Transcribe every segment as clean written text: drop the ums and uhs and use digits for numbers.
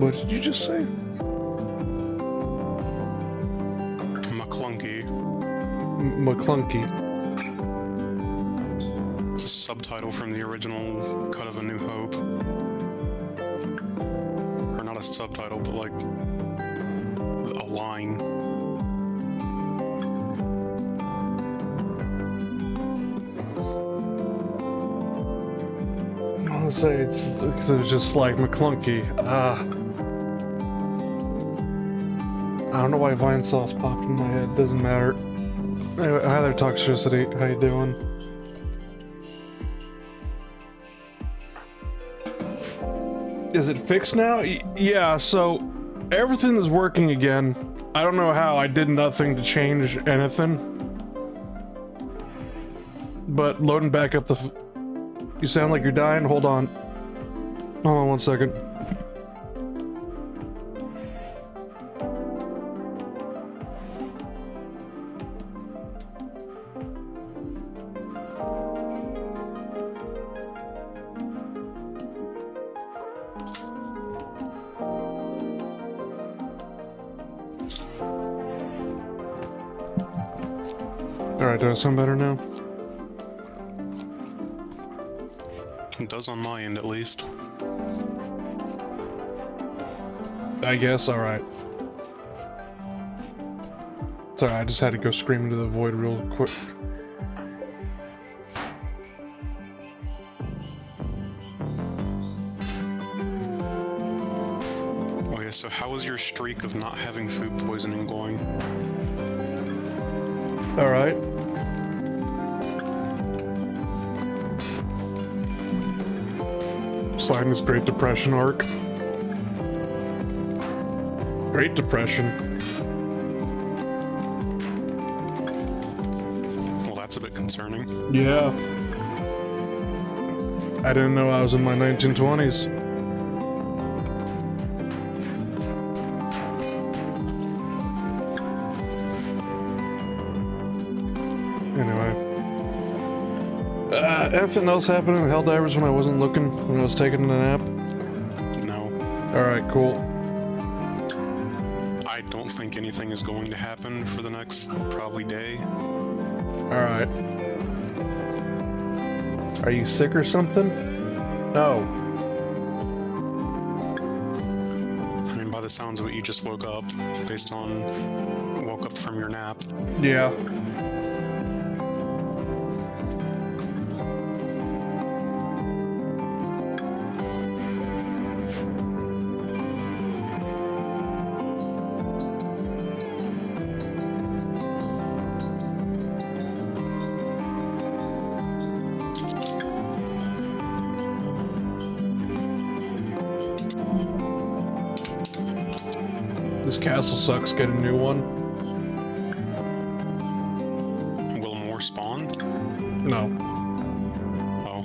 What did you just say? McClunky. McClunky. It's a subtitle from the original cut of A New Hope. Or not a subtitle, but like a line. I want to say it's because it was just like McClunky. I don't know why vine sauce popped in my head. Doesn't matter. Anyway, hi there, Toxicity. How you doing? Is it fixed now? Yeah, so everything is working again. I don't know how. I did nothing to change anything. But loading back up the... You sound like you're dying? Hold on. Hold on 1 second. Alright, do I sound better now? It does on my end, at least. I guess, alright. Sorry, I just had to go scream into the void real quick. Okay, so how is your streak of not having food poisoning going? Alright. Sliding this Great Depression arc. Great Depression. Well, that's a bit concerning. Yeah. I didn't know I was in my 1920s. Anyway. Anything else happening in Helldivers when I wasn't looking, when I was taking a nap? No. Alright, cool. I don't think anything is going to happen for the next, probably, day. Alright. Are you sick or something? No. I mean, by the sounds of it, you just woke up, based on... woke up from your nap. Yeah. This castle sucks, get a new one. Will more spawn? No. Oh.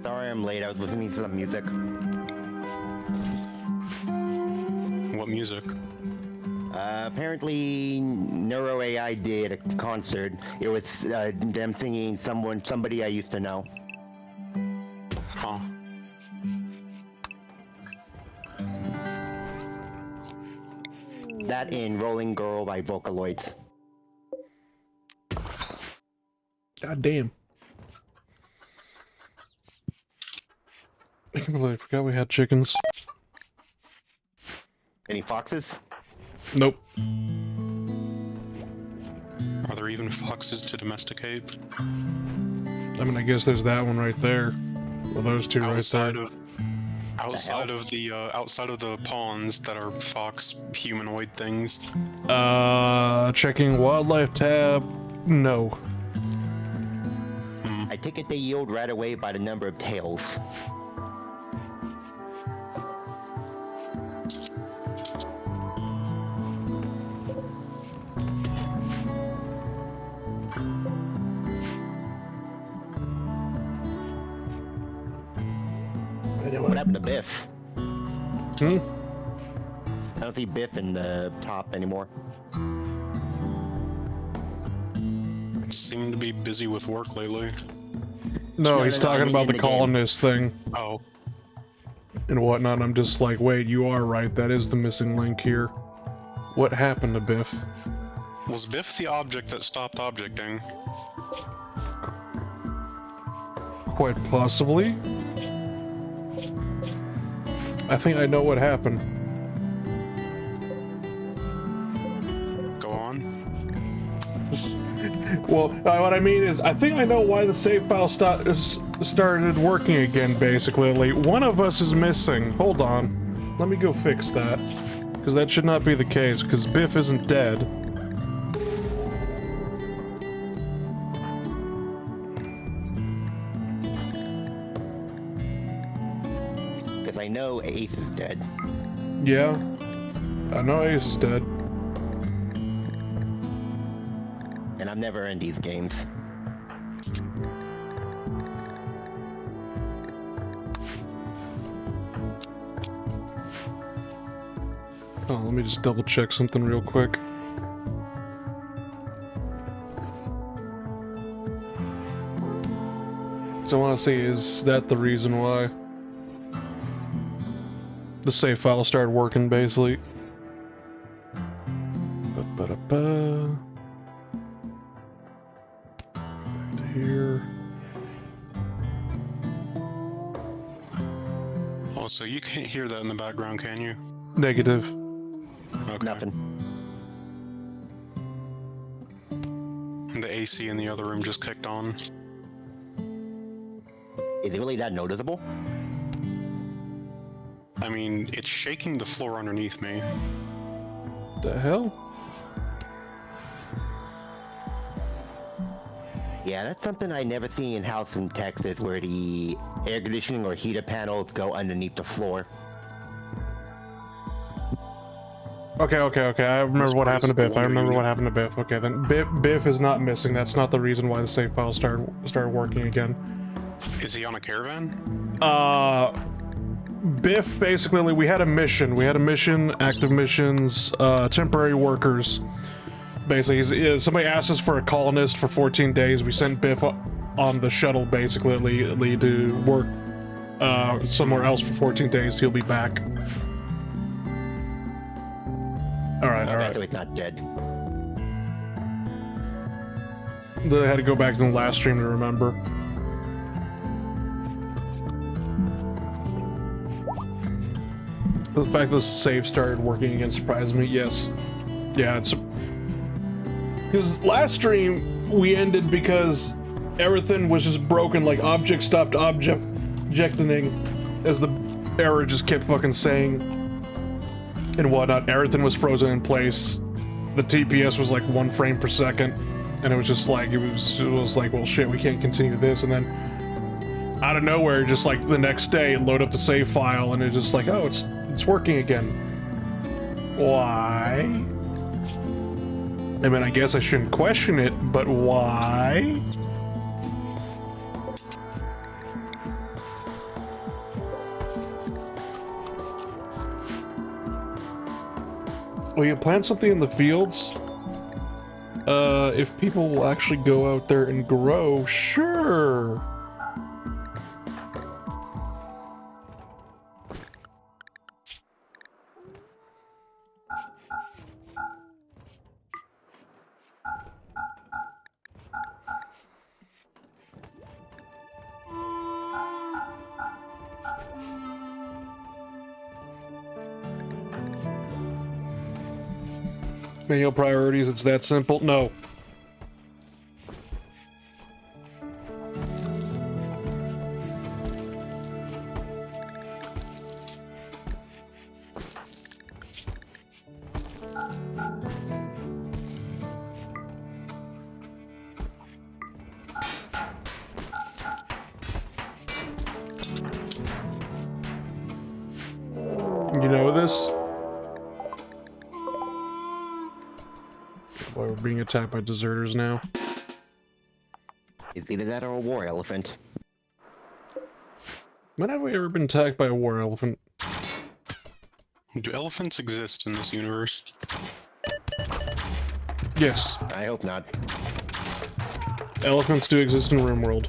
Sorry I'm late, I was listening to some music. What music? Apparently Neuro AI did a concert. It was them singing somebody I used to know. Huh. That in Rolling Girl by Vocaloids. God damn. I can't believe I forgot we had chickens. Any foxes? Nope. Are there even foxes to domesticate? I mean, I guess there's that one right there. Well, those two Outside right of outside of the ponds that are fox humanoid things. there. Checking wildlife tab. No. I take it they yield right away by the number of tails. What happened to Biff? Hmm? I don't see Biff in the top anymore. Seem to be busy with work lately. No, he's no, I talking mean about in the the game. colonist thing Oh, and whatnot. I'm just like, wait, you are right. That is the missing link here. What happened to Biff? was Biff the object that stopped objecting? Quite possibly. I think I know what happened. Go on. Well, what I mean is, I think I know why the save file started working again, basically. One of us is missing. Hold on. Let me go fix that. Because that should not be the case, because Biff isn't dead. Because I know Ace is dead. Yeah. I know Ace is dead. And I'm never in these games. Oh, let me just double check something real quick. So I want to see, is that the reason why the save file started working, basically? Ba-ba-da-ba. Back to here. Oh, so you can't hear that in the background, can you? Negative. Okay. Nothing. And the AC in the other room just kicked on. Is it really that noticeable? I mean, it's shaking the floor underneath me. The hell? Yeah, that's something I never see in house in Texas, where the air conditioning or heater panels go underneath the floor. Okay. I remember what happened to Biff. I remember what happened to Biff. Okay, then Biff is not missing. That's not the reason why the save file started working again. Is he on a caravan? Biff, basically, we had a mission. Active missions, temporary workers. Basically, somebody asked us for a colonist for 14 days. We sent Biff on the shuttle, basically, to work somewhere else for 14 days. He'll be back. Alright. So it's not dead. I had to go back to the last stream to remember. The fact the save started working again surprised me, yes. Yeah, it's... Because last stream, we ended because everything was just broken, like object stopped objecting as the error just kept fucking saying and whatnot. Everything was frozen in place. The TPS was like 1 frame per second, and it was just like, it was like, well shit, we can't continue this, and then out of nowhere, just like the next day, load up the save file, and it's just like, oh, it's working again. Why? I mean, I guess I shouldn't question it, but why? Will you plant something in the fields? If people will actually go out there and grow, sure. Manual priorities, it's that simple? No. You know this? Boy, we're being attacked by deserters now. It's either that or a war elephant. When have we ever been attacked by a war elephant? Do elephants exist in this universe? Yes. I hope not. Elephants do exist in RimWorld.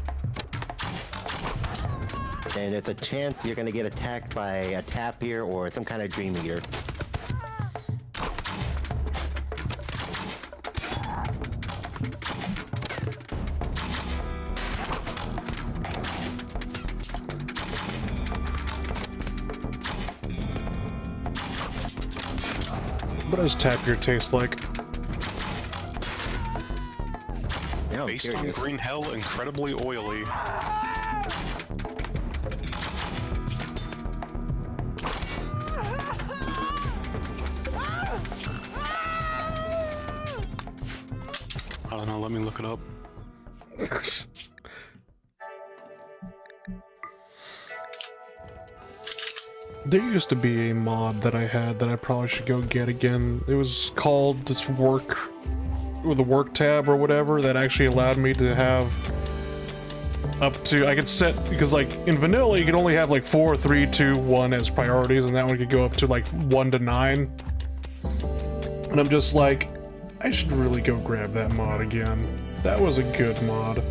and there's a chance you're gonna get attacked by a tapir or some kind of dream eater. What does tapir taste like? Now I'm Based on curious. green hell, incredibly oily. I don't know, let me look it up. There used to be a mod that I had that I probably should go get again. It was called this work, with the work tab or whatever, that actually allowed me to have up to, I could set, because like in vanilla you could only have like 4, 3, 2, 1 as priorities, and that one could go up to like 1 to 9. And I'm just like, I should really go grab that mod again. That was a good mod.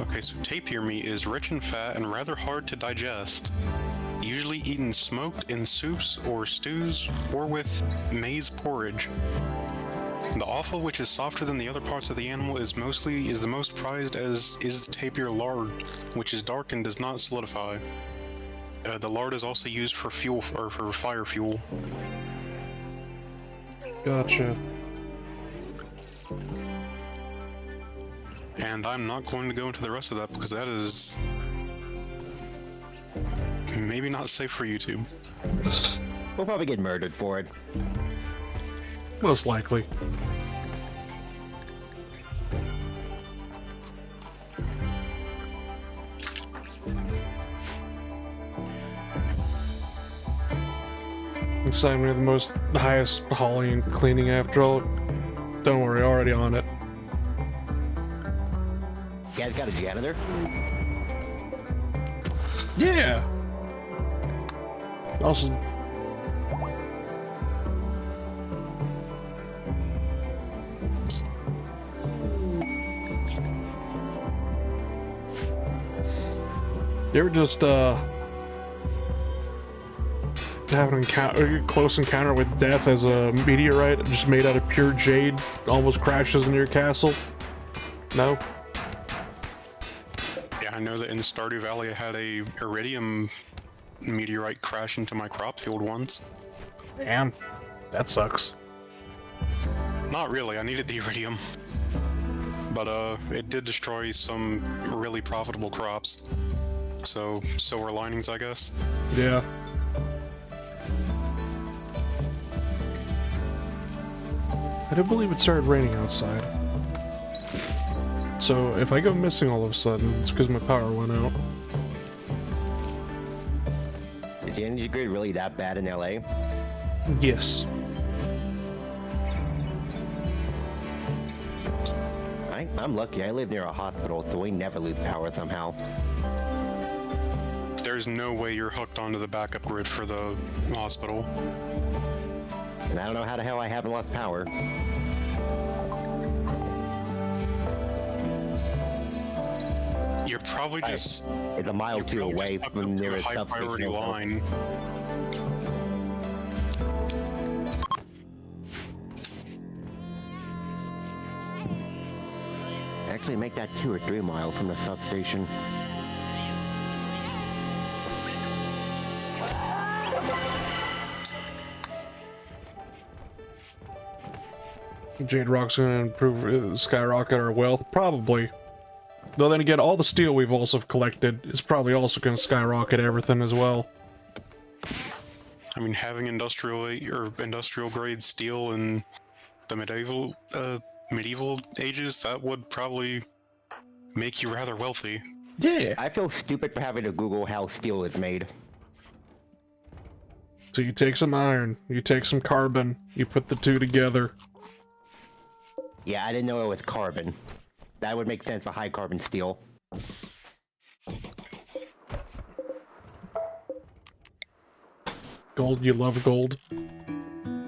Okay, so tapir meat is rich in fat and rather hard to digest. Usually eaten smoked in soups or stews or with maize porridge. The offal, which is softer than the other parts of the animal, is the most prized, as is tapir lard, which is dark and does not solidify. The lard is also used for fuel or for fire fuel. Gotcha. And I'm not going to go into the rest of that because that is maybe not safe for YouTube. We'll probably get murdered for it. Most likely. Assign me the highest hauling and cleaning after all. Don't worry, already on it. You guys got a janitor? Yeah! Also... You ever just, have a close encounter with death as a meteorite just made out of pure jade almost crashes into your castle? No? Yeah, I know that in Stardew Valley I had a iridium meteorite crash into my crop field once. Damn. That sucks. Not really, I needed the iridium. But it did destroy some really profitable crops. So, silver linings, I guess. Yeah. I do believe it started raining outside. So if I go missing all of a sudden, it's because my power went out. Is the energy grid really that bad in LA? Yes. I'm lucky. I live near a hospital, so we never lose power somehow. There's no way you're hooked onto the backup grid for the hospital. And I don't know how the hell I haven't lost power. You're probably just... It's a mile or two probably away just hooked from up to a nearest high priority substation. line. Actually, make that 2 or 3 miles from the substation. Jade Rock's gonna improve, skyrocket our wealth? Probably. Though then again, all the steel we've also collected is probably also gonna skyrocket everything as well. I mean, having industrial grade steel in the medieval ages, that would probably make you rather wealthy. Yeah. I feel stupid for having to Google how steel is made. So you take some iron, you take some carbon, you put the two together. Yeah, I didn't know it was carbon. That would make sense for high carbon steel. Gold, you love gold.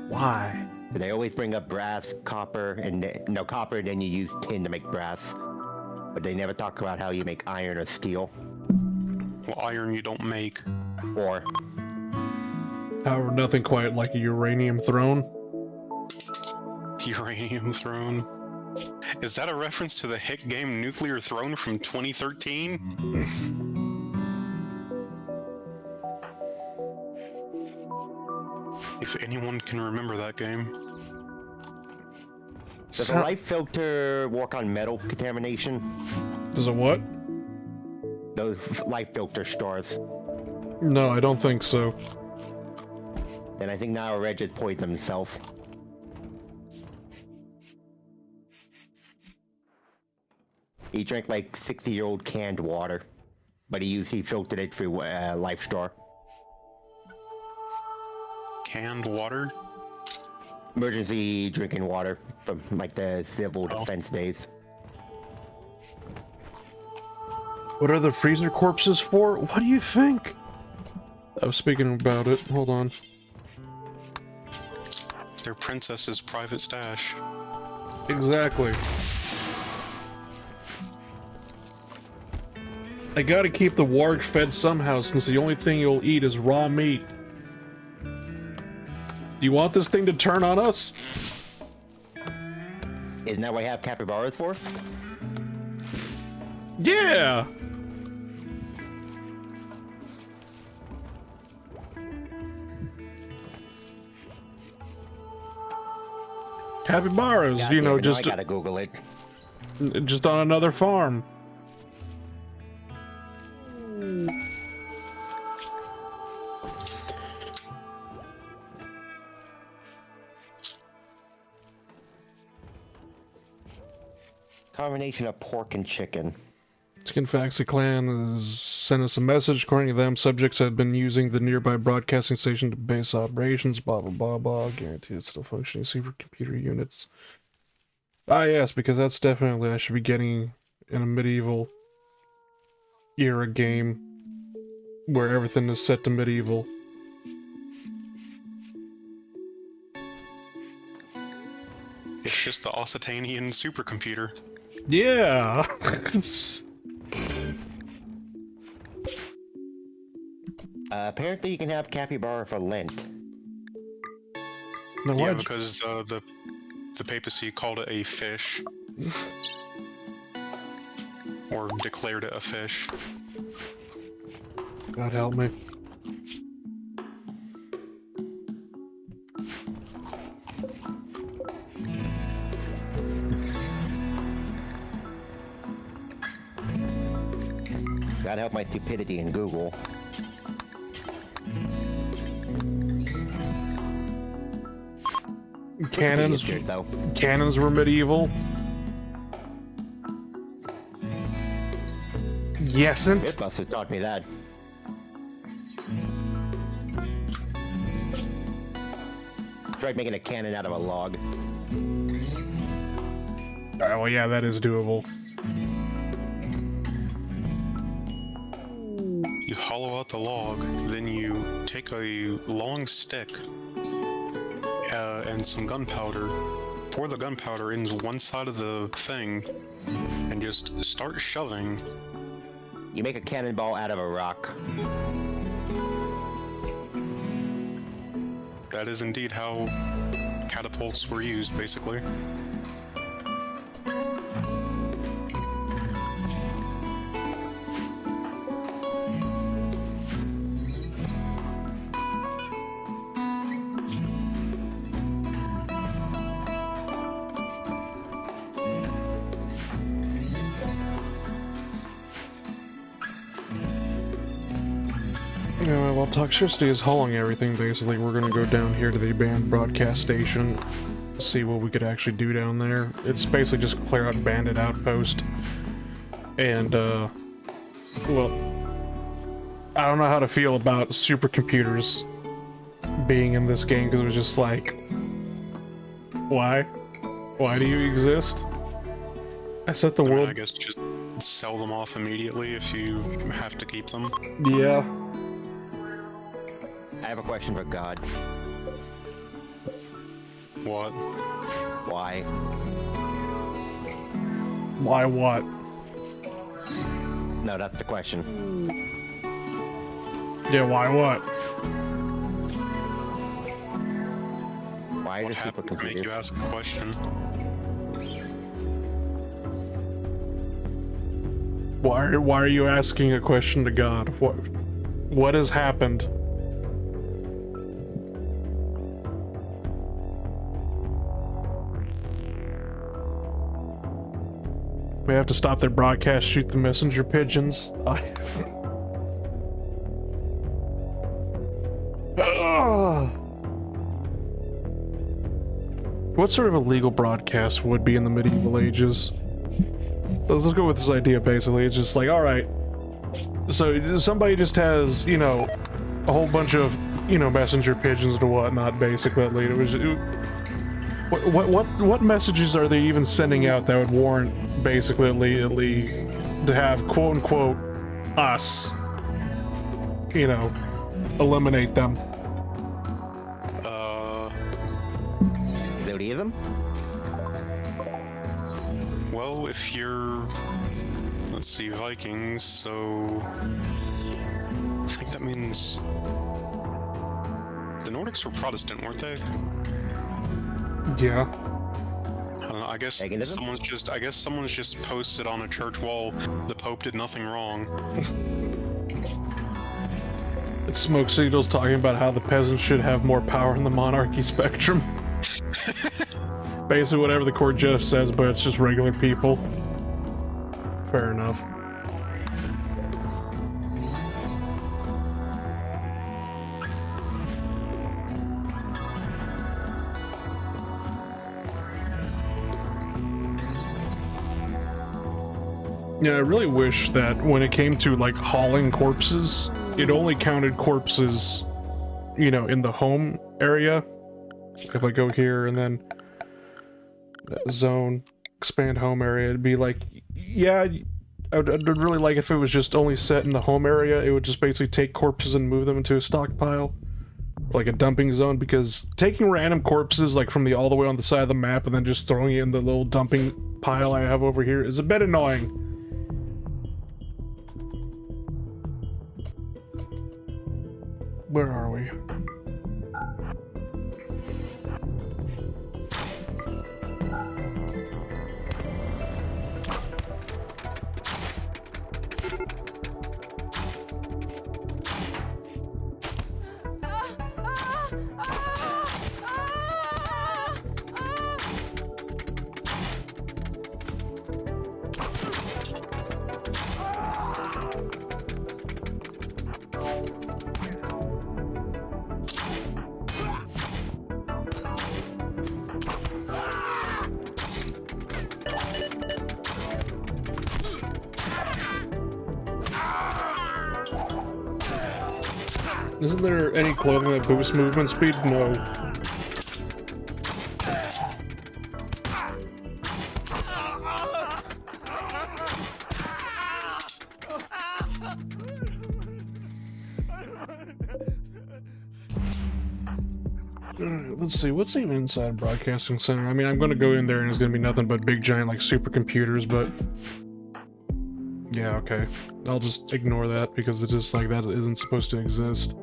Why? They always bring up brass, copper, and copper, and then you use tin to make brass. But they never talk about how you make iron or steel. Well, iron you don't make. Or However, nothing quite like a uranium throne. Uranium Throne. Is that a reference to the hit game Nuclear Throne from 2013? If anyone can remember that game. does a life filter work on metal contamination? Does it what? Those life filter stars. No, I don't think so. Then I think now Reg has poisoned himself. He drank like 60-year-old canned water, but he filtered it through Life Star. Canned water? Emergency drinking water from like the civil defense days. What are the freezer corpses for? What do you think? I was speaking about it. Hold on. Their princess's private stash. Exactly. I gotta keep the warg fed somehow, since the only thing you'll eat is raw meat. Do you want this thing to turn on us? Isn't that what you have capybaras for? Yeah! Capybaras, God you damn know, it, now I just gotta Google it. on another farm. Combination of pork and chicken. Skinfaxi clan has sent us a message. According to them, subjects had been using the nearby broadcasting station to base operations, blah blah blah blah. Guarantee it's still functioning supercomputer units. Ah yes, because that's definitely I should be getting in a medieval era game where everything is set to medieval. It's just the Occitanian supercomputer. Yeah. Apparently you can have capybara for Lent. No, Yeah, why'd because the papacy called it a fish. Or declared it a fish. God help me. Gotta help my stupidity in Google. Cannons, Wikipedia's good, though. cannons were medieval. Yesn't. Mythbusters taught me that. Tried making a cannon out of a log. Oh, well, yeah, that is doable. You hollow out the log, then you take a long stick and some gunpowder, pour the gunpowder into one side of the thing, and just start shoving. You make a cannonball out of a rock. That is indeed how catapults were used, basically. While toxicity is hauling everything, basically, we're gonna go down here to the abandoned broadcast station, see what we could actually do down there. It's basically just clear out bandit outpost. And, well, I don't know how to feel about supercomputers being in this game, because it was just like, why? Why do you exist? I set the I mean, world. I guess just sell them off immediately if you have to keep them. Yeah. I have a question for God. What? Why? Why what? No, that's the question. Yeah, why what? Why are What the happened to make you supercomputers? ask the question? Why are you asking a question to God? What has happened? We have to stop their broadcast, shoot the messenger pigeons. What sort of a legal broadcast would be in the medieval ages? Let's go with this idea, basically. It's just like, alright, so somebody just has, you know, a whole bunch of, you know, messenger pigeons and whatnot, basically. What messages are they even sending out that would warrant, basically, to have, quote-unquote, us, you know, eliminate them? Any of them? Well, if you're... Let's see, Vikings, so... I think that means... The Nordics were Protestant, weren't they? Yeah. I don't know, I guess Paganism? someone's just posted on a church wall, the Pope did nothing wrong. It's Smoke Signals talking about how the peasants should have more power in the monarchy spectrum. Basically whatever the court judge says, but it's just regular people. Fair enough. Yeah, I really wish that when it came to, like, hauling corpses, it only counted corpses, you know, in the home area. If I go here and then zone, expand home area, it'd be like, yeah, I'd really like if it was just only set in the home area. It would just basically take corpses and move them into a stockpile, like a dumping zone, because taking random corpses, like from all the way on the side of the map and then just throwing it in the little dumping pile I have over here is a bit annoying. Where are we? Isn't there any clothing that boosts movement speed? No. Alright, let's see, what's even inside Broadcasting Center? I mean, I'm gonna go in there and it's gonna be nothing but big giant, like, supercomputers, but... Yeah, okay. I'll just ignore that because it's just like, that isn't supposed to exist.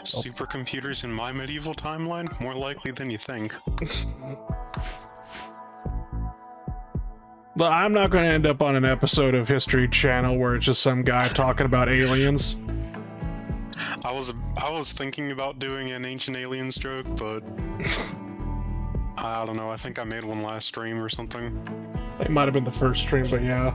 Supercomputers in my medieval timeline? More likely than you think. But I'm not gonna end up on an episode of History Channel where it's just some guy talking about aliens. I was thinking about doing an Ancient Aliens joke, but... I don't know, I think I made one last stream or something. It might have been the first stream, but yeah.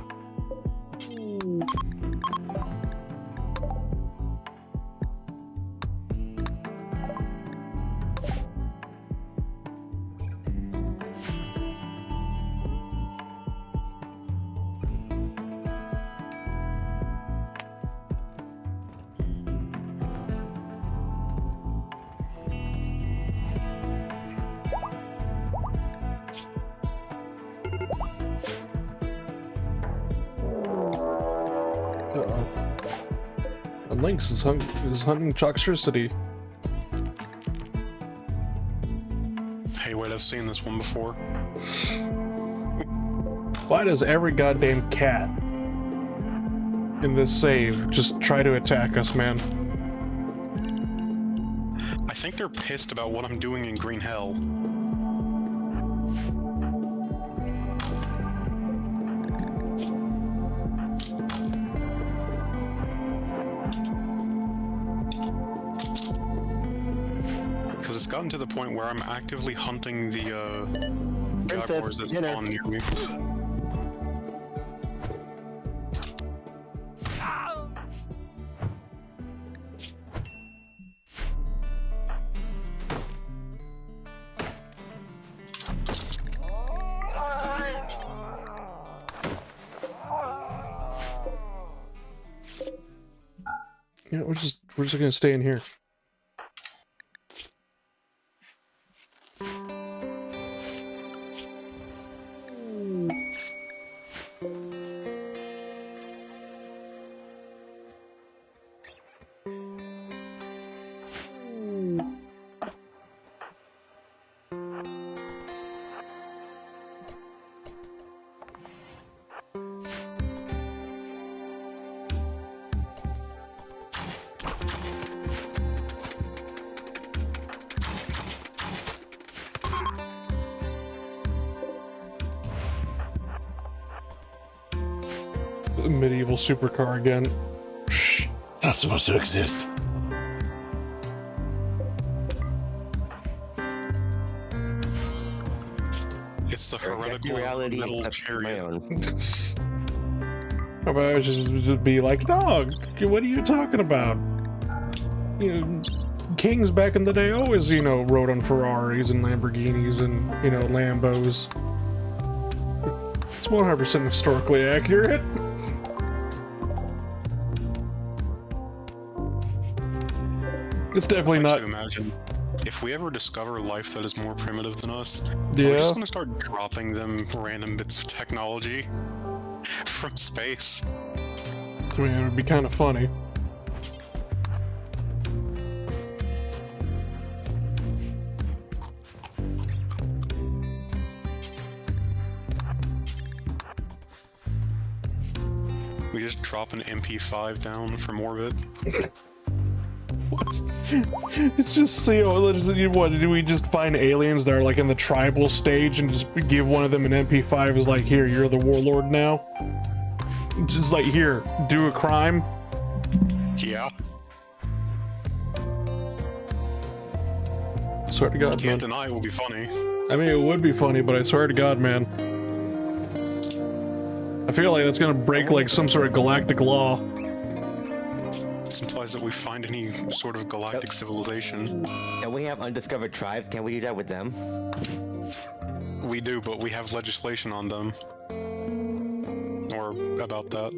Uh-oh. And Lynx is hunting Choxtricity. Hey, wait, I've seen this one before. Why does every goddamn cat in this save just try to attack us, man? I think they're pissed about what I'm doing in Green Hell. Because it's gotten to the point where I'm actively hunting the jaguars that dinner. spawn near me. Yeah, we're just gonna stay in here. The medieval supercar again. Shh, not supposed to exist. It's the heretical reality metal of my chariot. own. How about I just be like, dog, what are you talking about? You know, kings back in the day always, you know, rode on Ferraris and Lamborghinis and, you know, Lambos. It's 100% historically accurate. It's definitely I like not. to imagine if we ever discover life that is more primitive than us, we're Yeah. just gonna start dropping them random bits of technology from space. I mean, it would be kind of funny. We just drop an MP5 down from orbit. It's just, you know, what, do we just find aliens that are like in the tribal stage and just give one of them an MP5 as like, here, you're the warlord now? Just like, here, do a crime? Yeah, Swear to God, man. can't deny it will be funny. I mean, it would be funny, but I swear to God, man. I feel like that's gonna break like some sort of galactic law. This implies that we find any sort of galactic civilization. And we have undiscovered tribes. Can we do that with them? We do, but we have legislation on them. Or about that.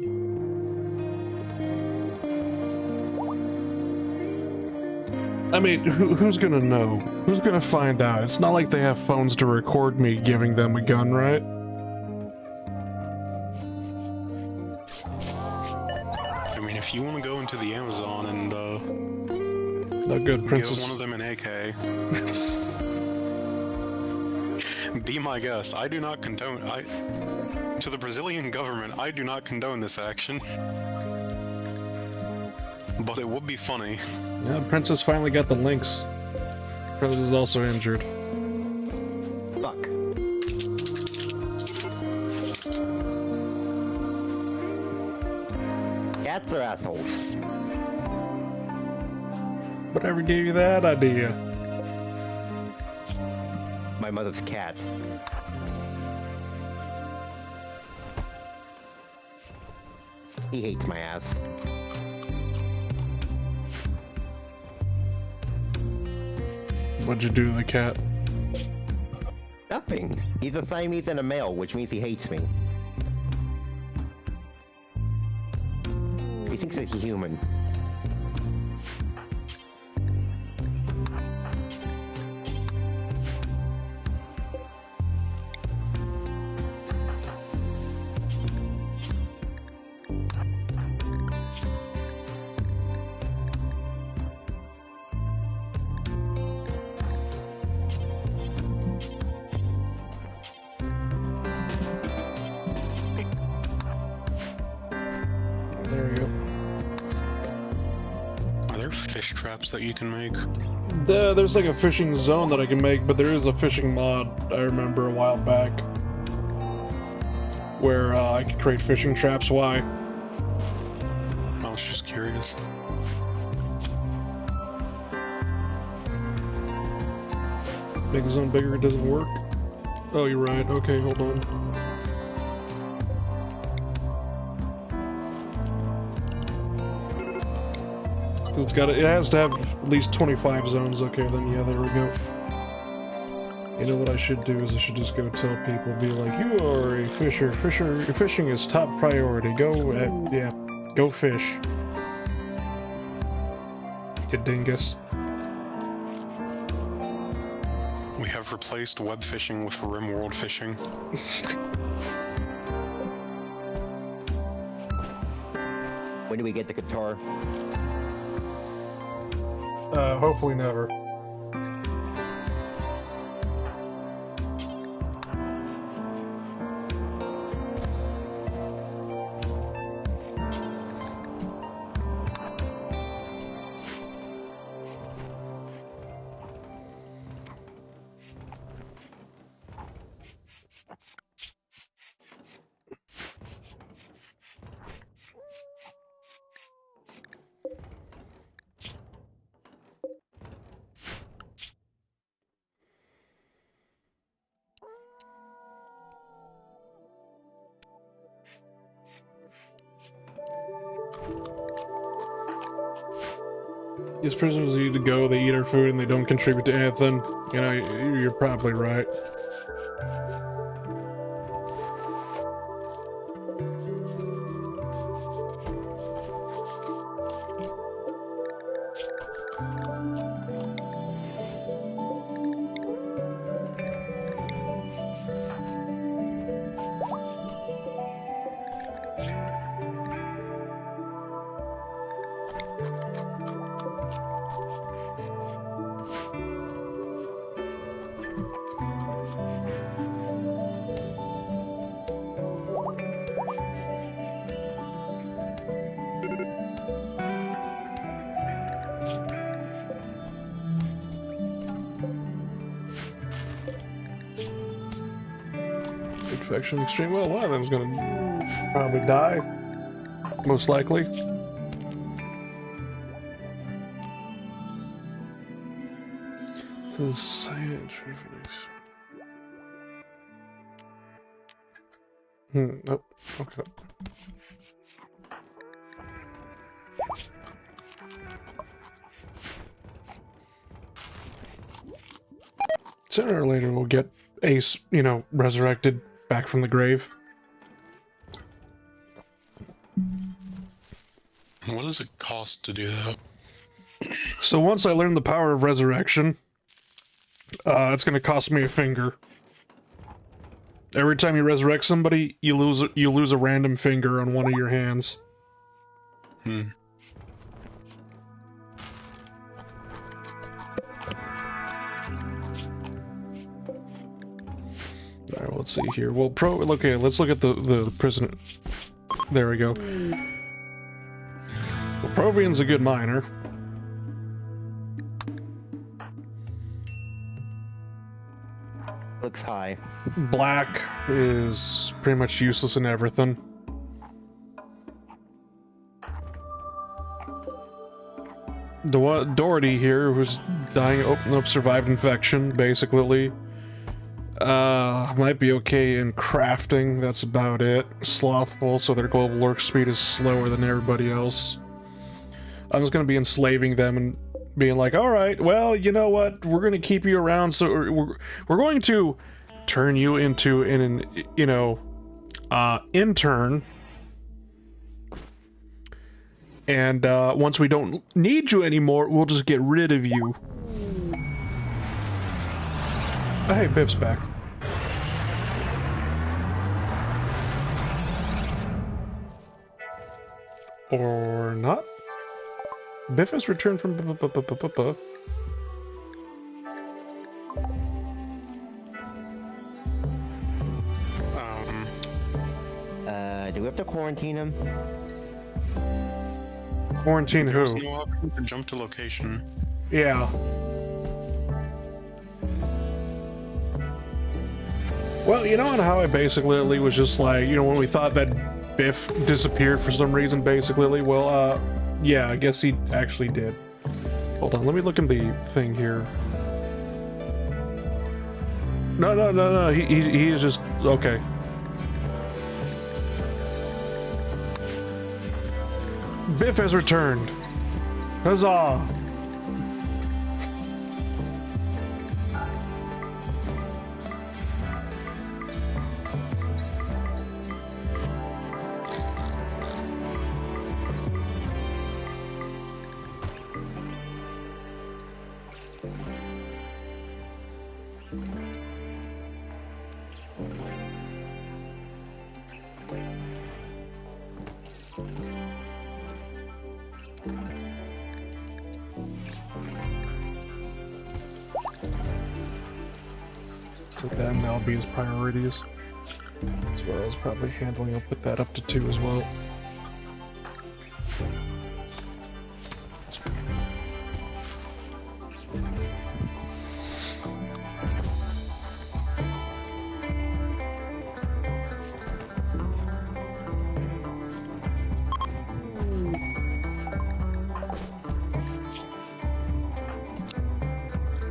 I mean, who's gonna know? Who's gonna find out? It's not like they have phones to record me giving them a gun, right? I mean, if you want to go into the Amazon and Not good, give princess. one of them an AK, be my guest. I do not condone. To the Brazilian government, I do not condone this action. But it would be funny. Yeah, princess finally got the links. Princess is also injured. Fuck. Cats are assholes. Whatever gave you that idea? My mother's cat. He hates my ass. What'd you do to the cat? Nothing. He's a Siamese and a male, which means he hates me. He thinks that he's human. there fish traps that you can make? There's like a fishing zone that I can make, but there is a fishing mod I remember a while back where I could create fishing traps. Why? I was just curious. Make the zone bigger, it doesn't work. Oh, you're right. Okay, hold on. It has to have at least 25 zones. Okay, then yeah, there we go. You know what I should do is I should just go tell people, be like, you are a fisher. Fishing is top priority. Go, yeah, go fish. You dingus. We have replaced web fishing with RimWorld fishing. When do we get the guitar? Hopefully never. These prisoners need to go, they eat our food, and they don't contribute to anything. You know, you're probably right. Infection extreme. Well, one of them's gonna probably die. Most likely. The science nope. Okay. Sooner or later we'll get Ace, you know, resurrected back from the grave. What does it cost to do that? So once I learn the power of resurrection, it's going to cost me a finger. Every time you resurrect somebody, you lose a random finger on one of your hands. Hmm. Alright, well, let's see here. Well, okay, let's look at the prisoner. There we go. Well, Provian's a good miner. Looks high. Black is pretty much useless in everything. Doherty here, who's dying, survived infection, basically. Might be okay in crafting, that's about it. Slothful, so their global work speed is slower than everybody else. I'm just gonna be enslaving them and being like, alright, well, you know what, we're gonna keep you around, so we're going to turn you into an you know, intern. And, once we don't need you anymore, we'll just get rid of you. Oh, hey, Biff's back. Or not? Biff has returned from... Do we have to quarantine him? Quarantine who? There's no option to jump to location. Yeah. Well, you know how I basically was just like, you know, when we thought that Biff disappeared for some reason, basically, well, yeah, I guess he actually did. Hold on, let me look in the thing here. No, he is just, okay. Biff has returned. Huzzah! So then that'll be his priorities. As well as probably handling up with that up to 2 as well.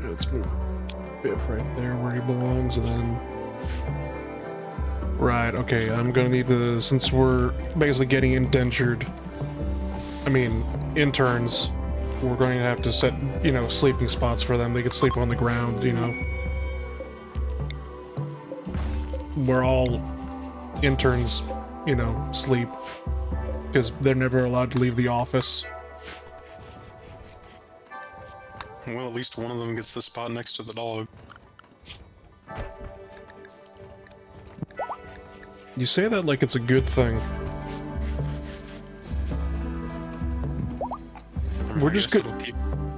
Let's move Biff right there where he belongs, and then... Right, okay, I'm gonna need to... Since we're basically getting indentured... I mean, interns, we're going to have to set, you know, sleeping spots for them. They could sleep on the ground, you know. Where all interns, you know, sleep. Because they're never allowed to leave the office. Well, at least one of them gets the spot next to the dog. You say that like it's a good thing. We're just good.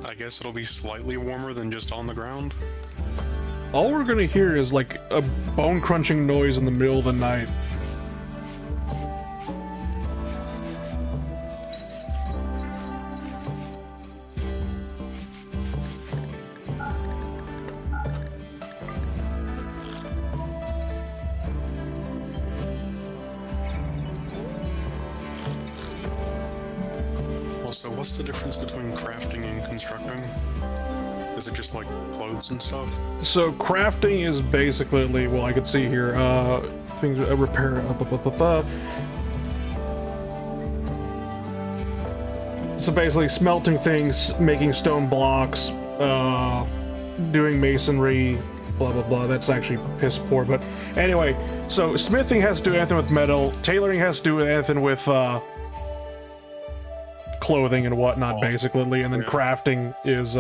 I guess it'll be slightly warmer than just on the ground. All we're gonna hear is like a bone-crunching noise in the middle of the night. So what's the difference between crafting and constructing? Is it just like clothes and stuff? So crafting is basically, well, I could see here, things, repair, up. So basically smelting things, making stone blocks, doing masonry, blah, blah, blah. That's actually piss poor, but anyway, so smithing has to do anything with metal, tailoring has to do anything with, clothing and whatnot, basically, and then crafting is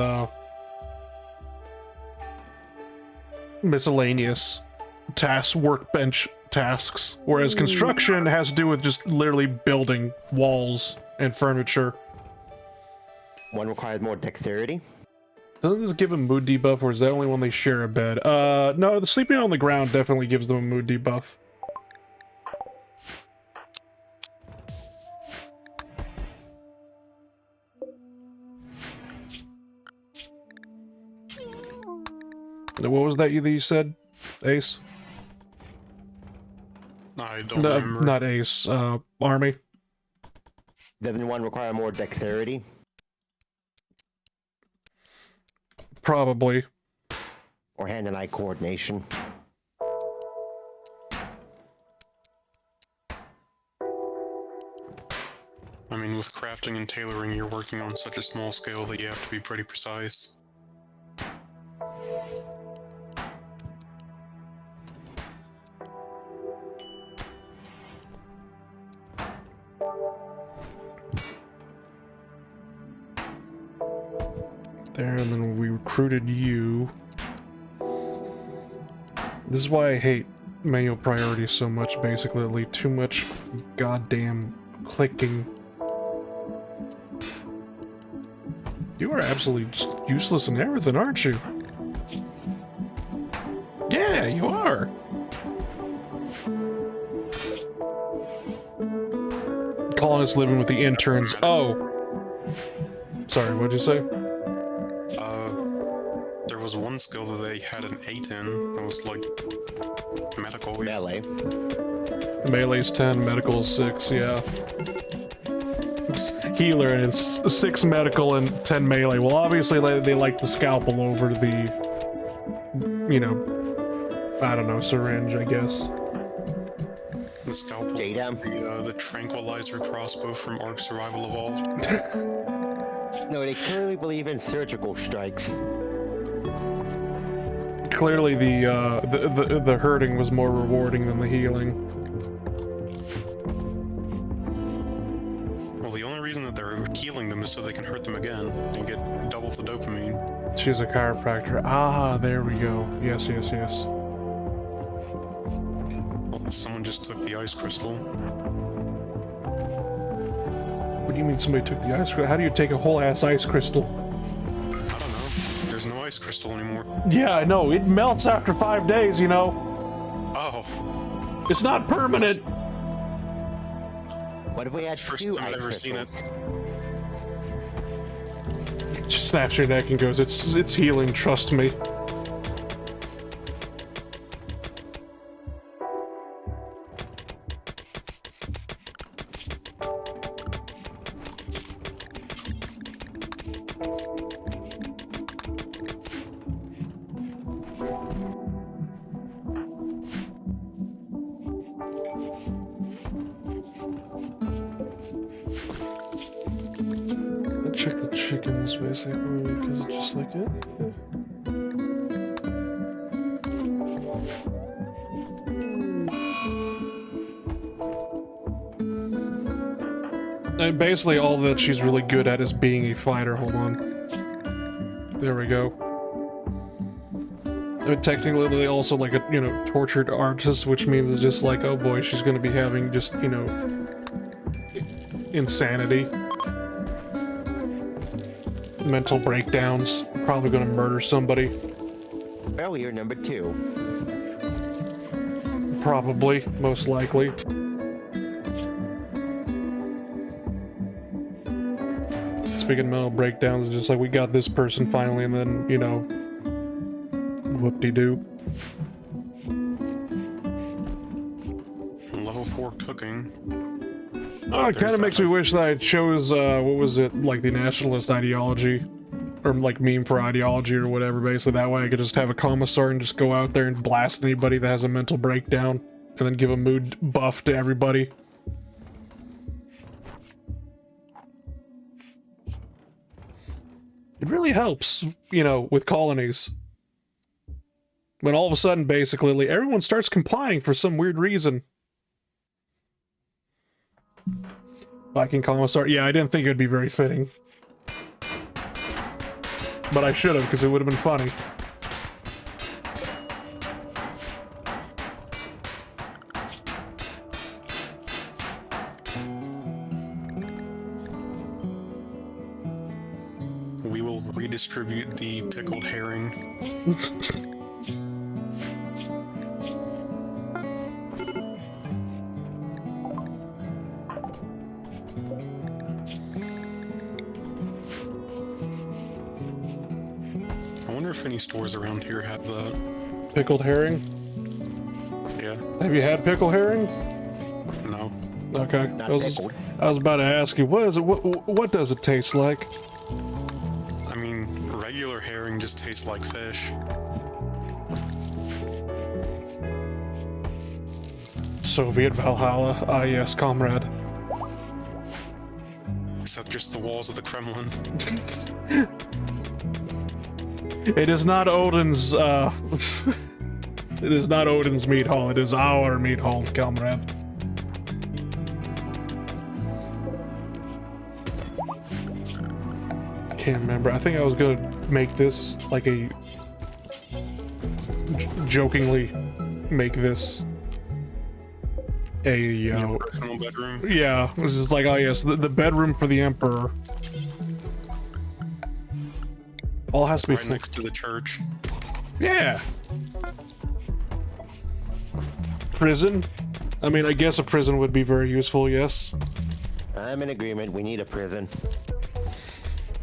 miscellaneous tasks, workbench tasks, whereas construction has to do with just literally building walls and furniture. One requires more dexterity. Doesn't this give a mood debuff, or is that only when they share a bed? No, the sleeping on the ground definitely gives them a mood debuff. What was that you said, Ace? I don't remember. Not Ace, Army. Doesn't one require more dexterity? Probably. Or hand and eye coordination? I mean, with crafting and tailoring, you're working on such a small scale that you have to be pretty precise. There, and then we recruited you. This is why I hate manual priorities so much, basically. Too much goddamn clicking. You are absolutely just useless in everything, aren't you? Yeah, you are! Colonists living with the interns. Oh. Sorry, what'd you say? There was one skill that they had an 8 in. That was like medical. Melee. Melee's 10, medical is 6, yeah. It's healer and it's 6 medical and 10 melee. Well, obviously they like the scalpel over the, you know, I don't know, syringe, I guess. The scalpel. The tranquilizer crossbow from Ark Survival Evolved. No, they clearly believe in surgical strikes. Clearly the hurting was more rewarding than the healing. Well, the only reason that they're healing them is so they can hurt them again and get double the dopamine. She's a chiropractor. Ah, there we go. Yes, yes, yes. Well, someone just took the ice crystal. What do you mean somebody took the ice crystal? How do you take a whole ass ice crystal? I don't know. There's no ice crystal anymore. Yeah, I know. It melts after 5 days, you know. Oh. It's not permanent. What if we had That's the first 2 time I've ice ever seen it. crystals? She snaps your neck and goes, it's healing, trust me. Check the chickens, basically, because it's just like it. And basically, all that she's really good at is being a fighter. Hold on. There we go. I mean, technically, also like a, you know, tortured artist, which means it's just like, oh boy, she's gonna be having just, you know, insanity. Mental breakdowns, probably gonna murder somebody. Failure number 2. Probably, most likely. Speaking of mental breakdowns, it's just like we got this person finally, and then, you know, whoop-de-doo. Level 4 cooking. Oh, it kind of makes me wish that I chose, what was it, like the nationalist ideology? Or like meme for ideology or whatever, basically. That way I could just have a commissar and just go out there and blast anybody that has a mental breakdown. And then give a mood buff to everybody. It really helps, you know, with colonies. When all of a sudden, basically, everyone starts complying for some weird reason. Viking commissar. Yeah, I didn't think it would be very fitting. But I should have, because it would have been funny. We will redistribute the pickled herring. I wonder if any stores around here have that. Pickled herring? Yeah. Have you had pickled herring? No. Okay. Not pickled. I was about to ask you, what is it? What does it taste like? I mean, regular herring just tastes like fish. Soviet Valhalla. Ah, yes, comrade. Except just the walls of the Kremlin. It is not Odin's, it is not Odin's meat hall, it is our meat hall, comrade. I can't remember. I think I was gonna make this, like a... jokingly make this a, Your personal bedroom. yeah, it was just like, oh yes, the bedroom for the Emperor. All has to be Right next to the church. Yeah. Prison? I mean, I guess a prison would be very useful, yes. I'm in agreement. We need a prison.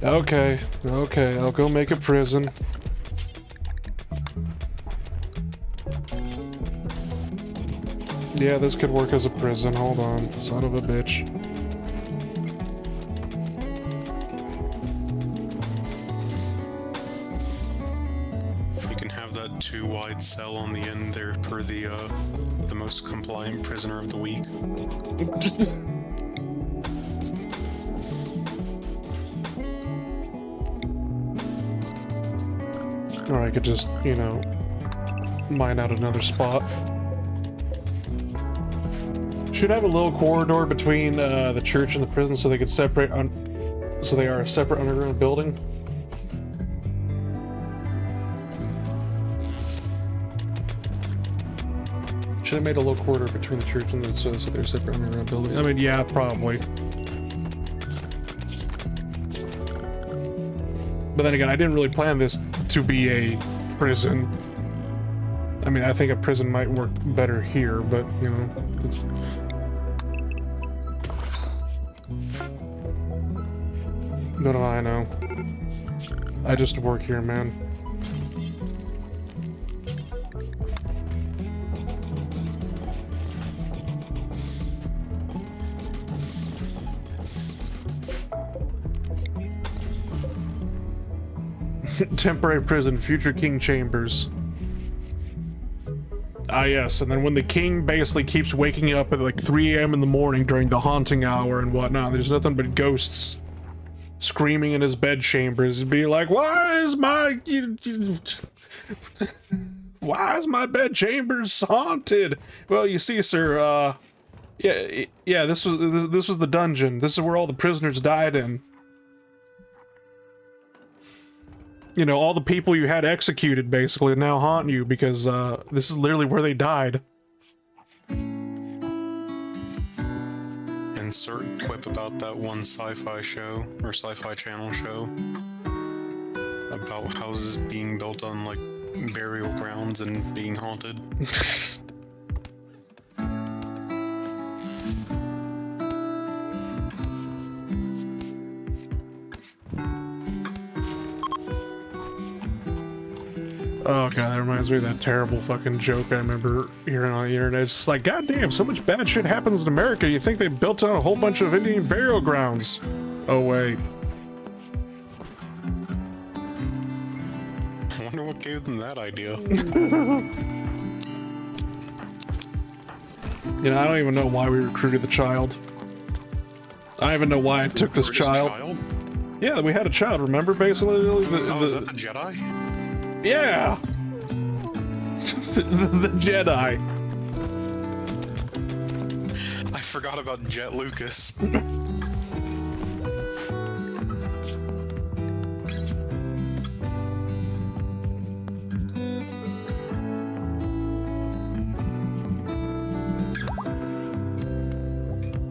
Okay, okay, I'll go make a prison. Yeah, this could work as a prison. Hold on, son of a bitch. You can have that 2-wide cell on the end there for the most compliant prisoner of the week. Or I could just, you know, mine out another spot. Should have a little corridor between the church and the prison so they could separate so they are a separate underground building. Should have made a little corridor between the church and the so they're separate underground building. I mean, yeah, probably. But then again, I didn't really plan this to be a prison. I mean, I think a prison might work better here, but, you know. What do I know? I just work here, man. Temporary prison, future king chambers. Ah, yes, and then when the king basically keeps waking up at like 3 a.m. in the morning during the haunting hour and whatnot, there's nothing but ghosts screaming in his bed chambers. He'd be like, why is my bed chambers haunted? Well, you see, sir, yeah, this was the dungeon. This is where all the prisoners died in. You know, all the people you had executed basically now haunt you because this is literally where they died. Insert quip about that one sci-fi show or sci-fi channel show about houses being built on like burial grounds and being haunted. Oh god, that reminds me of that terrible fucking joke I remember hearing on the internet. It's just like, goddamn, so much bad shit happens in America. You think they built on a whole bunch of Indian burial grounds? Oh wait. I wonder what gave them that idea. You know, I don't even know why we recruited the child. I don't even know why I took this child. Yeah, we had a child, remember, basically? Is that the Jedi? Yeah! the Jedi. I forgot about Jet Lucas.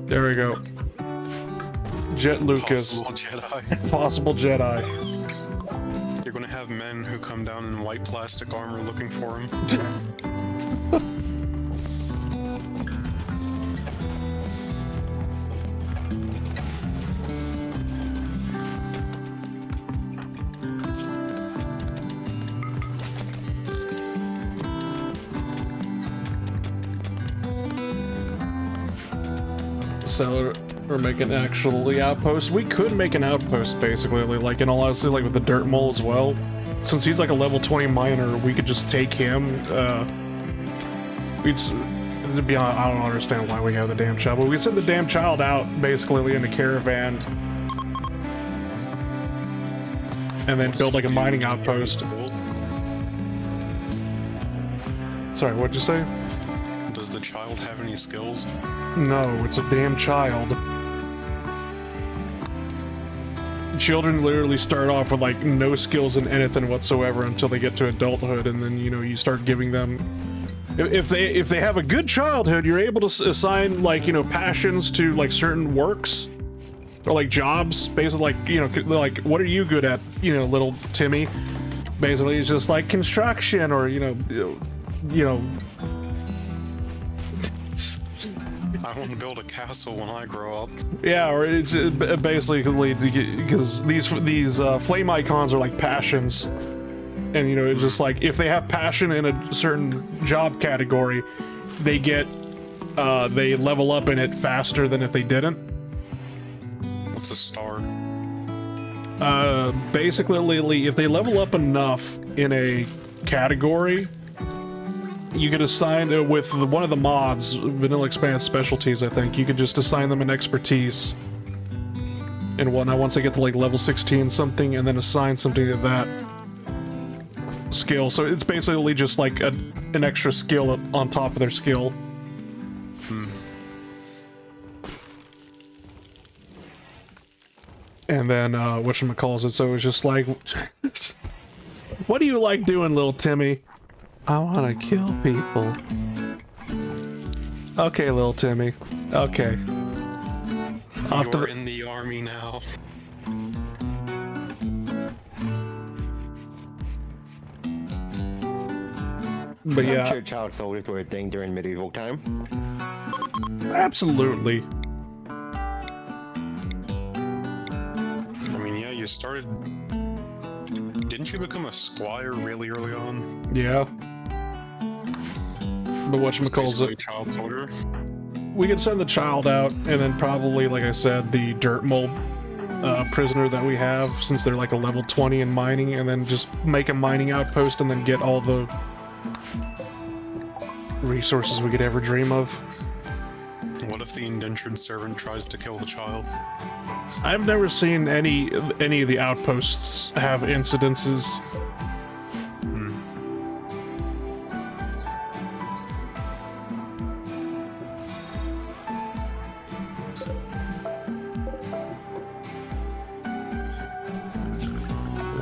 There we go. Jet Lucas. Possible Jedi. Possible Jedi. You're gonna have men who come down in white plastic armor looking for him. So we're making actually outposts. We could make an outpost basically, like in all honesty, like with the dirt mole as well. Since he's like a level 20 miner, we could just take him. To be honest, I don't understand why we have the damn child, but we send the damn child out basically in a caravan, and then build like a mining outpost. Sorry, what'd you say? Does the child have any skills? No, it's a damn child. Children literally start off with like no skills in anything whatsoever until they get to adulthood, and then, you know, you start giving them, if they have a good childhood, you're able to assign, like, you know, passions to like certain works or like jobs, basically, like, you know, like, what are you good at, you know, little Timmy? Basically it's just like construction, or you know I want to build a castle when I grow up. Yeah, or it's basically because these flame icons are like passions, and you know it's just like if they have passion in a certain job category, they get they level up in it faster than if they didn't. What's a star? Basically, if they level up enough in a category, you could assign with one of the mods, Vanilla Expanse Specialties, I think, you could just assign them an expertise and whatnot once they get to like level 16 something, and then assign something to that skill. So it's basically just like an extra skill on top of their skill. And then, whatchamacallit, so it's just like, what do you like doing, little Timmy? I want to kill people. Okay, little Timmy. Okay. You're in the army now. But yeah. I'm sure child soldiers were a thing during medieval time. Absolutely. I mean, yeah, you started... Didn't you become a squire really early on? Yeah. But whatchamacallit, child soldier. we could send the child out, and then probably, like I said, the dirt mold prisoner that we have, since they're like a level 20 in mining, and then just make a mining outpost and then get all the resources we could ever dream of. What if the indentured servant tries to kill the child? I've never seen any of the outposts have incidences.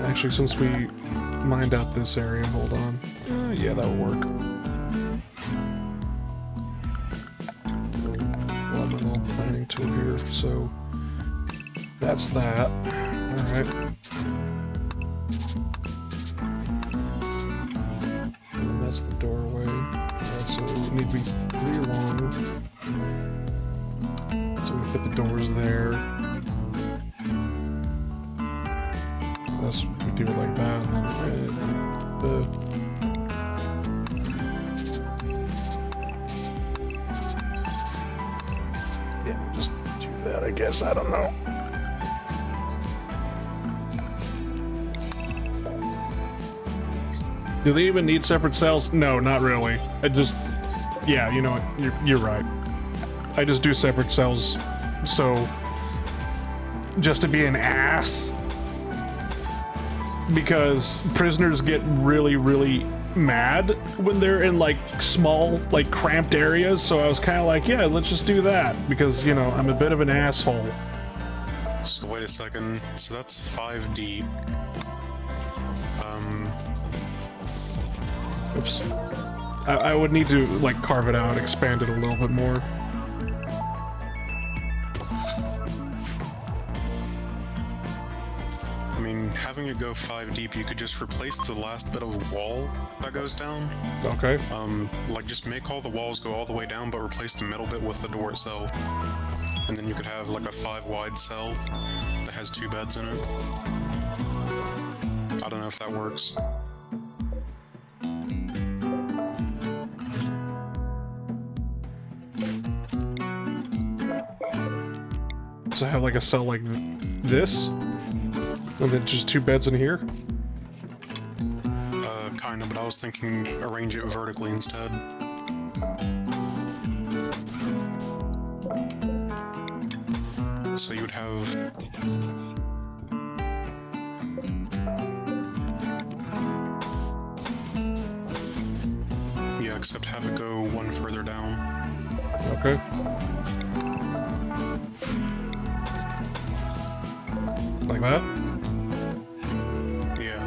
Actually, since we mined out this area, hold on. Yeah, that'll work. Little planning tool here, so that's that. Alright. And that's the doorway. Alright, so it need to be 3 long. So we put the doors there. Unless we do it like that, and then yeah, just do that, I guess. I don't know. Do they even need separate cells? No, not really. I just, yeah, you know what? You're right. I just do separate cells, so just to be an ass. Because prisoners get really, really mad when they're in like small, like cramped areas, so I was kind of like, yeah, let's just do that, because, you know, I'm a bit of an asshole. So wait a second, so that's 5 deep. Oops. I would need to, like, carve it out, expand it a little bit more. I mean, having it go 5 deep, you could just replace the last bit of wall that goes down. Okay. Like, just make all the walls go all the way down, but replace the middle bit with the door itself. And then you could have, like, a 5-wide cell that has 2 beds in it. I don't know if that works. So I have like a cell like this, and then just 2 beds in here. Kinda, but I was thinking arrange it vertically instead. So you would have... Yeah, except have it go 1 further down. Okay. Like that? Yeah.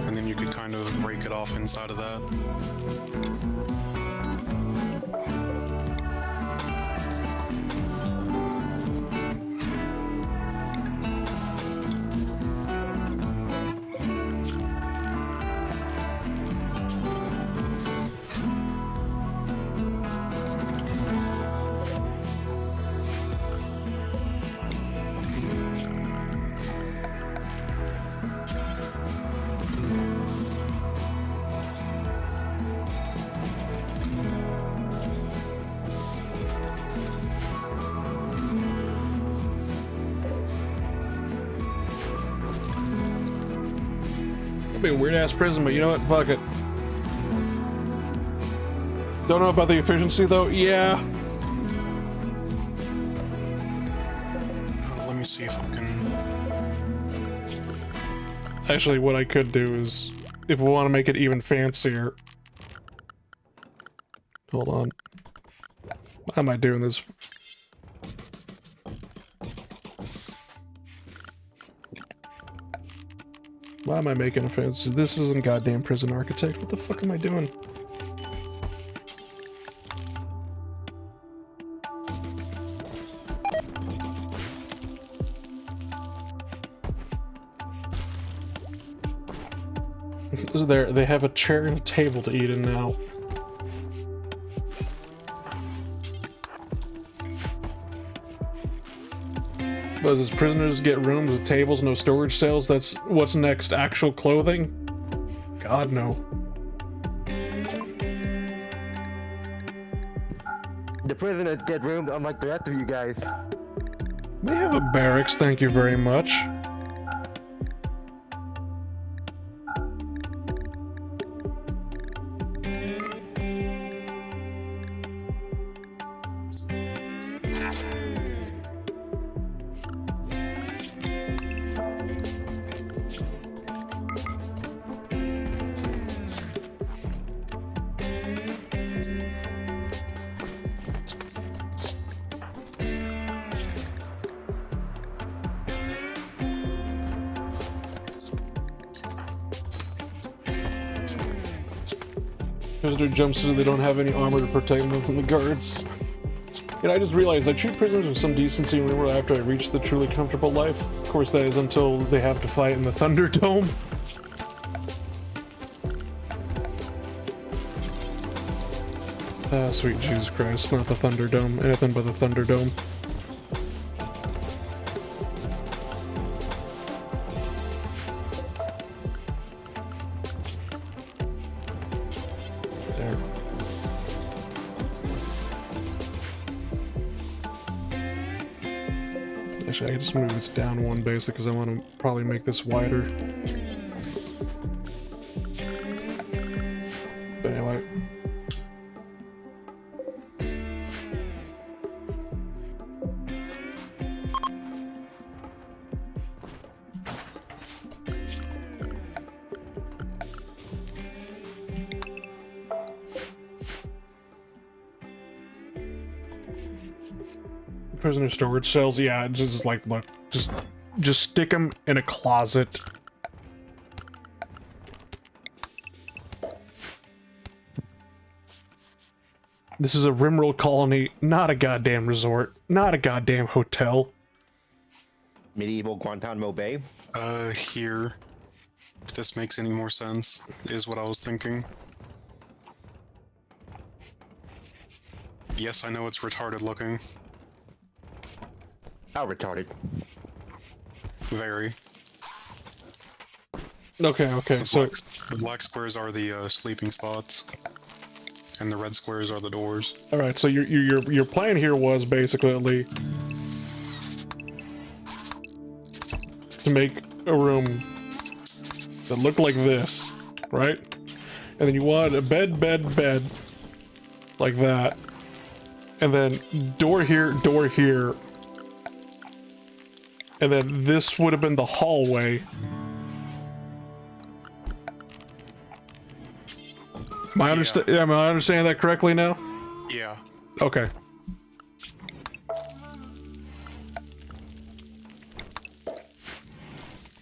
And then you could kind of break it off inside of that. That'd be a weird-ass prison, but you know what? Fuck it. Don't know about the efficiency, though? Yeah. Let me see if I can... Actually, what I could do is, if we want to make it even fancier... Hold on. How am I doing this? Why am I making a fancy? This isn't goddamn prison architect. What the fuck am I doing? They have a chair and a table to eat in now. But as prisoners get rooms with tables, no storage cells, that's what's next? Actual clothing? God, no. The prisoners get rooms unlike the rest of you guys. We have a barracks, thank you very much. Prisoner jumps so they don't have any armor to protect them from the guards. You know, I just realized I treat prisoners with some decency in RimWorld after I reach the truly comfortable life. Of course, that is until they have to fight in the Thunderdome. Ah, sweet Jesus Christ, not the Thunderdome. Anything but the Thunderdome. Actually, I can just move this down one basic because I want to probably make this wider. But anyway. Prisoner storage cells, yeah, just like, look, just stick them in a closet. This is a RimWorld colony, not a goddamn resort, not a goddamn hotel. Medieval Guantanamo Bay? Here. If this makes any more sense, is what I was thinking. Yes, I know it's retarded looking. How retarded? Very. Okay, so... The black squares are the sleeping spots. And the red squares are the doors. Alright, so your plan here was basically to make a room that looked like this, right? And then you wanted a bed, like that. And then door here, and then this would have been the hallway. Am I understanding that correctly now? Yeah. Okay.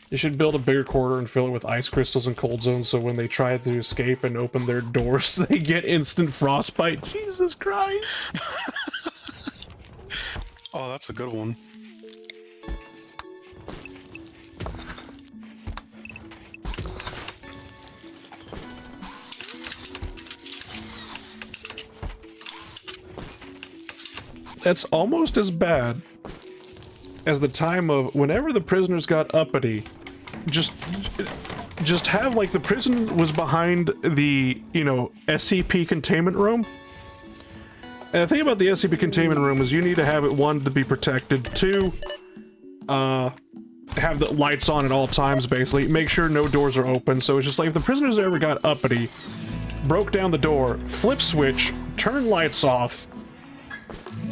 You should build a bigger corridor and fill it with ice crystals and cold zones so when they try to escape and open their doors, they get instant frostbite. Jesus Christ! Oh, that's a good one. That's almost as bad as the time of whenever the prisoners got uppity. Just have like the prison was behind the, you know, SCP containment room. And the thing about the SCP containment room is you need to have it, one, to be protected, two, have the lights on at all times, basically. Make sure no doors are open. So it's just like if the prisoners ever got uppity, broke down the door, flip switch, turn lights off,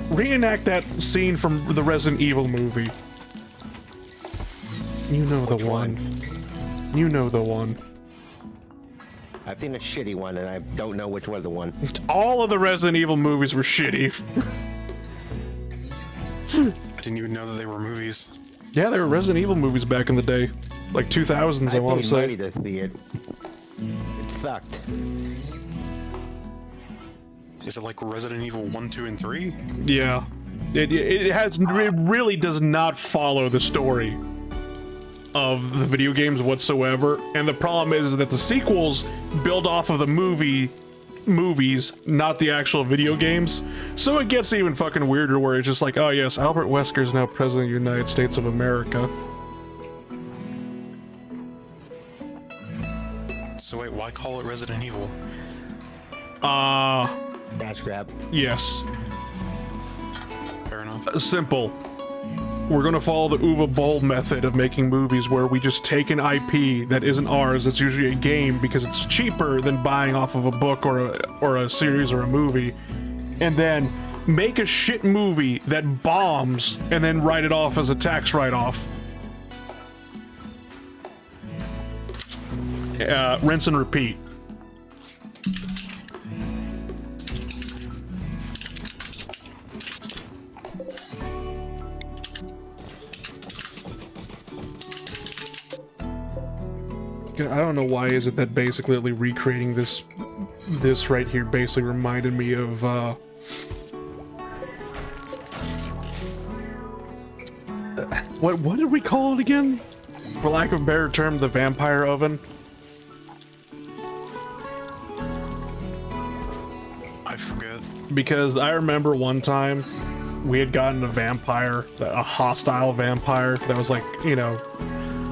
reenact that scene from the Resident Evil movie. You know the one. You know the one. I've seen a shitty one, and I don't know which was the one. All of the Resident Evil movies were shitty. I didn't even know that they were movies. Yeah, they were Resident Evil movies back in the day. Like 2000s, I want to say. I paid money to see it. It sucked. Is it like Resident Evil 1, 2, and 3? Yeah. It really does not follow the story of the video games whatsoever, and the problem is that the sequels build off of the movies, not the actual video games, so it gets even fucking weirder where it's just like, oh yes, Albert Wesker is now President of the United States of America. So wait, why call it Resident Evil? Dash grab. Yes. Fair enough. Simple. We're gonna follow the Uwe Boll method of making movies where we just take an IP that isn't ours, it's usually a game because it's cheaper than buying off of a book or a series or a movie, and then make a shit movie that bombs and then write it off as a tax write-off. Rinse and repeat. I don't know why is it that basically recreating this right here basically reminded me of what did we call it again? For lack of a better term, the vampire oven. I forget. Because I remember one time we had gotten a vampire, a hostile vampire that was like, you know,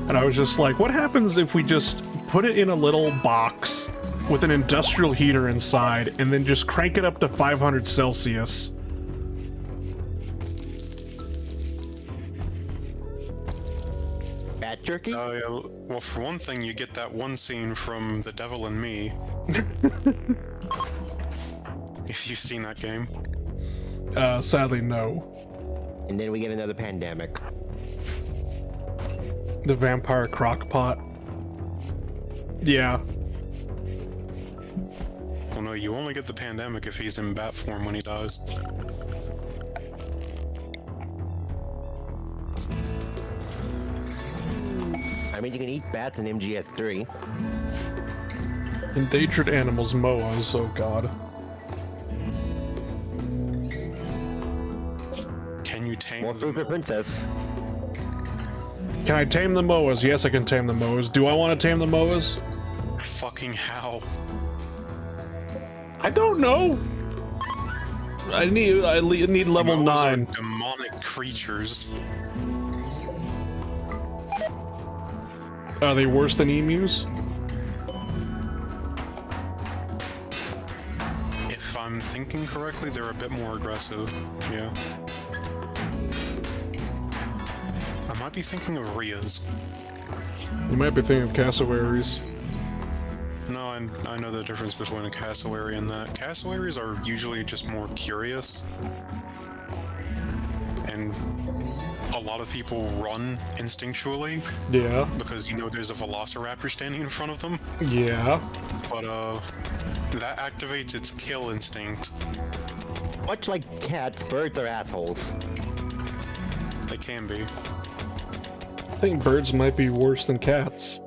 and I was just like, what happens if we just put it in a little box with an industrial heater inside and then just crank it up to 500 Celsius? Bat jerky? Oh yeah, well for one thing you get that one scene from The Devil and Me. If you've seen that game. Sadly, no. And then we get another pandemic. The vampire crockpot. Yeah. Well no, you only get the pandemic if he's in bat form when he dies. I mean, you can eat bats in MGS3. Endangered animals, MOAs, oh god. Can you tame More food for princess. Can I tame the MOAs? Yes, I can tame the MOAs. Do I want to tame the MOAs? Fucking how? I don't know. I need level Moas 9. are demonic creatures. Are they worse than emus? If I'm thinking correctly, they're a bit more aggressive. Yeah. I might be thinking of Rias. You might be thinking of cassowaries. No, I know the difference between a cassowary and that. Cassowaries are usually just more curious. And a lot of people run instinctually. Yeah. Because you know there's a velociraptor standing in front of them. Yeah. But that activates its kill instinct. Much like cats, birds are assholes. They can be. I think birds might be worse than cats.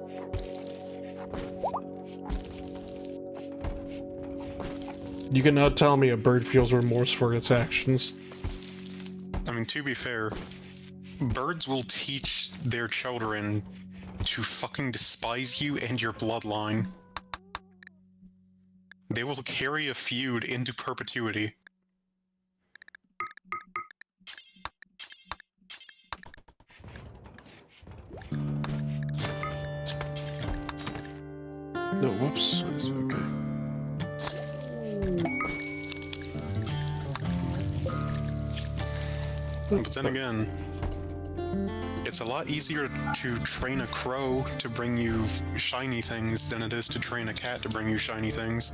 You cannot tell me a bird feels remorse for its actions. I mean, to be fair, birds will teach their children to fucking despise you and your bloodline. They will carry a feud into perpetuity. No, whoops. It's okay. But then again, It's a lot easier to train a crow to bring you shiny things than it is to train a cat to bring you shiny things.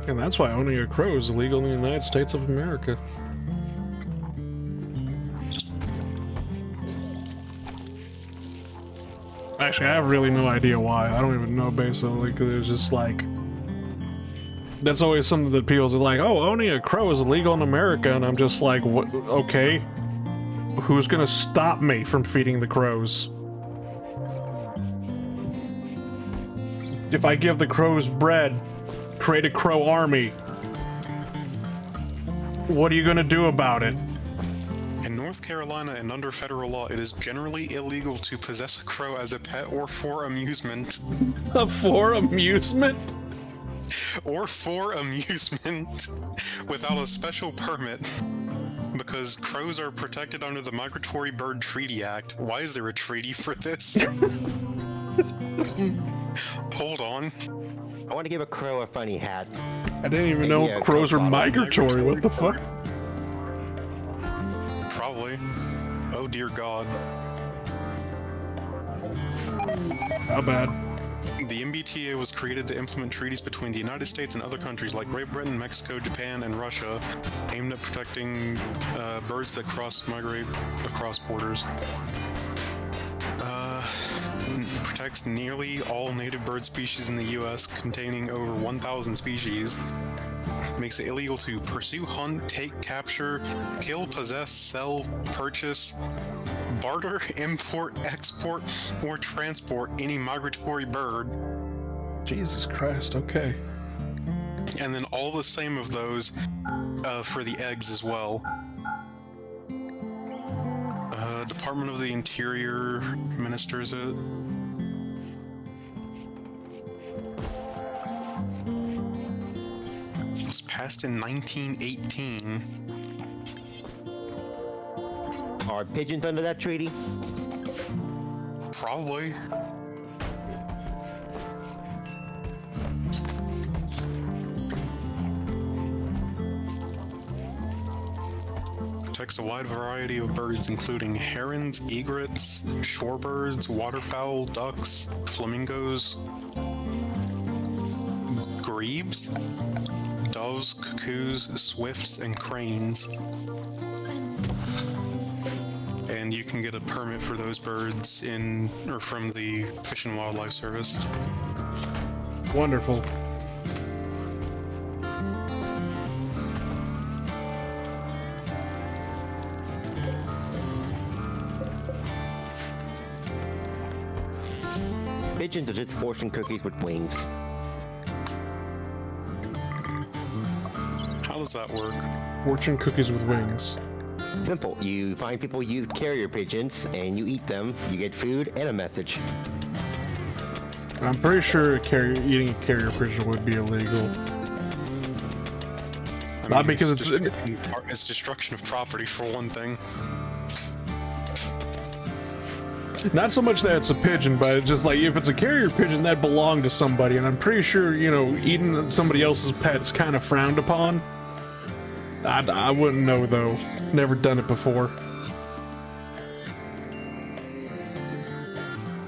And that's why owning a crow is illegal in the United States of America. Actually, I have really no idea why. I don't even know, basically, because it's just like... That's always something that people are like, oh, owning a crow is illegal in America, and I'm just like, what? Okay. Who's gonna stop me from feeding the crows? If I give the crows bread, create a crow army, what are you gonna do about it? In North Carolina and under federal law, it is generally illegal to possess a crow as a pet or for amusement. For amusement? Or for amusement without a special permit. Because crows are protected under the Migratory Bird Treaty Act. Why is there a treaty for this? Hold on. I want to give a crow a funny hat. I didn't even know crows were migratory. What the fuck? Probably. Oh dear God. How bad? The MBTA was created to implement treaties between the United States and other countries like Great Britain, Mexico, Japan, and Russia, aimed at protecting birds that migrate across borders. Protects nearly all native bird species in the U.S., containing over 1,000 species. Makes it illegal to pursue, hunt, take, capture, kill, possess, sell, purchase, barter, import, export, or transport any migratory bird. Jesus Christ, okay. And then all the same of those for the eggs as well. Department of the Interior ministers it. It was passed in 1918. Are pigeons under that treaty? Probably. Protects a wide variety of birds, including herons, egrets, shorebirds, waterfowl, ducks, flamingos, grebes, doves, cuckoos, swifts, and cranes. And you can get a permit for those birds from the Fish and Wildlife Service. Wonderful. Pigeons are just fortune cookies with wings. How does that work? Fortune cookies with wings. Simple. You find people use carrier pigeons, and you eat them. You get food and a message. I'm pretty sure eating a carrier pigeon would be illegal. Not because it's destruction of property for one thing. Not so much that it's a pigeon, but it's just like if it's a carrier pigeon that belonged to somebody, and I'm pretty sure, you know, eating somebody else's pet is kind of frowned upon. I wouldn't know though. Never done it before.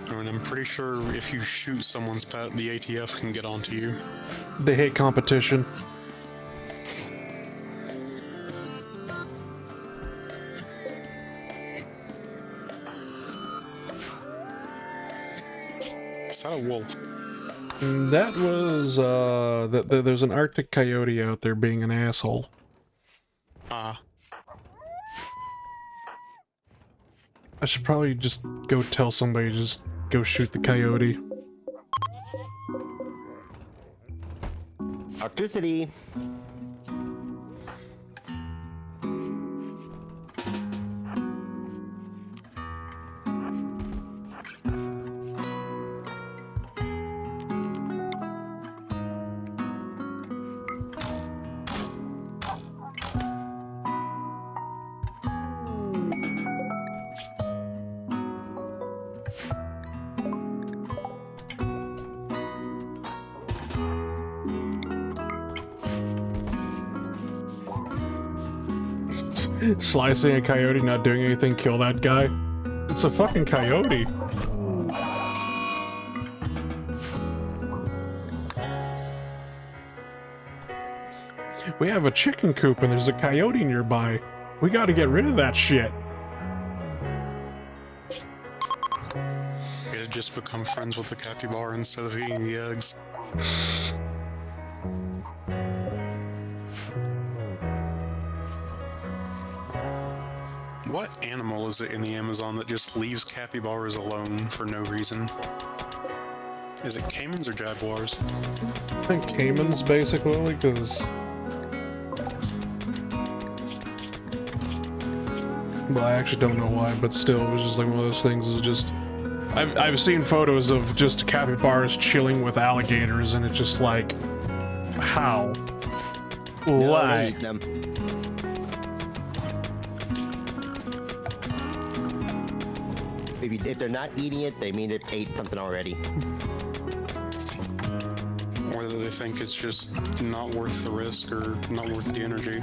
And I'm pretty sure if you shoot someone's pet, the ATF can get onto you. They hate competition. Is that a wolf? That was, there's an Arctic coyote out there being an asshole. I should probably just go tell somebody, just go shoot the coyote. Electricity. Slicing a coyote, not doing anything, kill that guy. It's a fucking coyote. We have a chicken coop and there's a coyote nearby. We gotta get rid of that shit. We had just become friends with the capybara instead of eating the eggs. What animal is it in the Amazon that just leaves capybaras alone for no reason? Is it caimans or jaguars? I think caimans, basically, because... Well, I actually don't know why, but still, it was just like one of those things. Is just... I've seen photos of just capybaras chilling with alligators, and it's just like... How? No, Why? they eat them. If they're not eating it, they mean they ate something already. Whether they think it's just not worth the risk or not worth the energy.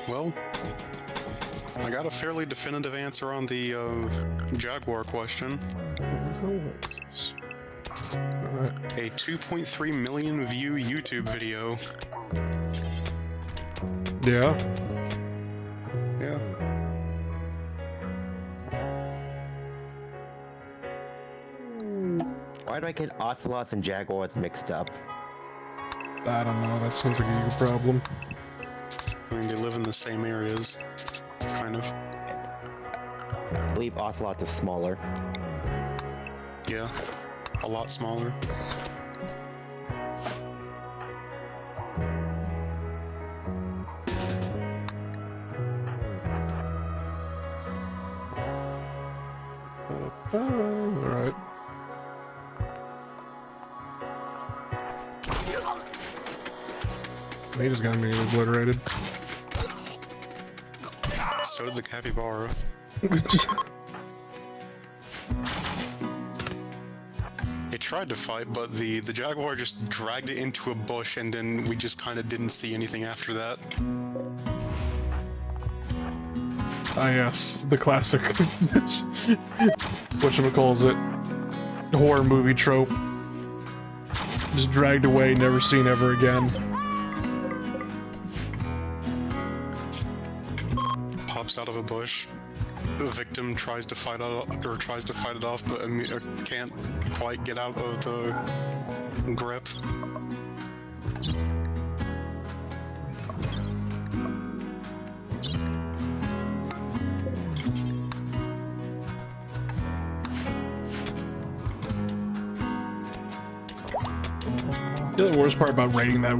Well, I got a fairly definitive answer on the Jaguar question. Alright. A 2.3 million view YouTube video. Yeah. Yeah. Why do I get ocelots and jaguars mixed up? I don't know, that sounds like a you problem. I mean, they live in the same areas, kind of. I believe ocelots are smaller. Yeah, a lot smaller. Alright. He just got me obliterated. So did the capybara. It tried to fight, but the jaguar just dragged it into a bush, and then we just kind of didn't see anything after that. Ah yes, the classic whatchamacallit, horror movie trope. Just dragged away, never seen ever again. Pops out of a bush. The victim tries to fight it off, but can't quite get out of the grip. The other worst part about raiding that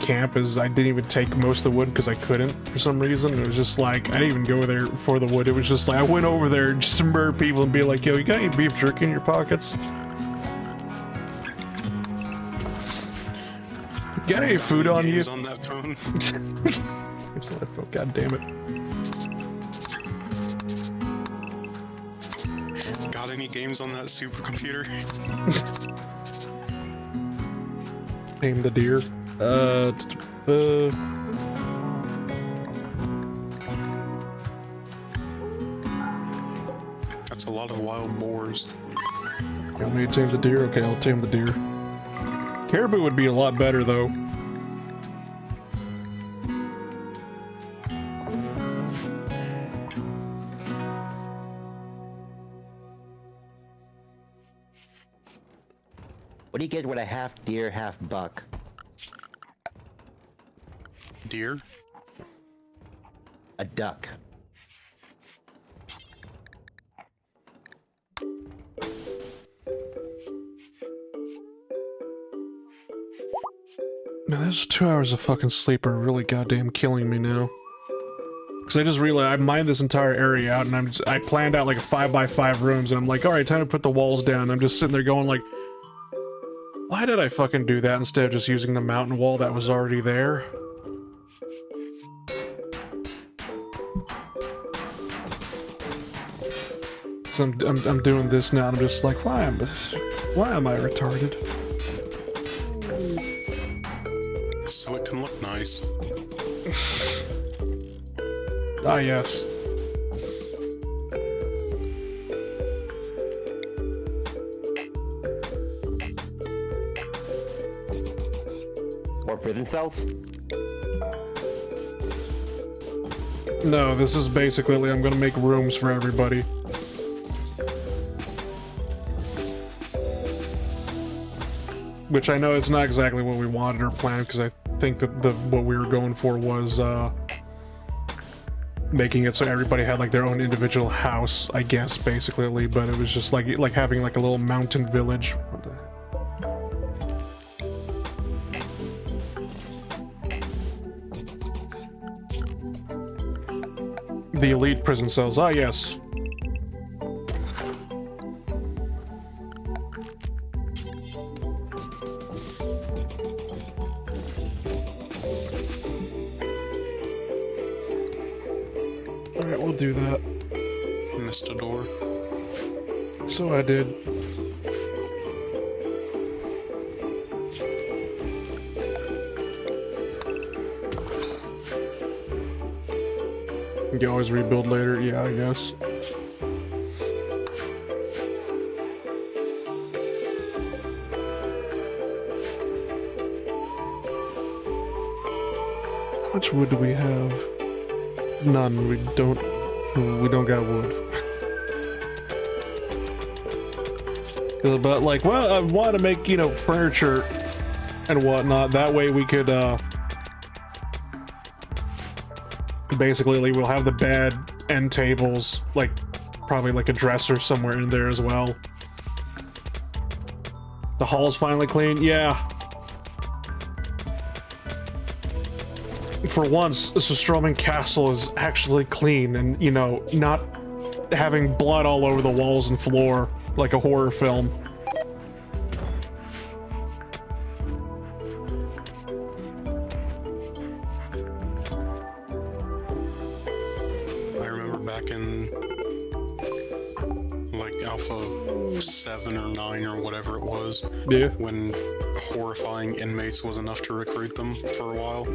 camp is I didn't even take most of the wood because I couldn't for some reason. It was just like, I didn't even go there for the wood. It was just like, I went over there just to murder people and be like, yo, you got any beef jerky in your pockets? Got any food on you? Games on that phone. It's on that phone, god damn it. Got any games on that supercomputer? Tame the deer. That's a lot of wild boars. You want me to tame the deer? Okay, I'll tame the deer. Caribou would be a lot better, though. What do you get with a half deer, half buck? Deer? A duck. Man, those 2 hours of fucking sleep are really goddamn killing me now. Because I just realized I mined this entire area out, and I planned out like 5x5 rooms, and I'm like, alright, time to put the walls down. I'm just sitting there going like, why did I fucking do that instead of just using the mountain wall that was already there? because I'm doing this now, and I'm just like, why am I retarded? So it can look nice. Ah, yes. More prison cells? No, this is basically, I'm gonna make rooms for everybody. Which I know it's not exactly what we wanted or planned, because I think that what we were going for was, making it so everybody had, like, their own individual house, I guess, basically, but it was just like having, like, a little mountain village. What the heck? The elite prison cells. Ah, yes. Alright, we'll do that. Missed a door. So I did. You can always rebuild later, yeah, I guess. How much wood do we have? None. We don't got wood. But like, well, I want to make, you know, furniture and whatnot. That way we could, basically, we'll have the bed end tables, like, probably like a dresser somewhere in there as well. The hall's finally clean, yeah. For once, Stomping Castle is actually clean and, you know, not having blood all over the walls and floor like a horror film. Back in like Alpha 7 or 9 or whatever it was, yeah, when horrifying inmates was enough to recruit them for a while.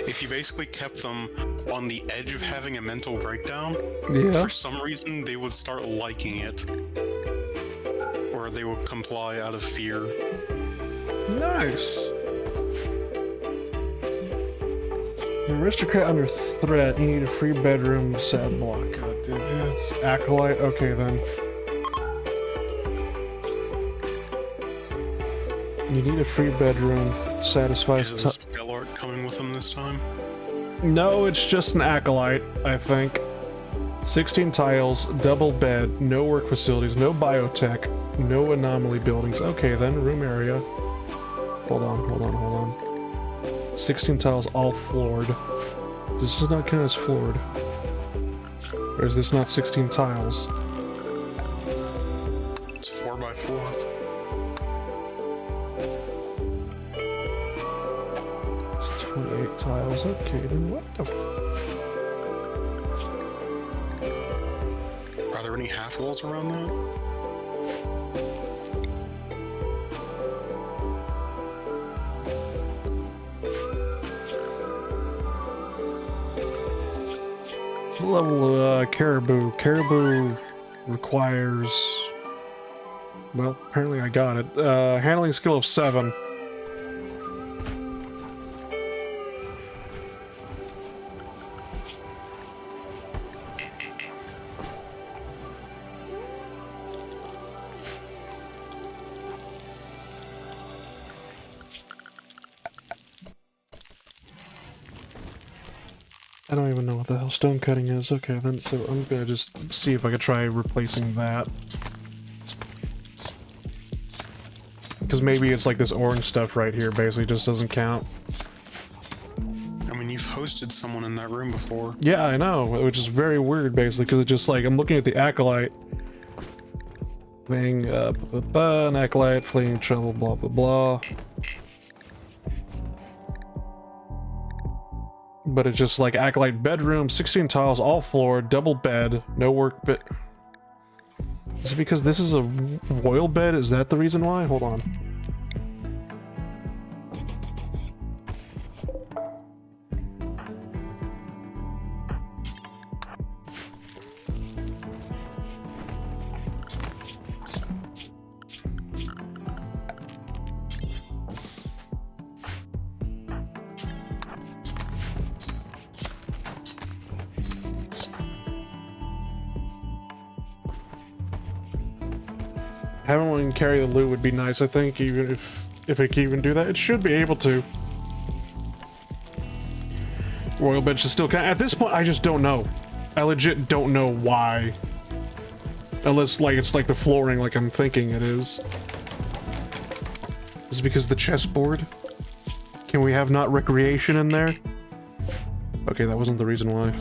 If you basically kept them on the edge of having a mental breakdown, yeah, for some reason they would start liking it, or they would comply out of fear. Nice. Aristocrat under threat. You need a free bedroom set block. God, dude, yeah. Acolyte. Okay then. You need a free bedroom. Satisfies. Is the Skål coming with them this time? No, it's just an acolyte. I think. 16 tiles, double bed, no work facilities, no biotech, no anomaly buildings. Okay then, room area. Hold on. 16 tiles, all floored. This is not count as floored. Or is this not 16 tiles? It's 4x4. It's 28 tiles. Okay, then what the f— Are there any half walls around that? level caribou. Caribou requires, well, apparently I got it. Handling skill of 7. I don't even know what the hell stone cutting is. Okay, then, so I'm gonna just see if I could try replacing that. Because maybe it's like this orange stuff right here basically just doesn't count. I mean, you've hosted someone in that room before. Yeah, I know, which is very weird basically, because it's just like, I'm looking at the acolyte thing, an acolyte, fleeing trouble, blah blah blah. but it's just like acolyte bedroom, 16 tiles, all floor, double bed, no work bed. Is it because this is a royal bed? Is that the reason why? Hold on. Having one carry the loot would be nice, I think, even if it can even do that. It should be able to. Royal bed should still count. At this point, I just don't know. I legit don't know why. Unless, like, it's like the flooring like I'm thinking it is. Is it because of the chessboard? Can we have not recreation in there? Okay, that wasn't the reason why.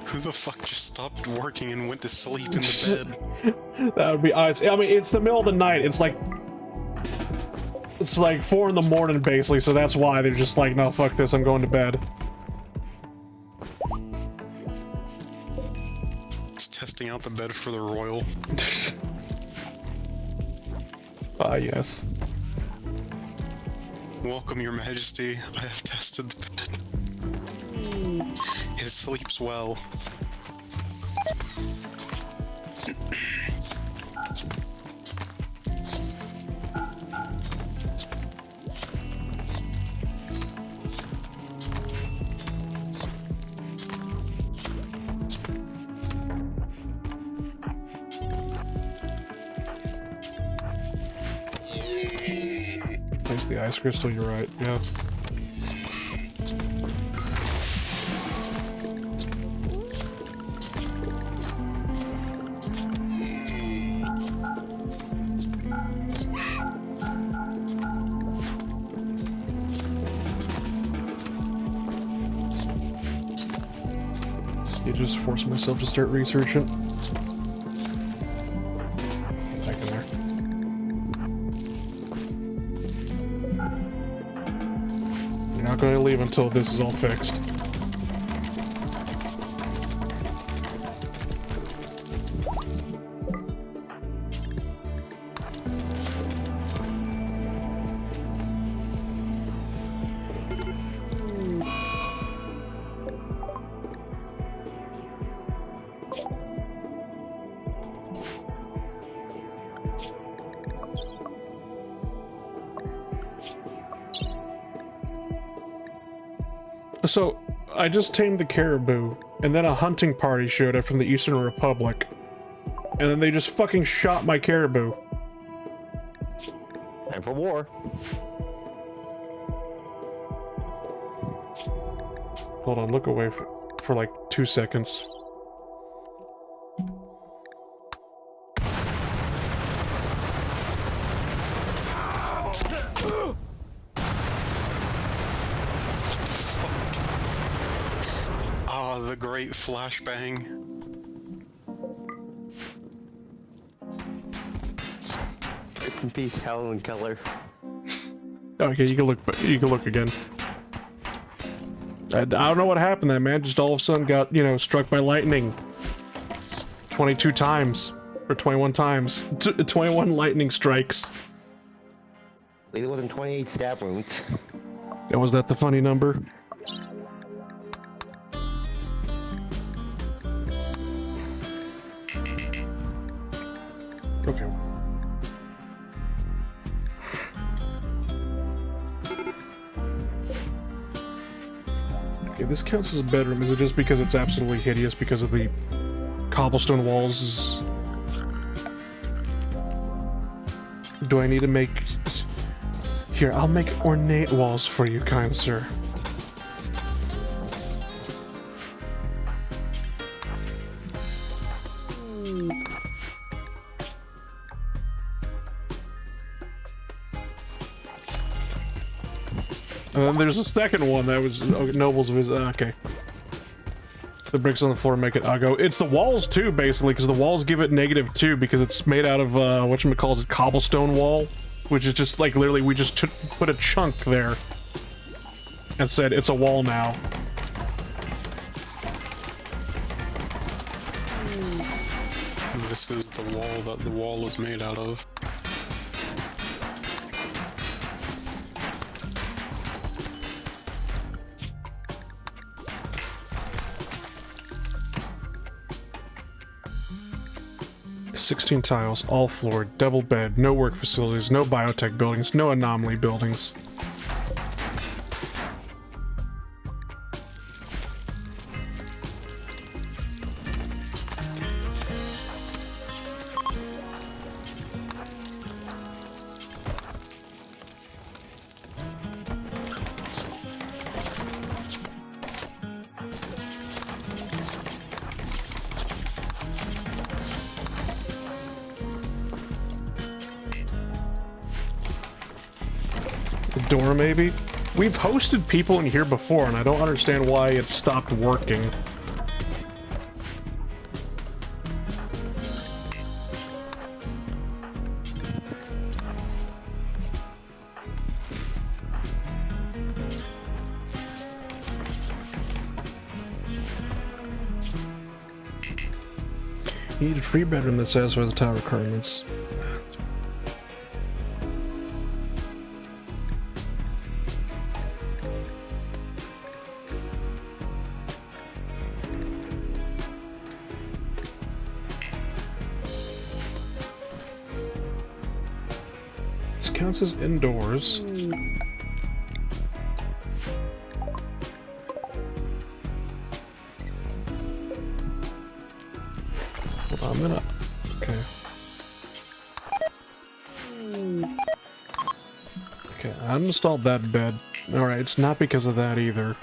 Who the fuck just stopped working and went to sleep in the bed? That would be I mean, it's the middle of the night. It's like 4 in the morning, basically, so that's why they're just like, no, fuck this, I'm going to bed. It's testing out the bed for the royal. Ah, yes. Welcome, your majesty. I have tested the bed. It sleeps well. Place the ice crystal, you're right, yeah. You just forced myself to start researching. Back in there. You're not going to leave until this is all fixed. So, I just tamed the caribou, and then a hunting party showed up from the Eastern Republic. And then they just fucking shot my caribou. Time for war. Hold on, look away for like 2 seconds. The great flashbang. Rest in peace, Helen Keller. Okay, you can look again. I don't know what happened there, man. Just all of a sudden got, you know, struck by lightning. 22 times. Or 21 times. 21 lightning strikes. At least it wasn't 28 stab wounds. And was that the funny number? Okay. Okay, this counts as a bedroom. Is it just because it's absolutely hideous because of the cobblestone walls? Do I need to make... Here, I'll make ornate walls for you, kind sir. And then there's a second one that was nobles of his. Okay. The bricks on the floor make it Uggo. It's the walls too, basically, because the walls give it -2 because it's made out of whatchamacallit, cobblestone wall, which is just like literally we just put a chunk there and said it's a wall now. This is the wall that the wall is made out of. $16 tiles, all floored, double bed, no work facilities, no biotech buildings, no anomaly buildings. Door, maybe? We've hosted people in here before, and I don't understand why it stopped working. You need a free bedroom that satisfies the tower requirements. Counts as indoors. Hold on, I'm gonna... Okay. Okay, I uninstalled that bed. Alright, it's not because of that either.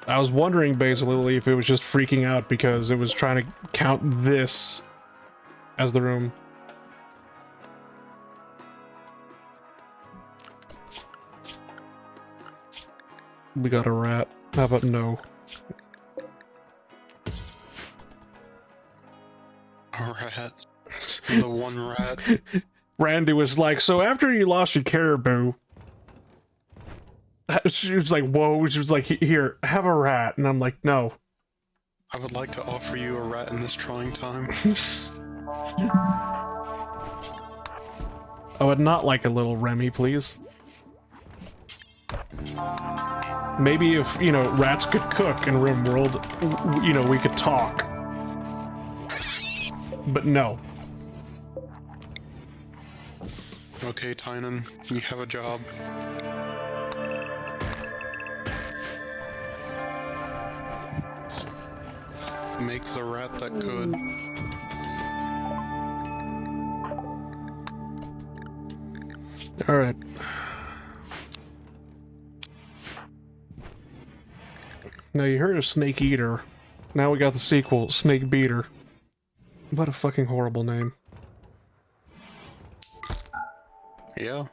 I was wondering basically if it was just freaking out because it was trying to count this as the room. We got a rat. How about no? A rat. The one rat. Randy was like, so after you lost your caribou... She was like, whoa. She was like, here, have a rat. And I'm like, no. I would like to offer you a rat in this trying time. I would not like a little Remy, please. Maybe if, you know, rats could cook in RimWorld, you know, we could talk. But no. Okay, Tynan, you have a job. Make the rat that could. Alright. Now you heard of Snake Eater. Now we got the sequel, Snake Beater. What a fucking horrible name. Yeah.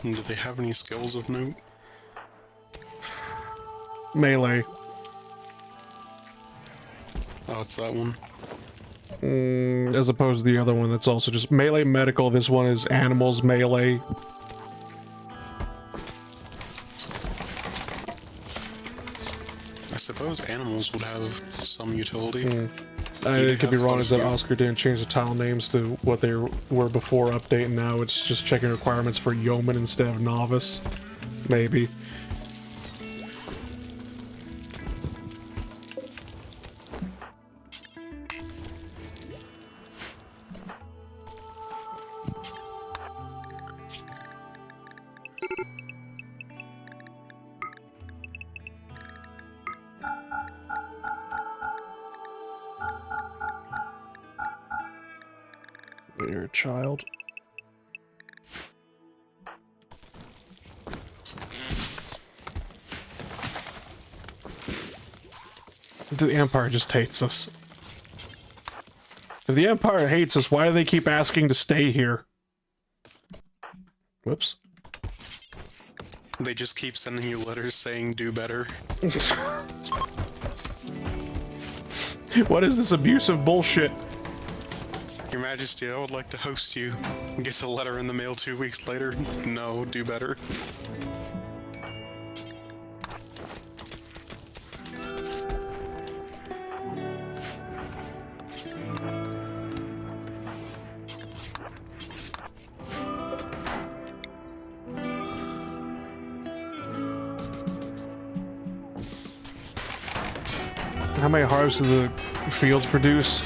Do they have any skills of note? Melee. Oh, it's that one. As opposed to the other one that's also just melee medical. This one is animals melee. I suppose animals would have some utility. I could be wrong, is that Oscar didn't change the tile names to what they were before update, and now it's just checking requirements for yeoman instead of novice. Maybe. You're a child. The Empire just hates us. If the Empire hates us, why do they keep asking to stay here? Whoops. They just keep sending you letters saying do better. What is this abusive bullshit? Your Majesty, I would like to host you. Gets a letter in the mail 2 weeks later. No, do better. How many harvests do the fields produce?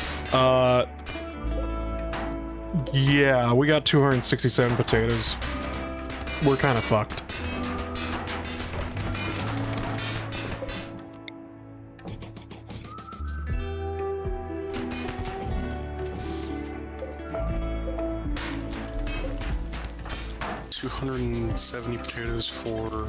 Yeah, we got 267 potatoes. We're kind of fucked. $270 potatoes for...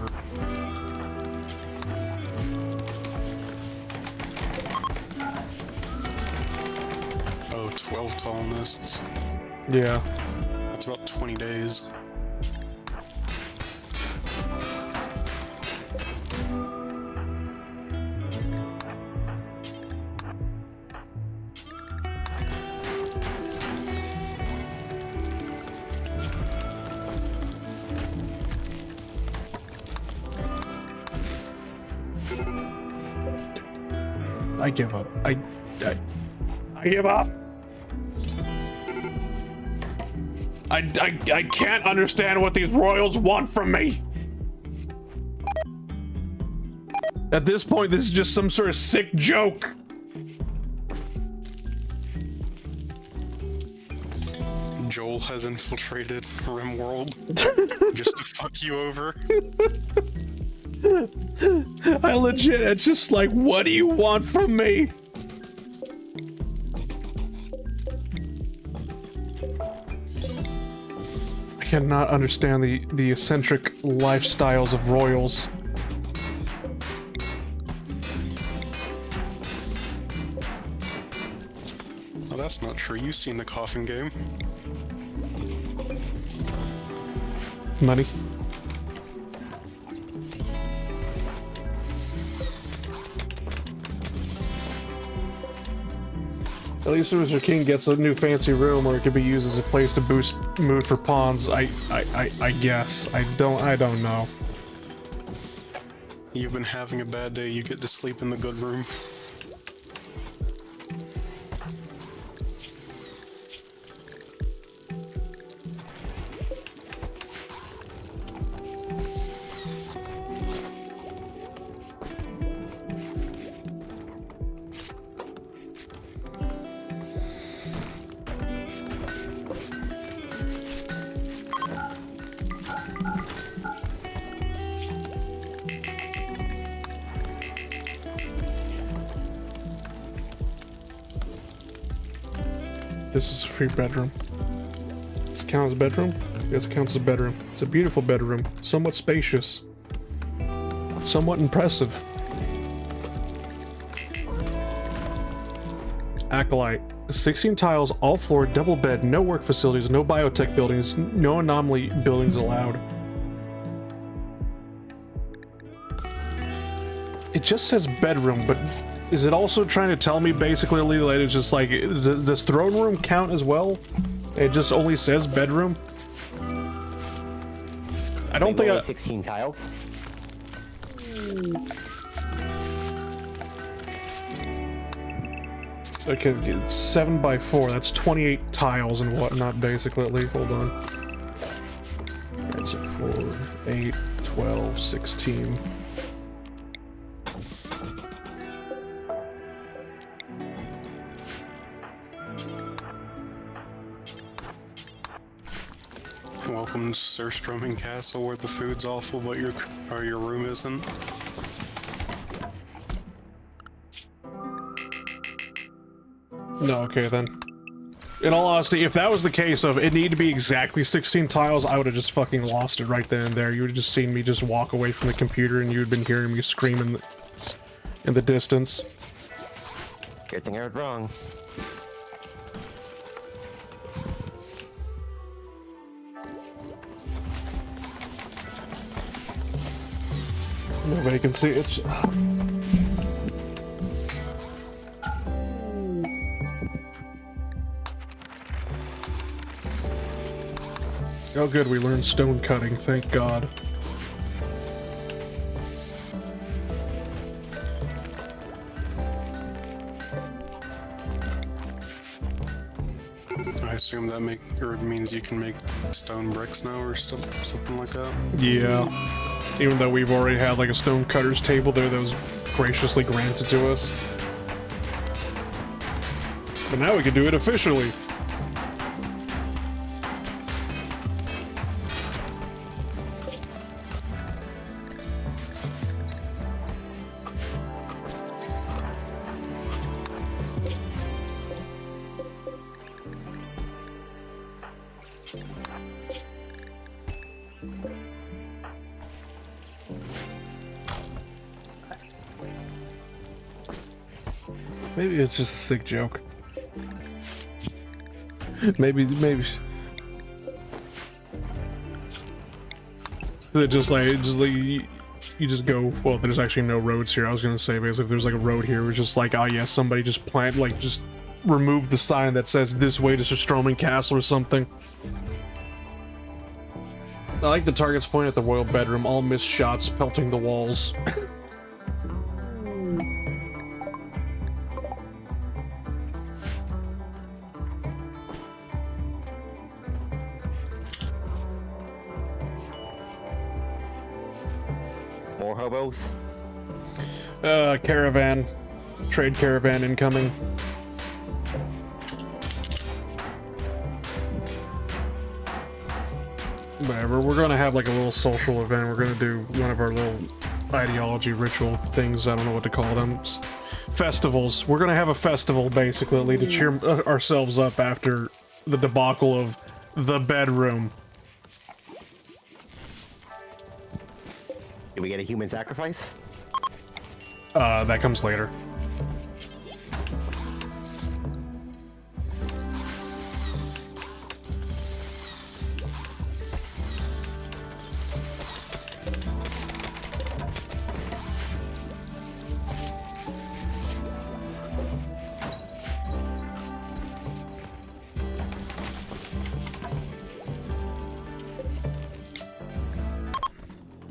Oh, 12 colonists. Yeah. That's about 20 days. I give up. I give up. I can't understand what these royals want from me. At this point, this is just some sort of sick joke. Joel has infiltrated RimWorld just to fuck you over. I legit, it's just like, what do you want from me? I cannot understand the eccentric lifestyles of royals. Oh, that's not true. You've seen the coffin game. Money. At least the Mr. King gets a new fancy room where it could be used as a place to boost mood for pawns. I guess. I don't know. You've been having a bad day, you get to sleep in the good room. This is a free bedroom. Does it count as a bedroom? Yes, it counts as a bedroom. It's a beautiful bedroom. Somewhat spacious. Somewhat impressive. Acolyte. 16 tiles, all floor, double bed, no work facilities, no biotech buildings, no anomaly buildings allowed. It just says bedroom, but is it also trying to tell me basically that it's just like, does throne room count as well? It just only says bedroom? I don't think 16 tiles. Okay, it's 7 by 4. That's 28 tiles and whatnot, basically. Hold on. Alright, so 4, 8, 12, 16. Welcome to Surströmming Castle, where the food's awful, but your room isn't. No, okay then. In all honesty, if that was the case of it needed to be exactly 16 tiles, I would have just fucking lost it right then and there. You would have just seen me just walk away from the computer and you would have been hearing me screaming in the distance. Good thing I was wrong. No vacancy, it's... Oh good, we learned stone cutting, thank God. I assume that means you can make stone bricks now or something like that. Yeah. Even though we've already had like a stone cutter's table there that was graciously granted to us. But now we can do it officially. Maybe it's just a sick joke. Maybe. It just like you just go. Well, there's actually no roads here. I was gonna say, because if there's like a road here, it's just like, oh yeah, somebody just just remove the sign that says this way to Storming Castle or something. I like the target's point at the royal bedroom. All missed shots pelting the walls. More hobos? Caravan. Trade caravan incoming. Whatever, we're gonna have like a little social event. We're gonna do one of our little ideology ritual things. I don't know what to call them. Festivals. We're gonna have a festival basically to cheer ourselves up after the debacle of the bedroom. Did we get a human sacrifice? That comes later.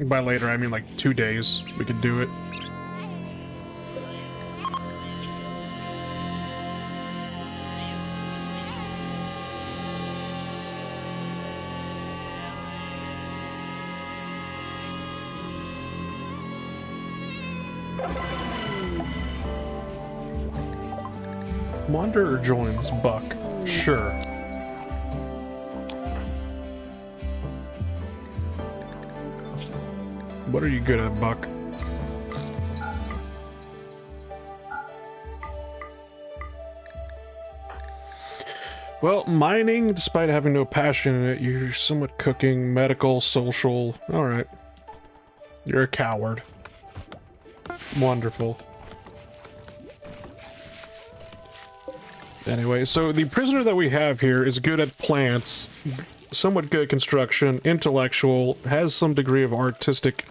By later, I mean like 2 days. We could do it. Wanderer joins Buck. Sure. What are you good at, Buck? Well, mining, despite having no passion in it, you're somewhat cooking, medical, social. Alright. You're a coward. Wonderful. Anyway, so the prisoner that we have here is good at plants, somewhat good at construction, intellectual, has some degree of artistic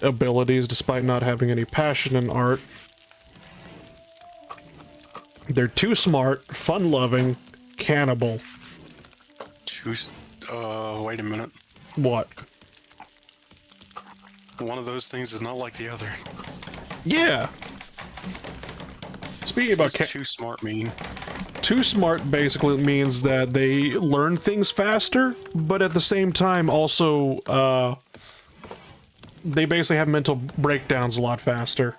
abilities despite not having any passion in art. They're too smart, fun-loving, cannibal. Wait a minute. What? One of those things is not like the other. Yeah. Speaking about too smart mean? Too smart basically means that they learn things faster, but at the same time also, they basically have mental breakdowns a lot faster.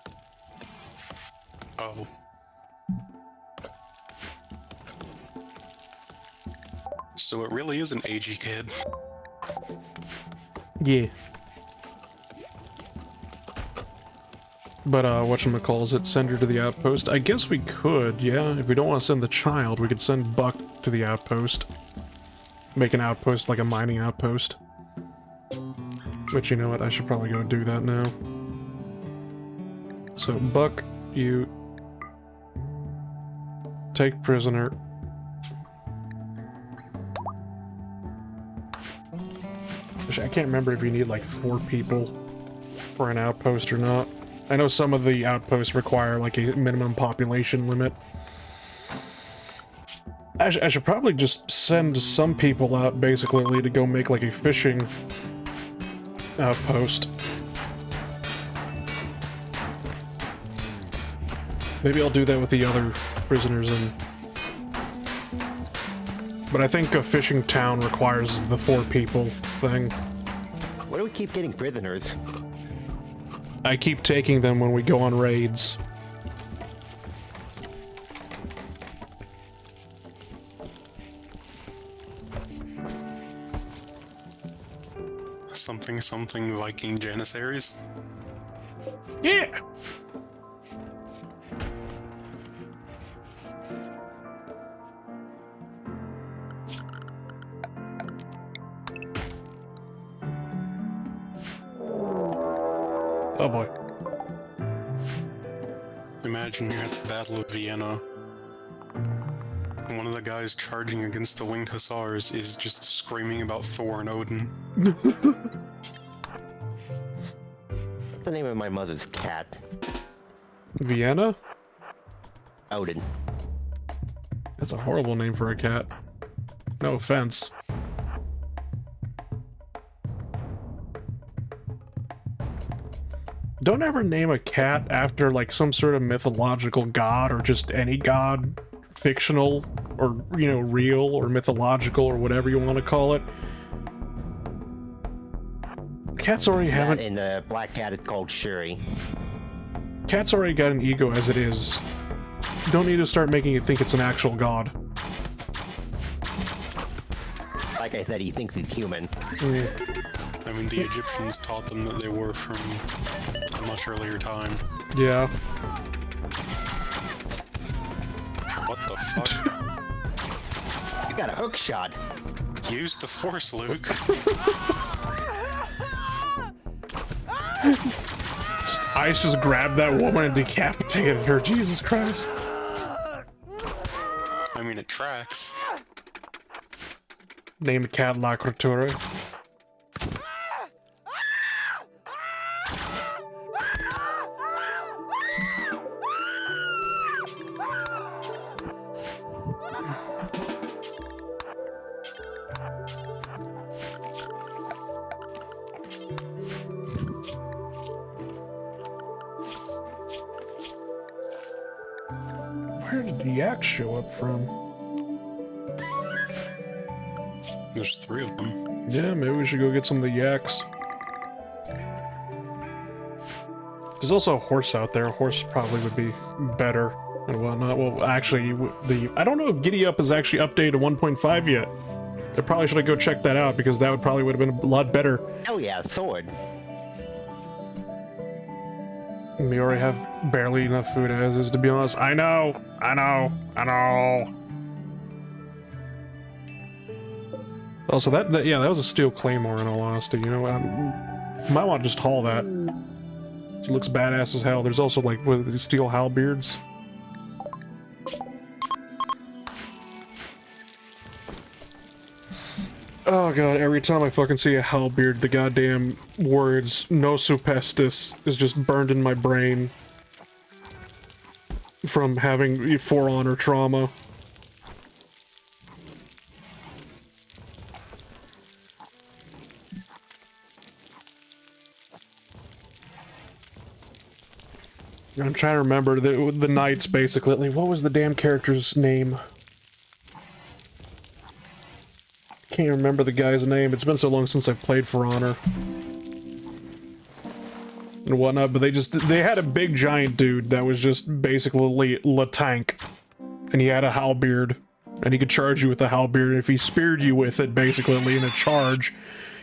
Oh. So it really is an agey kid. Yeah. But, whatchamacallit, send her to the outpost? I guess we could, yeah. If we don't want to send the child, we could send Buck to the outpost. Make an outpost like a mining outpost. But you know what, I should probably go do that now. So, Buck, you... take prisoner. Actually, I can't remember if you need like 4 people for an outpost or not. I know some of the outposts require like a minimum population limit. I should probably just send some people out basically to go make like a fishing outpost. Maybe I'll do that with the other prisoners and... But I think a fishing town requires the 4 people thing. Why do we keep getting prisoners? I keep taking them when we go on raids. Something Viking Janissaries? Yeah! Oh boy. Imagine you're at the Battle of Vienna. And one of the guys charging against the winged hussars is just screaming about Thor and Odin. What's the name of my mother's cat? Vienna? Odin. That's a horrible name for a cat. No offense. Don't ever name a cat after, like, some sort of mythological god, or just any god, fictional, or, you know, real, or mythological, or whatever you want to call it. Cats already have And the black cat is called Shuri. Cat's already got an ego as it is. Don't need to start making it think it's an actual god. Like I said, he thinks he's human. I mean, the Egyptians taught them that they were from a much earlier time. Yeah. What the fuck? You got a hook shot. Use the force, Luke. Ice just grabbed that woman and decapitated her. Jesus Christ. I mean, it tracks. Name the cat La Creatura. Where did the yak show up from? There's 3 of them. Yeah, maybe we should go get some of the yaks. There's also a horse out there. A horse probably would be better and whatnot. Well, actually, I don't know if Giddy Up is actually updated to 1.5 yet. I probably should go check that out, because that would have been a lot better. Oh yeah, sword. We already have barely enough food as is, to be honest. I know. Also, that was a steel claymore, in all honesty. You know, might want to just haul that. It looks badass as hell. There's also, like, what are these steel halberds? Oh god, every time I fucking see a halberd, the goddamn words "no supestis" is just burned in my brain from having For Honor trauma. I'm trying to remember the knights, basically. What was the damn character's name? Can't remember the guy's name. It's been so long since I've played For Honor and whatnot, but they had a big giant dude that was just basically a tank, and he had a halberd, and he could charge you with a halberd. If he speared you with it, basically in a charge,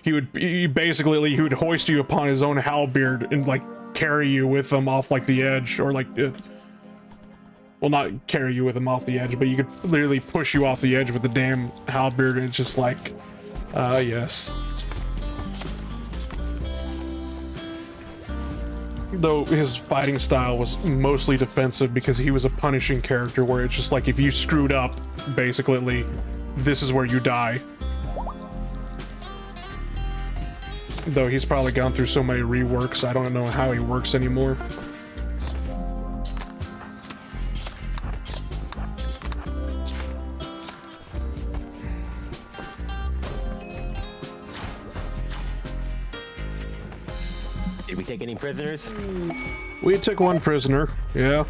he would hoist you upon his own halberd and like carry you with him off like the edge, or like well, not carry you with him off the edge, but you could literally push you off the edge with the damn halberd, and it's just like, yes. Though his fighting style was mostly defensive because he was a punishing character where it's just like if you screwed up, basically, this is where you die. Though he's probably gone through so many reworks, I don't know how he works anymore. Did we take any prisoners? We took one prisoner, yeah.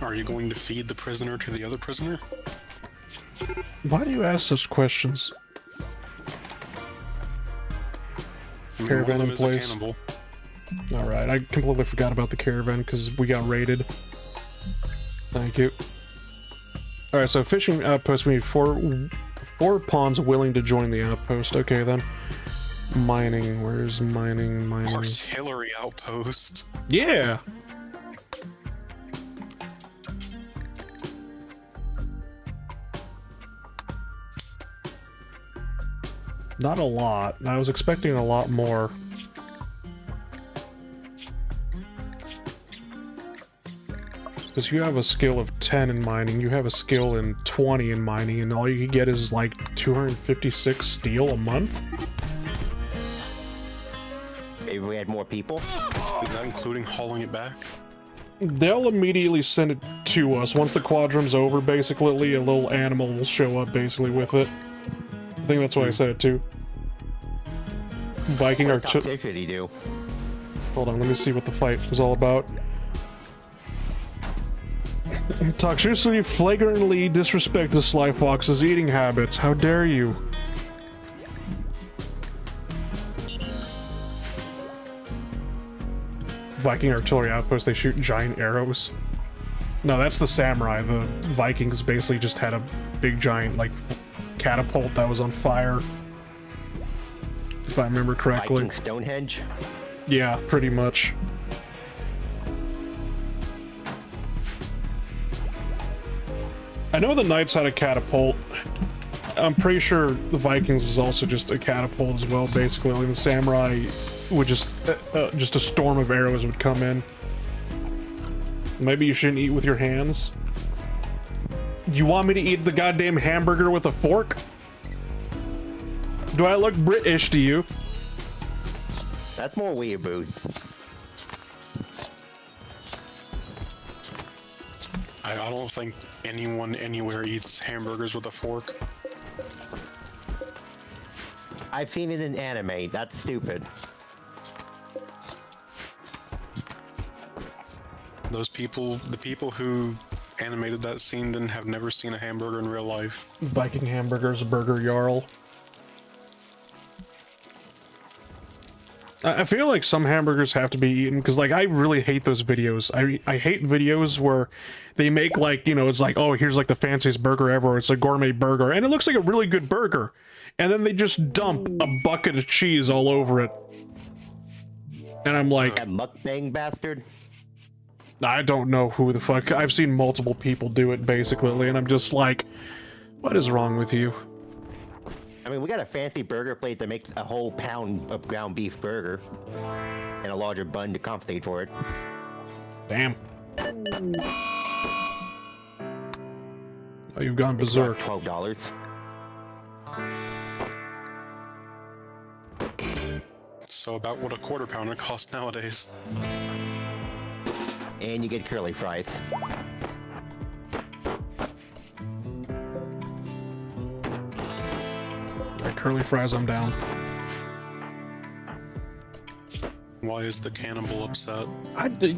Are you going to feed the prisoner to the other prisoner? Why do you ask such questions? I mean, Caravan one of in them is a place. cannibal. Alright, I completely forgot about the caravan because we got raided. Thank you. Alright, so fishing outpost, we need four pawns willing to join the outpost. Okay, then. Mining, where's mining? Artillery outpost. Yeah! Not a lot. I was expecting a lot more. Because you have a skill of 10 in mining, you have a skill in 20 in mining, and all you can get is like 256 steel a month? Maybe we had more people. Is that including hauling it back? They'll immediately send it to us. Once the quadrum's over, basically, a little animal will show up, basically, with it. I think that's why I said it, too. Viking artillery. What did he do? Hold on, let me see what the fight was all about. Toxicity flagrantly disrespect the Sly Fox's eating habits. How dare you? Viking artillery outpost, they shoot giant arrows. No, that's the samurai. The Vikings basically just had a big giant, like, catapult that was on fire. If I remember correctly. Viking Stonehenge? Yeah, pretty much. I know the Knights had a catapult. I'm pretty sure the Vikings was also just a catapult as well, basically. Like the samurai would just a storm of arrows would come in. Maybe you shouldn't eat with your hands. You want me to eat the goddamn hamburger with a fork? Do I look British to you? That's more weird, boo. I don't think anyone anywhere eats hamburgers with a fork. I've seen it in anime. That's stupid. Those people, the people who animated that scene, then have never seen a hamburger in real life. Viking hamburgers, burger Jarl. I feel like some hamburgers have to be eaten because, like, I really hate those videos. I hate videos where they make, like, you know, it's like, oh, here's like the fanciest burger ever. It's a gourmet burger, and it looks like a really good burger, and then they just dump a bucket of cheese all over it, and I'm like, That mukbang bastard. I don't know who the fuck. I've seen multiple people do it basically, and I'm just like, what is wrong with you? I mean, we got a fancy burger plate that makes a whole pound of ground beef burger and a larger bun to compensate for it. Damn. Oh, you've gone berserk. $12. So about what a quarter pounder costs nowadays. And you get curly fries. Right, curly fries, I'm down. Why is the cannibal upset?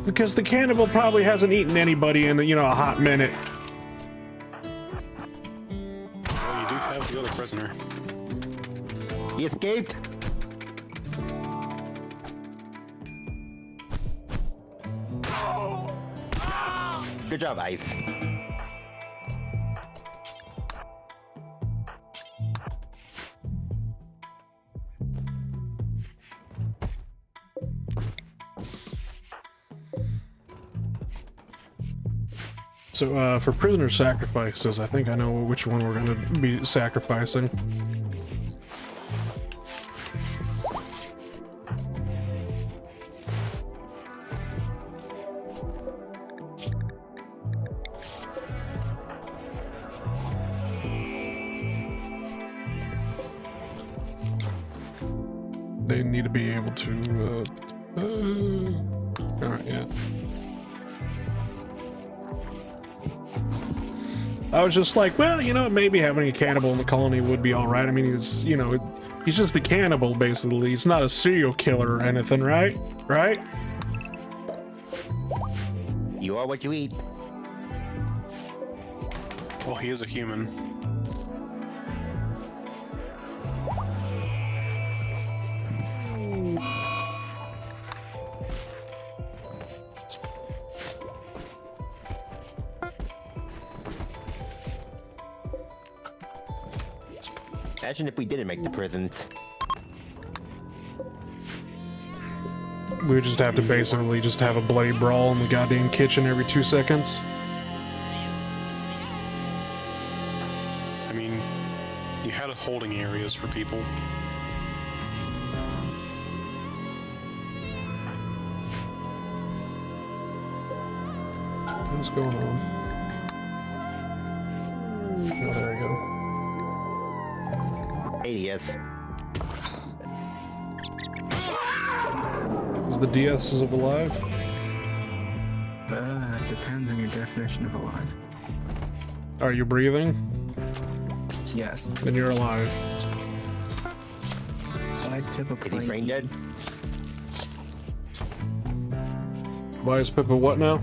Because the cannibal probably hasn't eaten anybody in, you know, a hot minute. Well, you do have the other prisoner. He escaped. Good job, Ice. So, for prisoner sacrifices, I think I know which one we're gonna be sacrificing. They need to be able to, alright, yeah. I was just like, well, you know, maybe having a cannibal in the colony would be alright. I mean, he's, you know, he's just a cannibal, basically. He's not a serial killer or anything, right? Right? You are what you eat. Well, he is a human. Imagine if we didn't make the prisons. We would just have to basically just have a bloody brawl in the goddamn kitchen every 2 seconds. I mean, you had holding areas for people. What's going on? Oh, there we go. ADS. Is the DS alive? Depends on your definition of alive. Are you breathing? Yes. Then you're alive. Why is Pippa Is he playing? brain dead? Why is Pippa what now?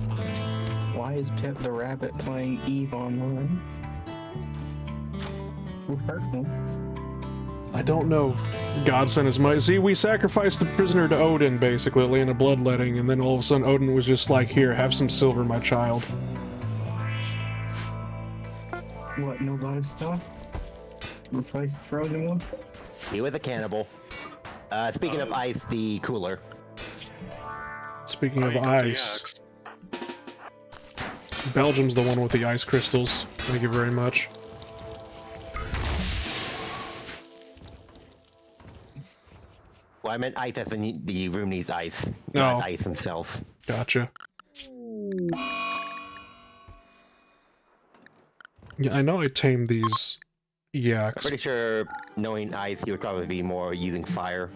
Why is Pip the rabbit playing Eve online? Who hurt him? I don't know. God sent his might. See, we sacrificed the prisoner to Odin, basically, in a bloodletting, and then all of a sudden Odin was just like, here, have some silver, my child. What, no livestock? Replace the frozen ones? He was a cannibal. Speaking of ice, the cooler. Speaking Oh, of you got the ice, axe. Belgium's the one with the ice crystals. Thank you very much. Well, I meant ice as in the room needs ice. No. Not ice himself. Gotcha. Yeah, I know I tamed these yaks. Pretty sure, knowing ice, he would probably be more using fire.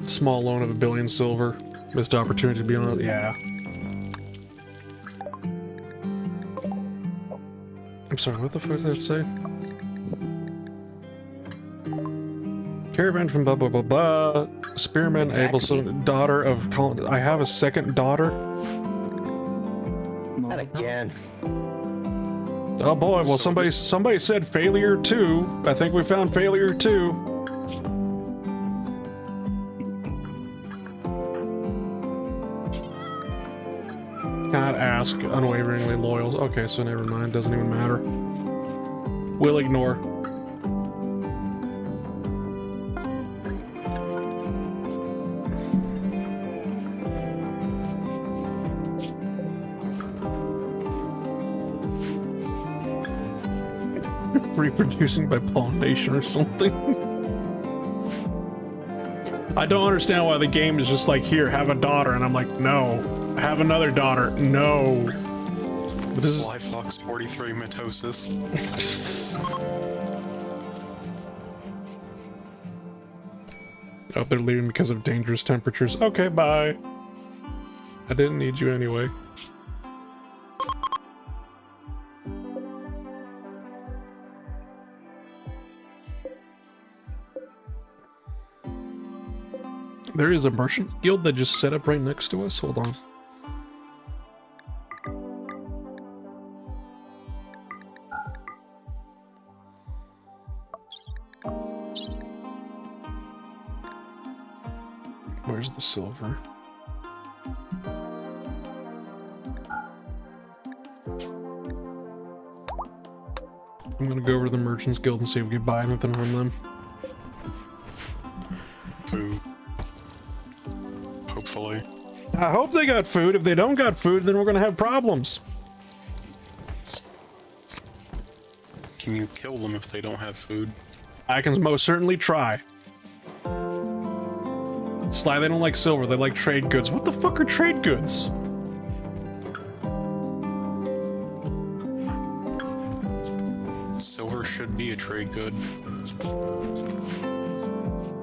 Small loan of 1 billion silver. Missed opportunity to be on it. Yeah. I'm sorry, what the fuck did that say? Caravan from blah blah blah blah. Spearman Abelson, daughter of I have a second daughter? Not again. Oh boy, well somebody said failure 2. I think we found failure 2. Cannot ask, unwaveringly loyal. Okay, so never mind, doesn't even matter. We'll ignore. Reproducing by pollination or something. I don't understand why the game is just like, here, have a daughter, and I'm like, no. Have another daughter, no. But this is Livestock's 43 mitosis. Oh, they're leaving because of dangerous temperatures. Okay, bye. I didn't need you anyway. There is a merchant guild that just set up right next to us. Hold on. Where's the silver? I'm gonna go over to the Merchants Guild and see if we can buy anything from them. Food. Hopefully. I hope they got food. If they don't got food, then we're gonna have problems. Can you kill them if they don't have food? I can most certainly try. Sly, they don't like silver, they like trade goods. What the fuck are trade goods? Silver should be a trade good.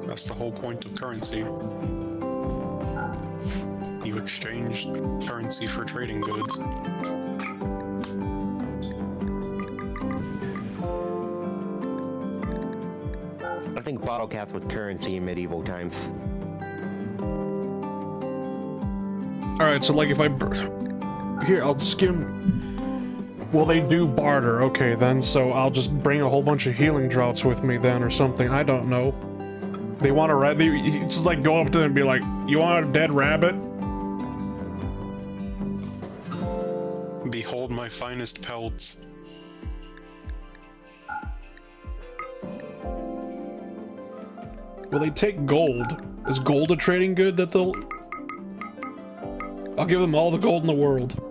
That's the whole point of currency. You exchange currency for trading goods. I think bottle caps was currency in medieval times. Alright, so like if I... Here, I'll skim... Well, they do barter, okay then, so I'll just bring a whole bunch of healing draughts with me then or something, I don't know. They want to you just like go up to them and be like, you want a dead rabbit? Behold my finest pelts. Will they take gold? Is gold a trading good that they'll... I'll give them all the gold in the world.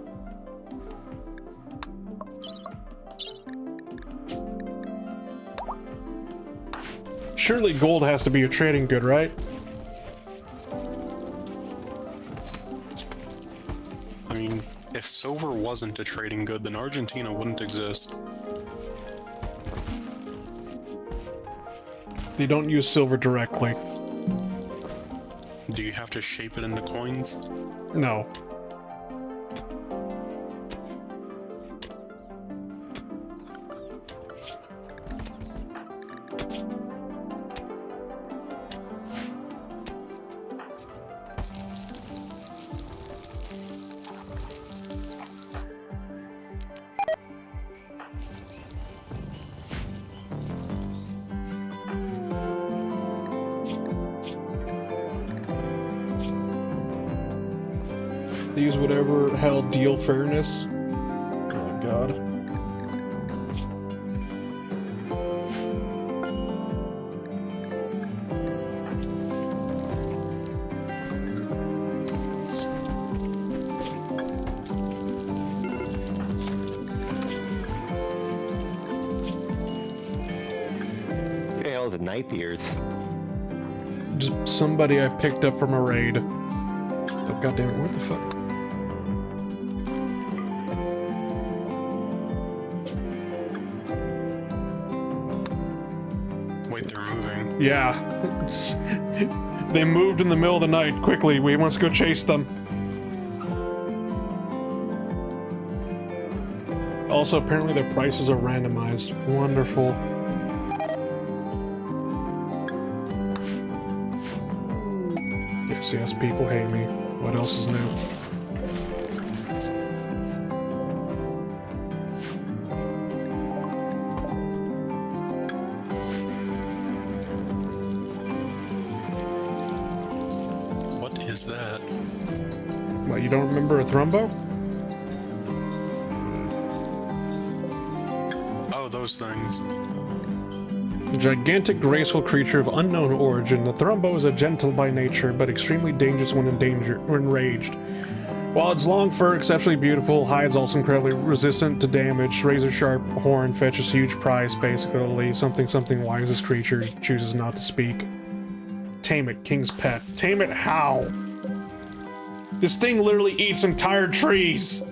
Surely gold has to be a trading good, right? I mean, if silver wasn't a trading good, then Argentina wouldn't exist. They don't use silver directly. Do you have to shape it into coins? No. They use whatever hell deal fairness. Oh god. Who the hell is the knife ears? Just somebody I picked up from a raid. Oh goddamn it, what the fuck? Wait, they're moving. Yeah. They moved in the middle of the night. Quickly, we must go chase them. Also, apparently their prices are randomized. Wonderful. Yes, yes, people hate me. What else is new? What is that? What, you don't remember a thrumbo? Oh, those things. A gigantic, graceful creature of unknown origin, the Thrumbo is a gentle by nature, but extremely dangerous when enraged. While its long fur exceptionally beautiful, hides also incredibly resistant to damage. Razor-sharp horn fetches huge price, basically. Something wise this creature chooses not to speak. Tame it, king's pet. Tame it how? This thing literally eats entire trees!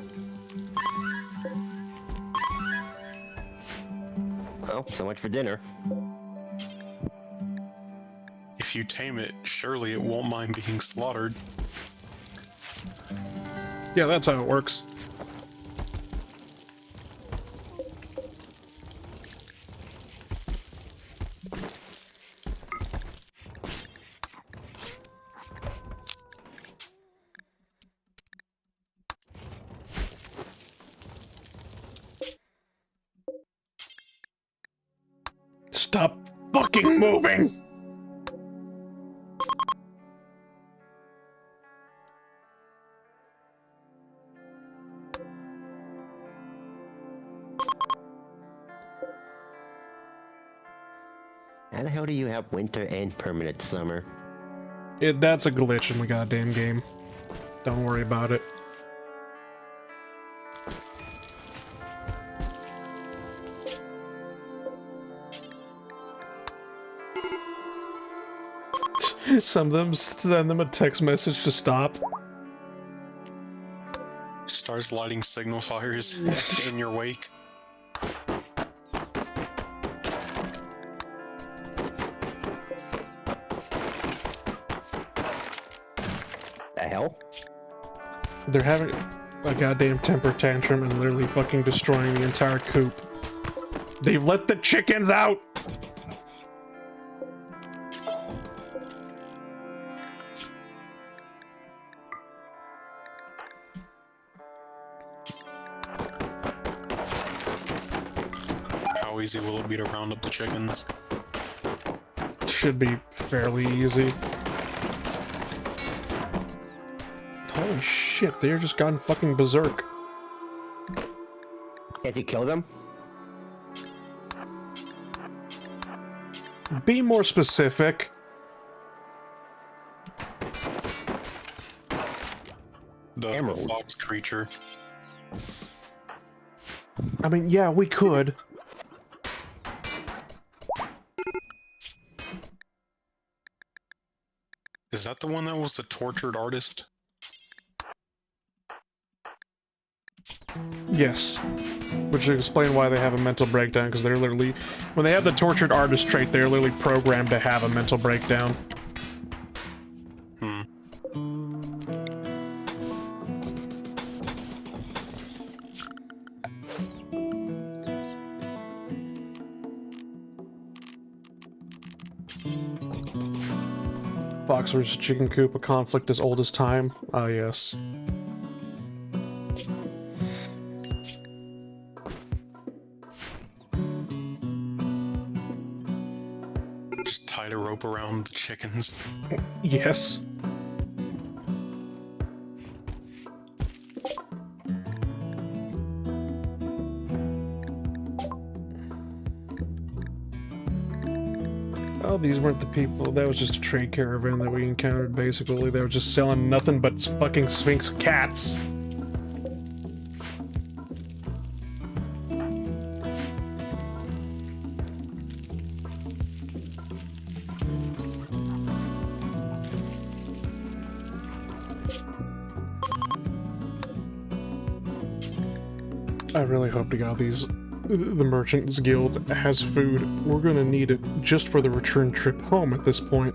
Well, so much for dinner. If you tame it, surely it won't mind being slaughtered. Yeah, that's how it works. Stop fucking moving! How the hell do you have winter and permanent summer? That's a glitch in the goddamn game. Don't worry about it. Some of them send them a text message to stop. Starts lighting signal fires in your wake. The hell? They're having a goddamn temper tantrum and literally fucking destroying the entire coop. They've let the chickens out! How easy will it be to round up the chickens? Should be fairly easy. Holy shit, they're just gone fucking berserk. Can't you kill them? Be more specific. The Emerald. fox creature. I mean, yeah, we could. Is that the one that was the tortured artist? Yes. Which should explain why they have a mental breakdown, because they're literally... When they have the tortured artist trait, they're literally programmed to have a mental breakdown. Hmm. Fox vs. Chicken Coop, a conflict as old as time. Ah, yes. Just tied a rope around the chickens. Yes. Oh, these weren't the people. That was just a trade caravan that we encountered, basically. They were just selling nothing but fucking Sphinx cats. I really hope to God the Merchants Guild has food. We're gonna need it just for the return trip home at this point.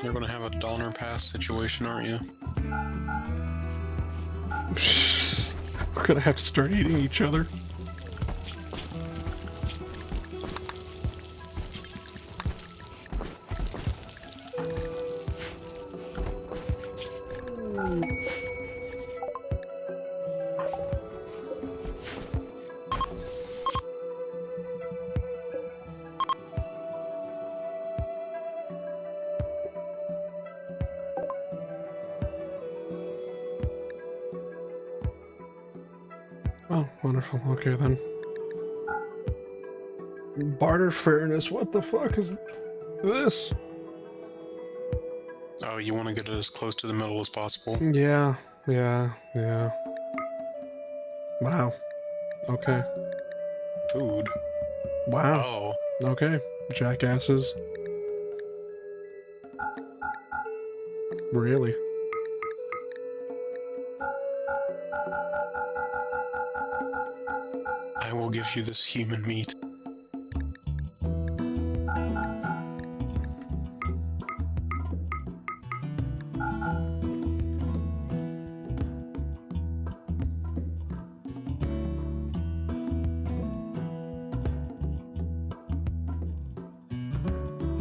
You're gonna have a Donner Pass situation, aren't you? We're gonna have to start eating each other. Oh, wonderful. Okay, then. Barter fairness. What the fuck is this? Oh, you want to get it as close to the middle as possible? Yeah. Wow. Okay. Food. Wow. Oh. Okay. Jackasses. Really? I will give you this human meat.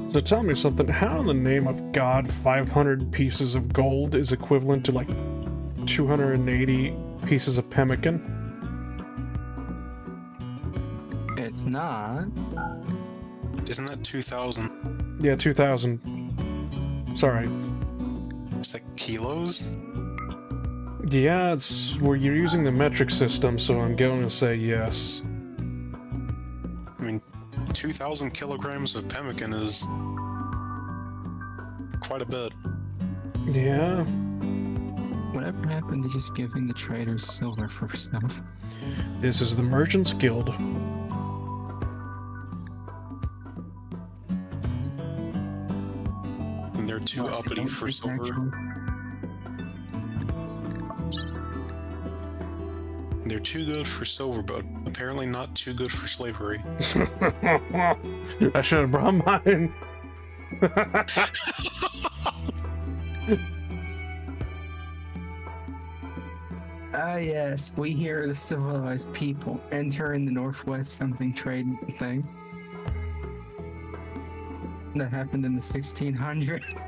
So tell me something, how in the name of God 500 pieces of gold is equivalent to like 280 pieces of pemmican? it's not. Isn't that 2,000? Yeah, 2,000. Sorry. Is that kilos? Yeah, it's where you're using the metric system, so I'm going to say yes. I mean, 2,000 kilograms of pemmican is quite a bit. Yeah. Whatever happened to just giving the traders silver for stuff? This is the Merchants Guild. And they're too uppity for silver. They're too good for silver, but apparently not too good for slavery. I should have brought mine. Ah, yes, we hear the civilized people entering the Northwest something trade thing. That happened in the 1600s.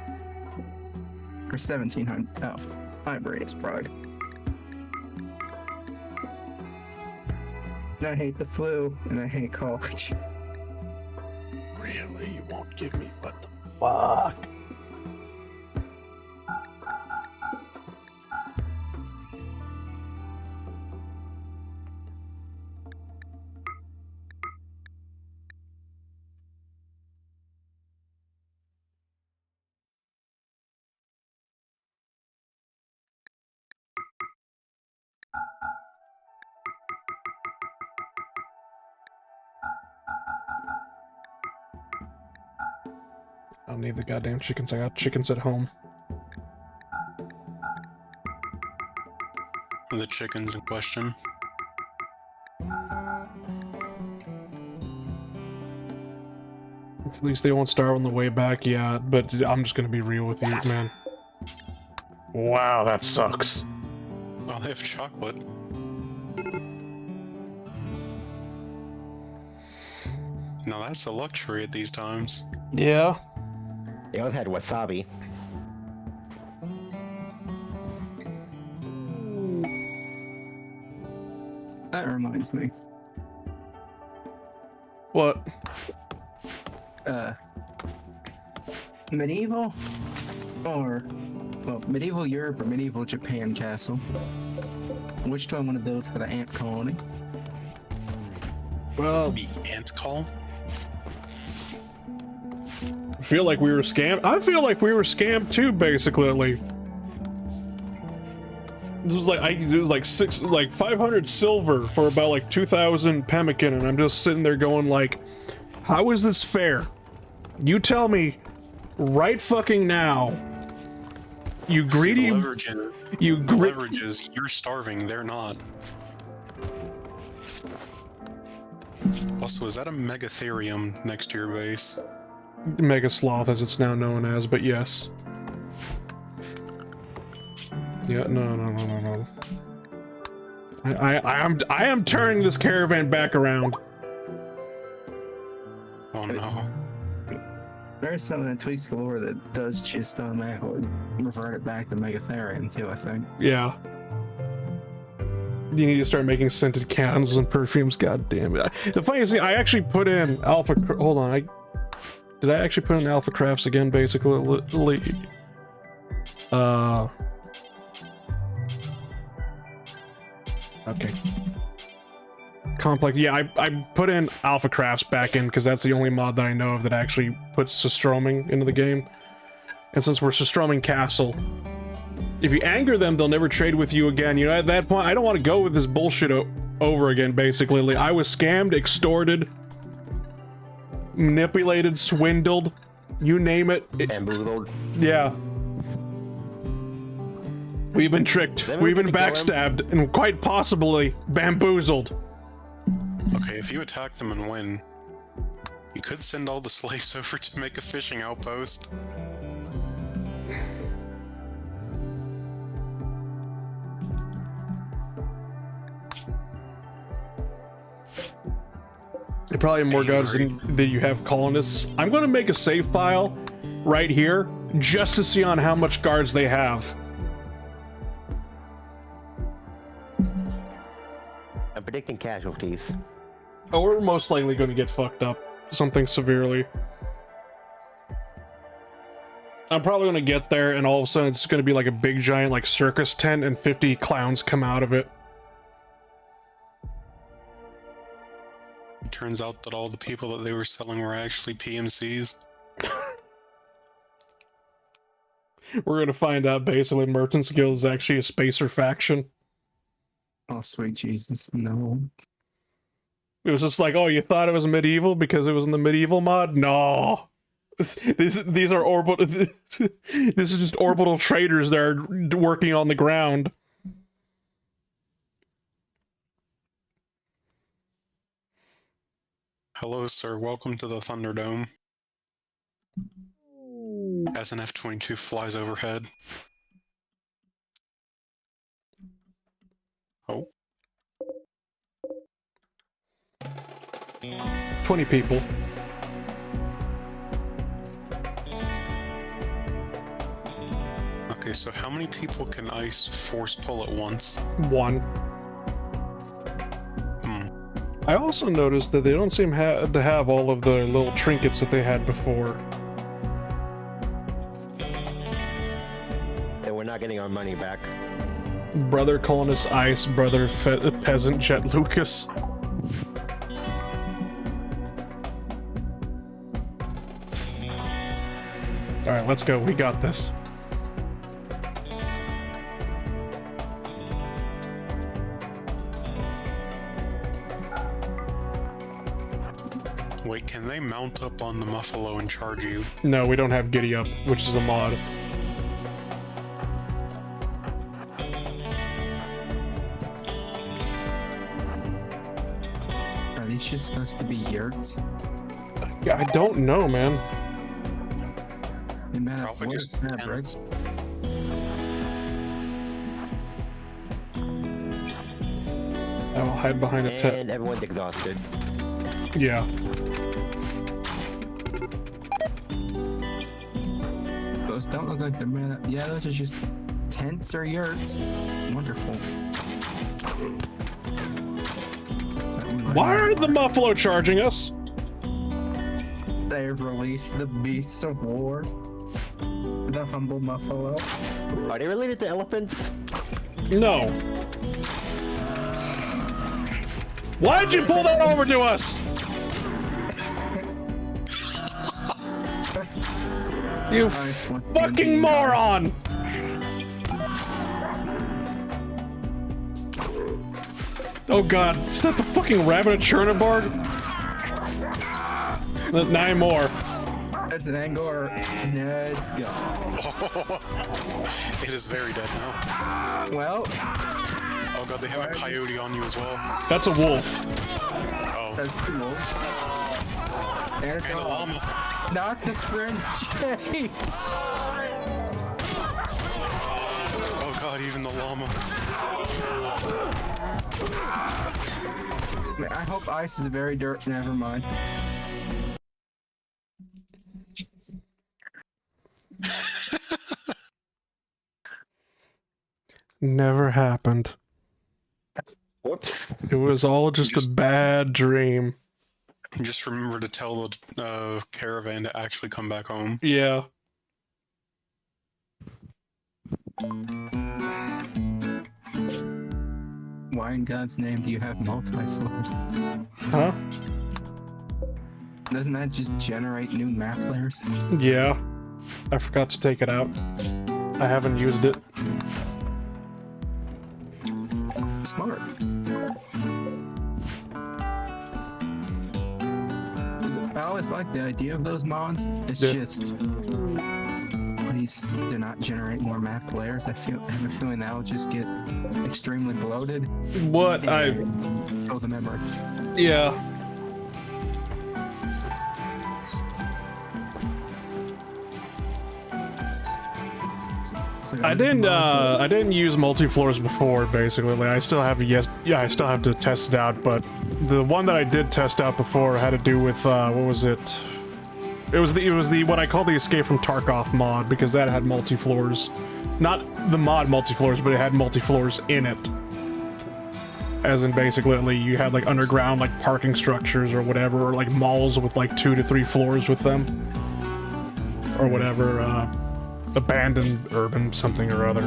Or 1700s. Oh, my brain is fried. I hate the flu, and I hate college. Really? You won't give me what the fuck? I don't need the goddamn chickens. I got chickens at home. The chickens in question. At least they won't starve on the way back, yeah, but I'm just gonna be real with you, man. Wow, that sucks. Oh, they have chocolate. Now that's a luxury at these times. Yeah. They always had wasabi. That reminds me. What? Medieval? Or, well, medieval Europe or medieval Japan castle? Which do I want to build for the ant colony? Well, The ant colony? I feel like we were scammed. I feel like we were scammed too, basically. It was like 500 silver for about like 2,000 pemmican, and I'm just sitting there going like, how is this fair? You tell me right fucking now. You greedy. Leverages, you're starving, they're not. Also, is that a megatherium next to your base? Mega Sloth, as it's now known as, but yes. Yeah, no. I am turning this caravan back around. Oh no. There's something in Tweaks Galore that does just automatically revert it back to Megatherium too, I think. Yeah. You need to start making scented candles and perfumes, god damn it. The funny thing, I actually put in alpha, hold on, did I actually put in alpha crafts again, basically? Okay. Complex, yeah, I put in alpha crafts back in because that's the only mod that I know of that actually puts Sustroming into the game. And since we're Sustroming Castle, if you anger them, they'll never trade with you again. You know, at that point, I don't want to go with this bullshit over again, basically. Like, I was scammed, extorted, manipulated, swindled, you name it. Bamboozled. Yeah. We've been tricked, we've been backstabbed, and quite possibly bamboozled. Okay, if you attack them and win, you could send all the slaves over to make a fishing outpost. There probably have more guards than you have colonists. I'm gonna make a save file right here just to see on how much guards they have. I'm predicting casualties. Oh, we're most likely going to get fucked up. Something severely. I'm probably going to get there and all of a sudden it's going to be like a big giant like circus tent and 50 clowns come out of it. It turns out that all the people that they were selling were actually PMCs. We're going to find out basically Merchant's Guild is actually a spacer faction. Oh, sweet Jesus, no. It was just like, oh, you thought it was medieval because it was in the medieval mod? No. These are orbital. This is just orbital traders that are working on the ground. Hello, sir. Welcome to the Thunderdome. As an F-22 flies overhead. Oh. 20 people. Okay, so how many people can ice force pull at once? 1. I also noticed that they don't seem to have all of the little trinkets that they had before. And we're not getting our money back. Brother calling us ice, brother peasant Jet Lucas. Alright, let's go. We got this. Wait, can they mount up on the Muffalo and charge you? No, we don't have Giddy Up, which is a mod. Are these just supposed to be yurts? Yeah, I don't know, man. They might have Probably wood just fabrics. I will hide behind a tent. And everyone's exhausted. Yeah. Those don't look like they're made up. Yeah, those are just tents or yurts. Wonderful. Why are the Muffalo charging us? They've released the beasts of war. The humble Muffalo. Are they related to elephants? No. Why'd you pull that over to us? You fucking moron! Oh god, is that the fucking rabbit at Chernobyl? 9 more. That's an Angor. Let's go. It is very dead now. Well, Oh god, they have a coyote on you as well. That's a wolf. Oh, that's two wolves. And it's and a llama. not the French chase. Oh god, even the llama. I hope ice is very dirt. Never mind. Never happened. Whoops. It was all just a bad dream. Just remember to tell the caravan to actually come back home. Yeah. Why in God's name do you have multi-floors? Huh? Doesn't that just generate new map layers? Yeah. I forgot to take it out. I haven't used it. Smart. I always like the idea of those mods. It's Yeah. just, please do not generate more map layers. I have a feeling that will just get extremely bloated. What? And kill the memory. Yeah. So I didn't use multi-floors before, basically. Like, I still have I still have to test it out, but the one that I did test out before had to do with, what was it? It was the what I call the Escape from Tarkov mod, because that had multi-floors. Not the mod multi-floors, but it had multi-floors in it. as in basically you had like underground like parking structures or whatever, or like malls with like 2 to 3 floors with them, or whatever. Abandoned urban something or other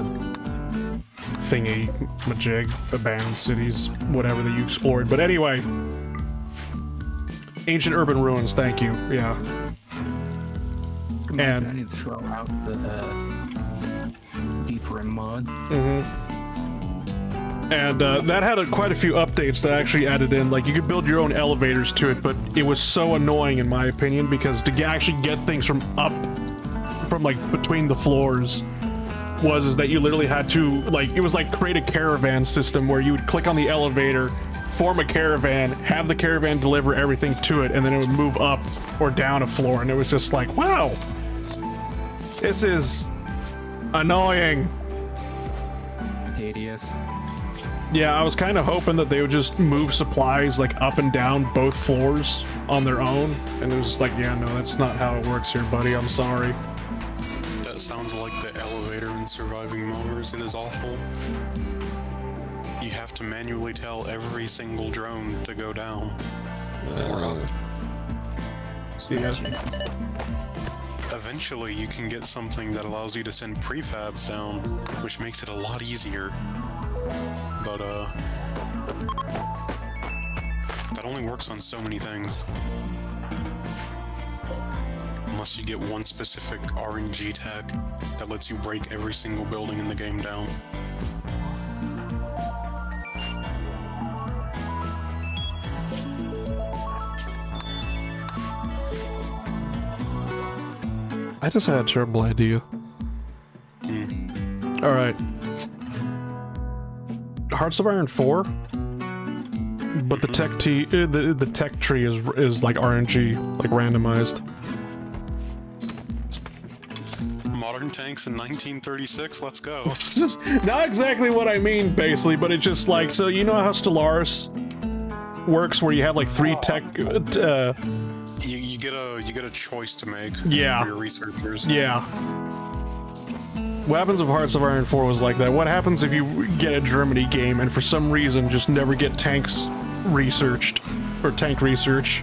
thingy majig, abandoned cities, whatever that you explored. But anyway, ancient urban ruins. Thank you. Yeah. And I need to throw out the deep rim mod. And that had quite a few updates that actually added in. Like, you could build your own elevators to it, but it was so annoying in my opinion, because to actually get things from like between the floors is that you literally had to, like, it was like create a caravan system where you would click on the elevator, form a caravan, have the caravan deliver everything to it, and then it would move up or down a floor, and it was just like, wow, this is annoying. Tedious. Yeah, I was kind of hoping that they would just move supplies like up and down both floors on their own, and it was just like, yeah, no, that's not how it works here, buddy. I'm sorry. That sounds like the elevator in Surviving Mars. It is awful. You have to manually tell every single drone to go down or up. Yeah. Eventually, you can get something that allows you to send prefabs down, which makes it a lot easier. But, that only works on so many things. Unless you get one specific RNG tech that lets you break every single building in the game down. I just had a terrible idea. Alright. Hearts of Iron 4, but the tech tree is like RNG, like randomized. Modern tanks in 1936, let's go. It's just not exactly what I mean, basically, but it's just like, so you know how Stellaris works, where you have like 3 tech. You get a choice to make. Yeah. For your researchers. Yeah. Weapons of Hearts of Iron 4 was like that. What happens if you get a Germany game and for some reason just never get tanks researched? Or tank research?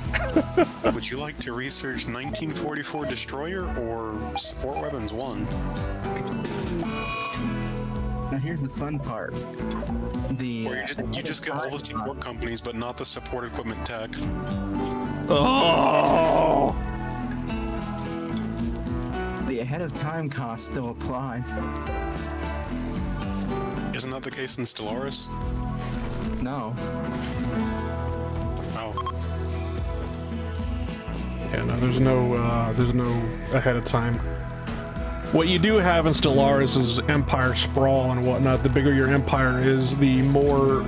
Would you like to research 1944 Destroyer or Support Weapons 1? Now here's the fun part. Or you just get all the support companies but not the support equipment tech. Oh! The ahead of time cost still applies. Isn't that the case in Stellaris? No. Oh. Yeah, no, there's no ahead of time. What you do have in Stellaris is empire sprawl and whatnot. The bigger your empire is, the more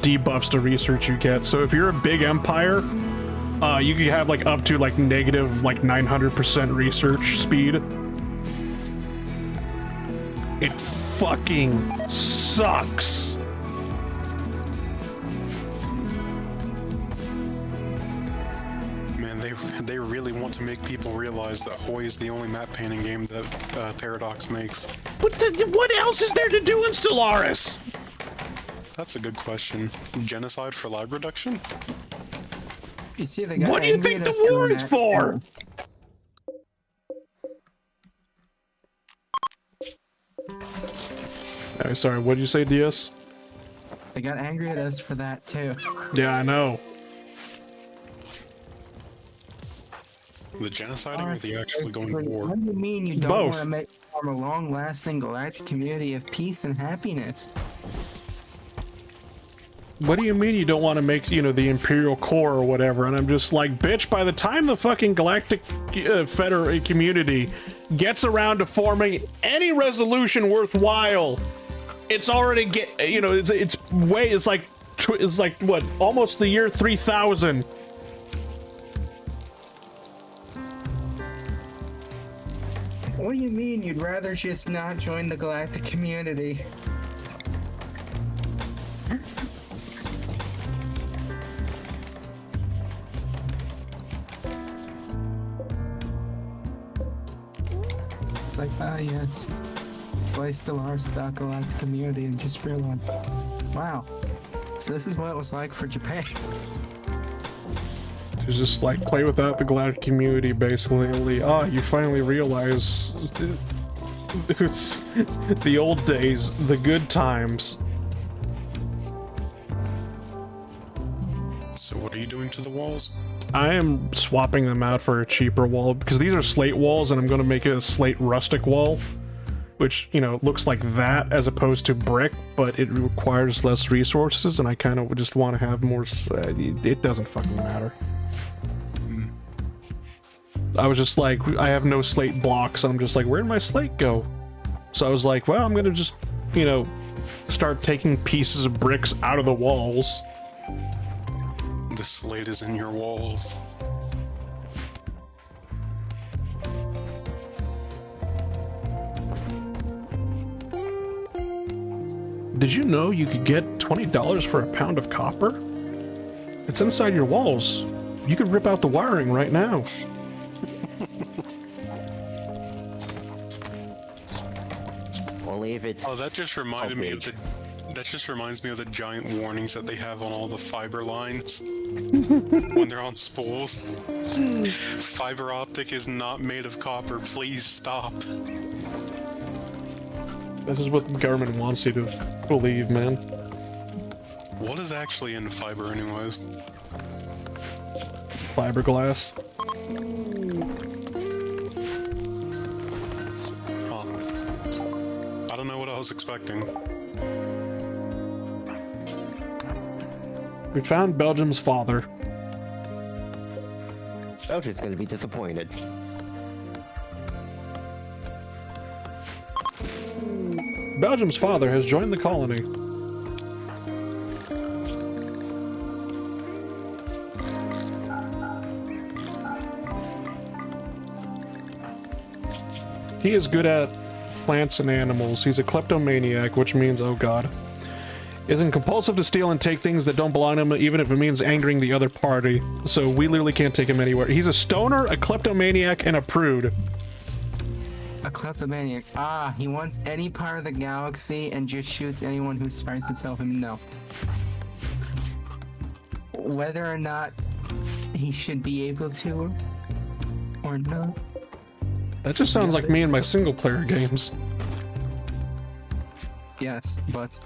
debuffs to research you get. So if you're a big empire, you can have like up to like negative like 900% research speed. It fucking sucks. Man, they really want to make people realize that Hoi is the only map painting game that Paradox makes. What else is there to do in Stellaris? That's a good question. Genocide for lag reduction? You see, they got What do you angry think at the us war doing is that. for? Oh, sorry, what did you say, DS? They got angry at us for that too. Yeah, I know. The genociding or the actually going to war? What do you mean you don't Both. want to form a long-lasting galactic community of peace and happiness? What do you mean you don't want to make, you know, the Imperial Core or whatever? And I'm just like, bitch, by the time the fucking Galactic Federal community gets around to forming any resolution worthwhile, it's already it's like what, almost the year 3000. What do you mean you'd rather just not join the galactic community? It's like, yes. Play Stellaris without galactic community and just realize, wow, So this is what it was like for Japan. It's just like play without the glad community, basically. Ah, you finally realize it's the old days, the good times. So what are you doing to the walls? I am swapping them out for a cheaper wall because these are slate walls, and I'm going to make it a slate rustic wall, which, you know, looks like that as opposed to brick, but it requires less resources, and I kind of just want to have more. It doesn't fucking matter. I was just like, I have no slate blocks, and I'm just like, where'd my slate go? So I was like, well, I'm gonna just, you know, start taking pieces of bricks out of the walls. The slate is in your walls. Did you know you could get $20 for a pound of copper? It's inside your walls. You could rip out the wiring right now. Only if it's. Oh, that just reminded me of the. That just reminds me of the giant warnings that they have on all the fiber lines when they're on spools. Fiber optic is not made of copper. Please stop. This is what the government wants you to believe, man. What is actually in fiber, anyways? Fiberglass. Huh. I don't know what I was expecting. We found Belgium's father. Belgium's gonna be disappointed. Belgium's father has joined the colony. He is good at plants and animals. He's a kleptomaniac, which means, oh god, isn't compulsive to steal and take things that don't belong to him, even if it means angering the other party. So we literally can't take him anywhere. He's a stoner, a kleptomaniac, and a prude. A kleptomaniac. Ah, he wants any part of the galaxy and just shoots anyone who tries to tell him no. Whether or not he should be able to or not. That just sounds like me in my single-player games. Yes, but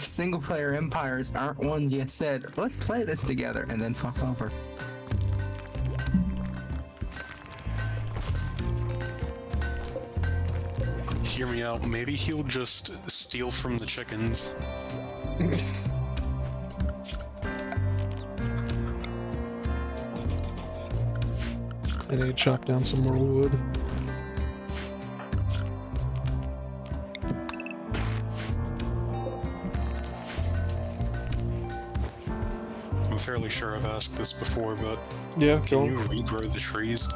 single-player empires aren't ones you said, let's play this together, and then fuck over. Hear me out. Maybe he'll just steal from the chickens. I need to chop down some more wood. I'm fairly sure I've asked this before, but Yeah, can you regrow the trees?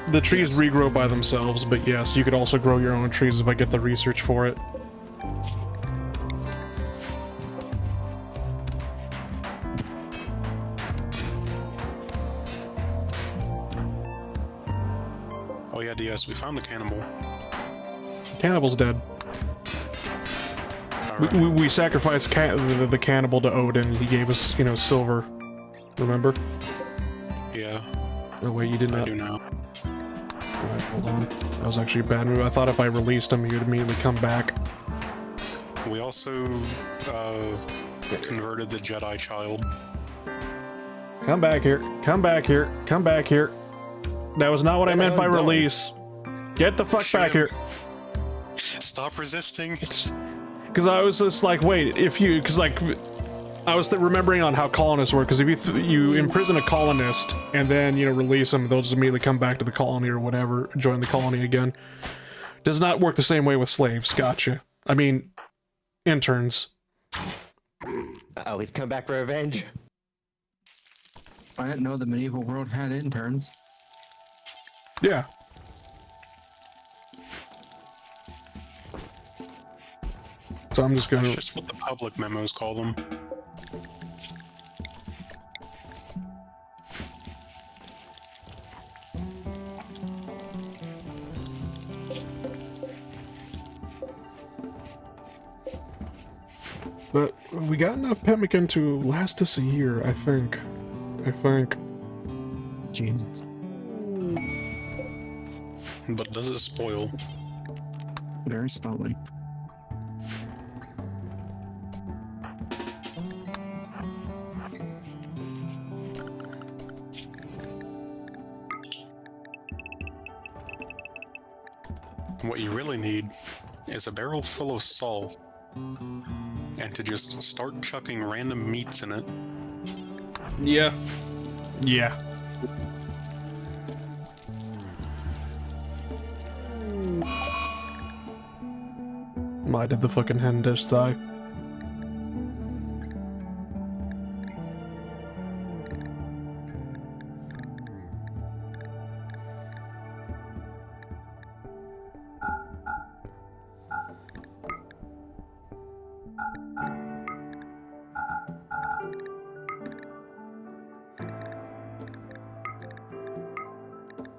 The trees regrow by themselves, but yes, you could also grow your own trees if I get the research for it. Oh yeah, DS, we found the cannibal. Cannibal's dead. We sacrificed the cannibal to Odin. He gave us, you know, silver. Remember? Yeah. Oh wait, you did not. I do now. Alright, hold on. That was actually a bad move. I thought if I released him, he would immediately come back. We also converted the Jedi child. Come back here. Come back here. Come back here. That was not what I meant by release. Get the fuck back here. Stop resisting. Because I was just like, wait, if you, because like, I was remembering on how colonists work. Because if you imprison a colonist and then, you know, release them, they'll just immediately come back to the colony or whatever, join the colony again. Does not work the same way with slaves. Gotcha. I mean, interns. Oh, he's come back for revenge. I didn't know the medieval world had interns. Yeah. So I'm just gonna. That's just what the public memos call them. But we got enough pemmican to last us a year, I think. Jesus. But does it spoil? Very slowly. What you really need is a barrel full of salt, and to just start chucking random meats in it. Yeah. Yeah. Why did the fucking hen dish die?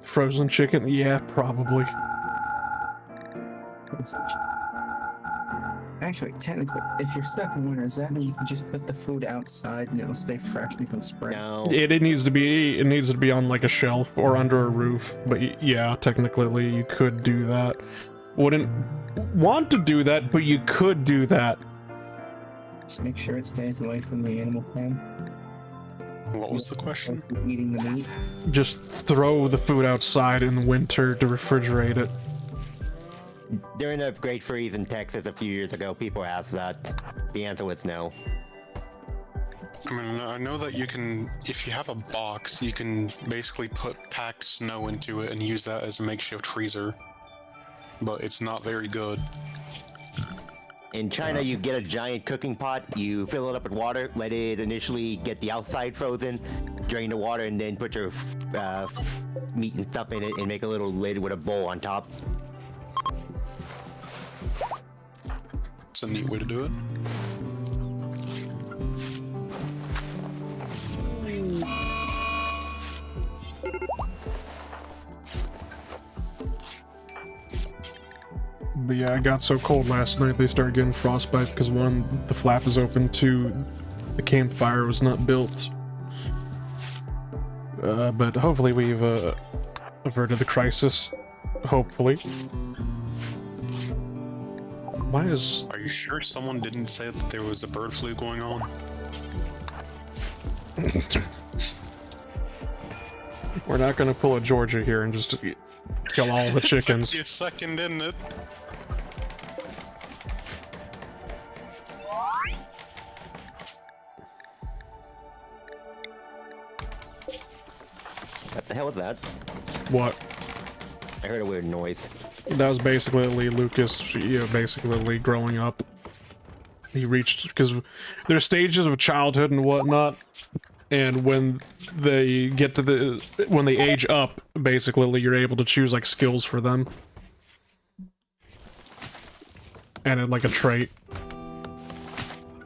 Frozen chicken? Yeah, probably. Actually, technically, if you're stuck in winter, does that mean you can just put the food outside and it'll stay fresh until spring? No. It needs to be on like a shelf or under a roof. But yeah, technically you could do that. Wouldn't want to do that, but you could do that. Just make sure it stays away from the animal pen. What was the question? Eating the meat. Just throw the food outside in winter to refrigerate it. During the Great Freeze in Texas a few years ago, people asked that. The answer was no. I mean, I know that you can, if you have a box, you can basically put packed snow into it and use that as a makeshift freezer. But it's not very good. In China, you get a giant cooking pot, you fill it up with water, let it initially get the outside frozen, drain the water, and then put your meat and stuff in it and make a little lid with a bowl on top. It's a neat way to do it. But yeah, it got so cold last night they started getting frostbite because one, the flap is open, two, the campfire was not built. But hopefully we've averted the crisis. Hopefully. Why is... Are you sure someone didn't say that there was a bird flu going on? We're not gonna pull a Georgia here and just kill all the chickens. Took you a second, didn't it? What the hell was that? What? I heard a weird noise. That was basically Lucas, you know, basically growing up. He reached, because there's stages of childhood and whatnot, and when they get to when they age up, basically, you're able to choose, like, skills for them. And like a trait.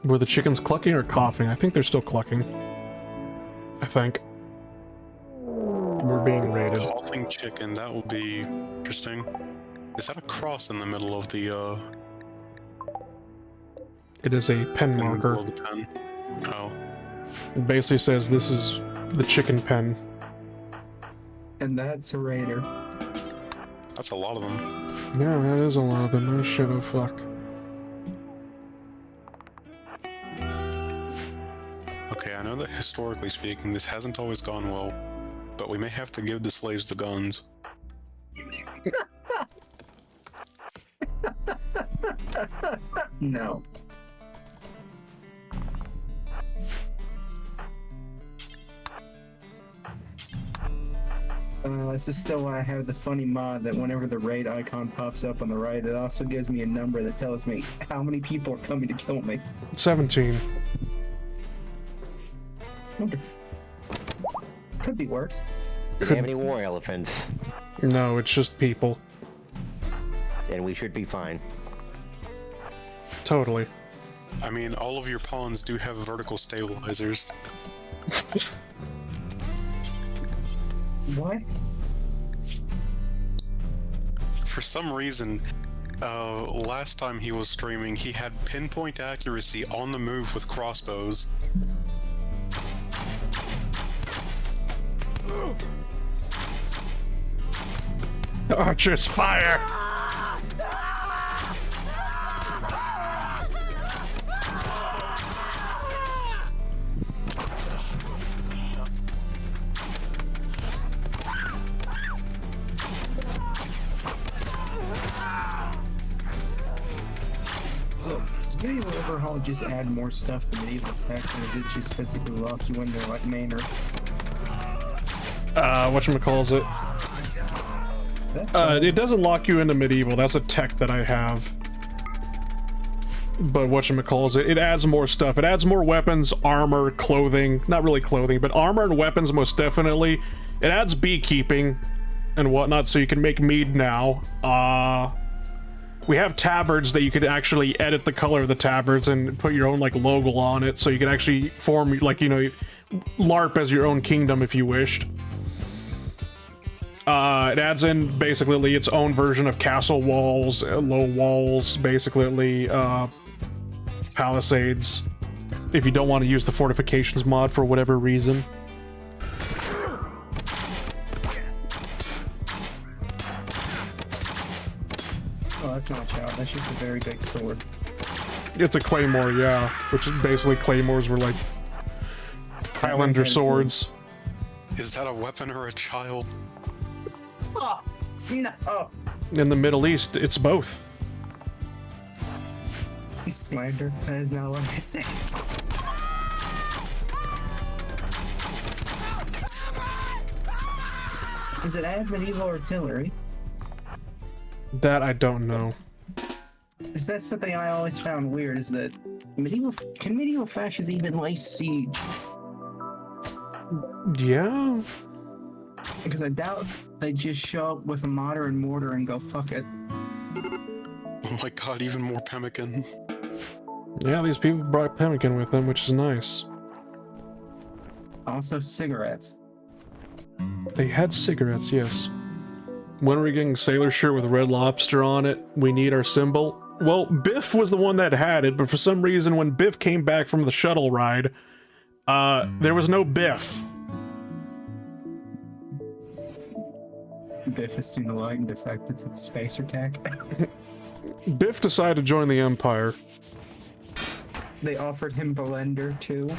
Were the chickens clucking or coughing? I think they're still clucking. I think. We're being raided. Coughing chicken, that would be interesting. Is that a cross in the middle of the, It is a pen in the middle marker. of the pen? Oh. It basically says this is the chicken pen. And that's a raider. That's a lot of them. Yeah, that is a lot of them. Oh shit, oh fuck. Okay, I know that historically speaking, this hasn't always gone well, but we may have to give the slaves the guns. No. This is still why I have the funny mod that whenever the raid icon pops up on the right, it also gives me a number that tells me how many people are coming to kill me. 17. Okay. Could be worse. Do they have any war elephants? No, it's just people. Then we should be fine. Totally. I mean, all of your pawns do have vertical stabilizers. What? For some reason, Last time he was streaming, he had pinpoint accuracy on the move with crossbows. Archers, fire! Does medieval overhaul just add more stuff to medieval tech, or is it just physically lock you into like manor? Whatchamacallit? It doesn't lock you into medieval. That's a tech that I have. But whatchamacallit, it adds more stuff. It adds more weapons, armor, clothing. Not really clothing, but armor and weapons most definitely. It adds beekeeping and whatnot, so you can make mead now. We have tabards that you could actually edit the color of the tabards and put your own, like, logo on it, so you can actually form, like, you know, LARP as your own kingdom if you wished. It adds in basically its own version of castle walls, low walls, basically, palisades, if you don't want to use the fortifications mod for whatever reason. Oh, that's not a child. That's just a very big sword. It's a claymore, yeah, which is basically claymores were like Highlander swords. Is that a weapon or a child? Oh, no. Oh. In the Middle East, it's both. Slander. That is not what I say. Does it add medieval artillery? That I don't know. Is that something I always found weird? Is that can medieval fascists even lay siege? Yeah. Because I doubt they just show up with a modern mortar and go fuck it. Oh my god, even more pemmican. Yeah, these people brought pemmican with them, which is nice. Also cigarettes. They had cigarettes, yes. When are we getting Sailor shirt with Red Lobster on it? We need our symbol. Well, Biff was the one that had it, but for some reason when Biff came back from the shuttle ride, there was no Biff. Biff has seen the light and defected to the space attack. Biff decided to join the Empire. They offered him Valender too.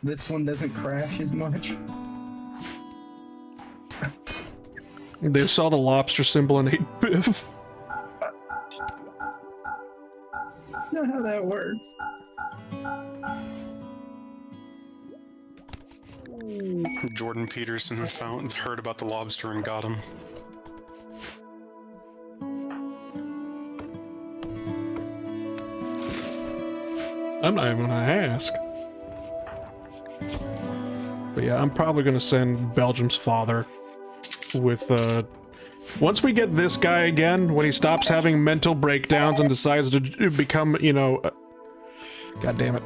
This one doesn't crash as much. They saw the lobster symbol and ate Biff. That's not how that works. Jordan Peterson heard about the lobster and got him. I'm not even gonna ask. But yeah, I'm probably gonna send Belgium's father with, once we get this guy again, when he stops having mental breakdowns and decides to become, you know, God damn it.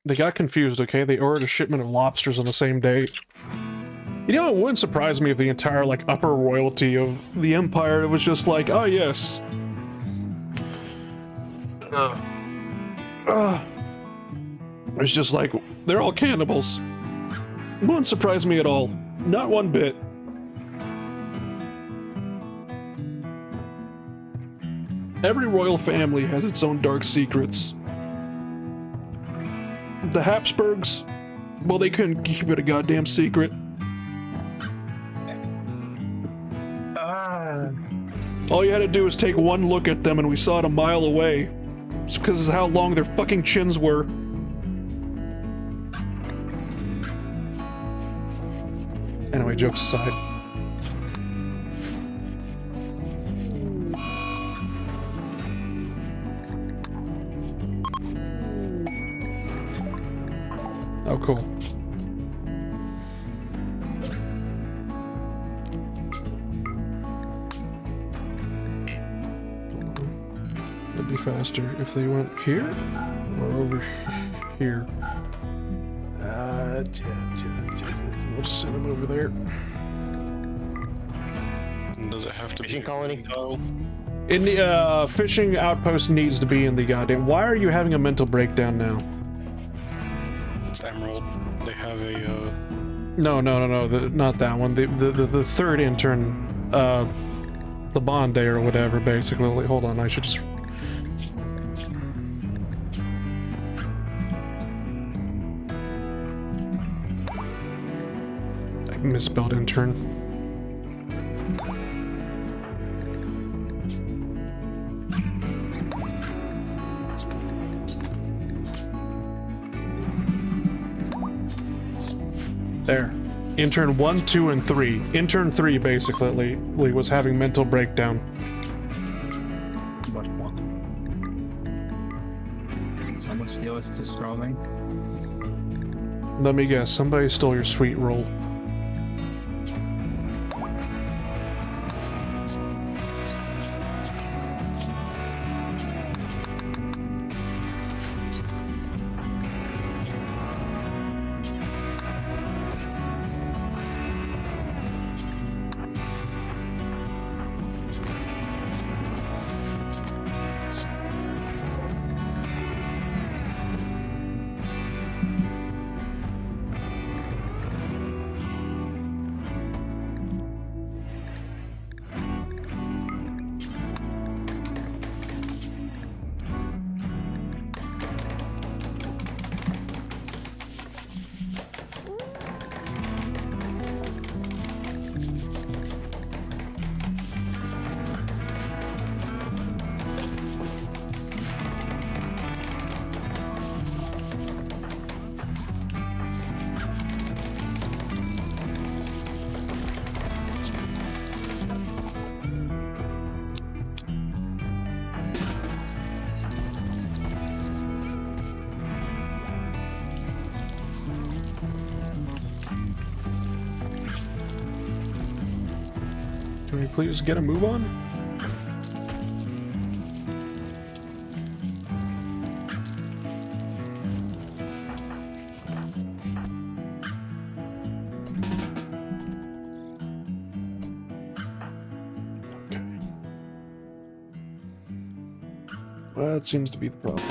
They got confused, okay? They ordered a shipment of lobsters on the same day. You know, it wouldn't surprise me if the entire, like, upper royalty of the Empire was just like, oh, yes. It's just like, they're all cannibals. Wouldn't surprise me at all. Not one bit. Every royal family has its own dark secrets. The Habsburgs, well, they couldn't keep it a goddamn secret. All you had to do was take one look at them and we saw it a mile away. It's because of how long their fucking chins were. Anyway, jokes aside. Oh, cool. faster if they went here or over here. We'll just send them over there. Does it have to Fishing be colony? Oh, In the fishing outpost needs to be in the goddamn. Why are you having a mental breakdown now? it's Emerald. They have a No, not that one. The third intern, the Bond Day or whatever. Basically, like, hold on. I should just. I misspelled intern. There. Intern 1, 2, and 3. Intern 3 basically was having mental breakdown. What? Did someone steal us to strawman? Let me guess, somebody stole your sweet roll. Can we please get a move on? Okay. Well, that seems to be the problem.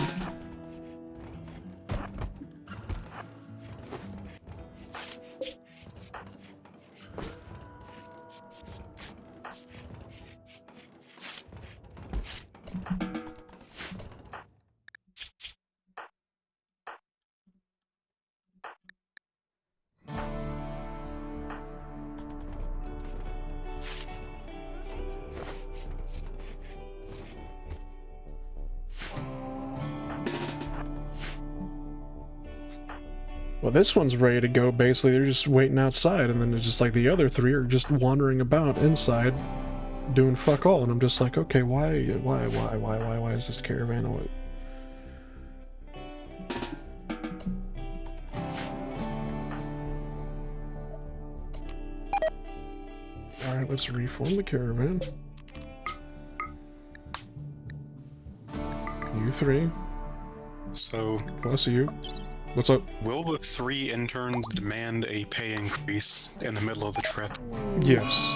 Well, this one's ready to go. Basically, they're just waiting outside, and then it's just like the other three are just wandering about inside, doing fuck all. And I'm just like, okay, why is this caravan away? All right, let's reform the caravan. You three so plus you. What's up? will the 3 interns demand a pay increase in the middle of the trip? Yes.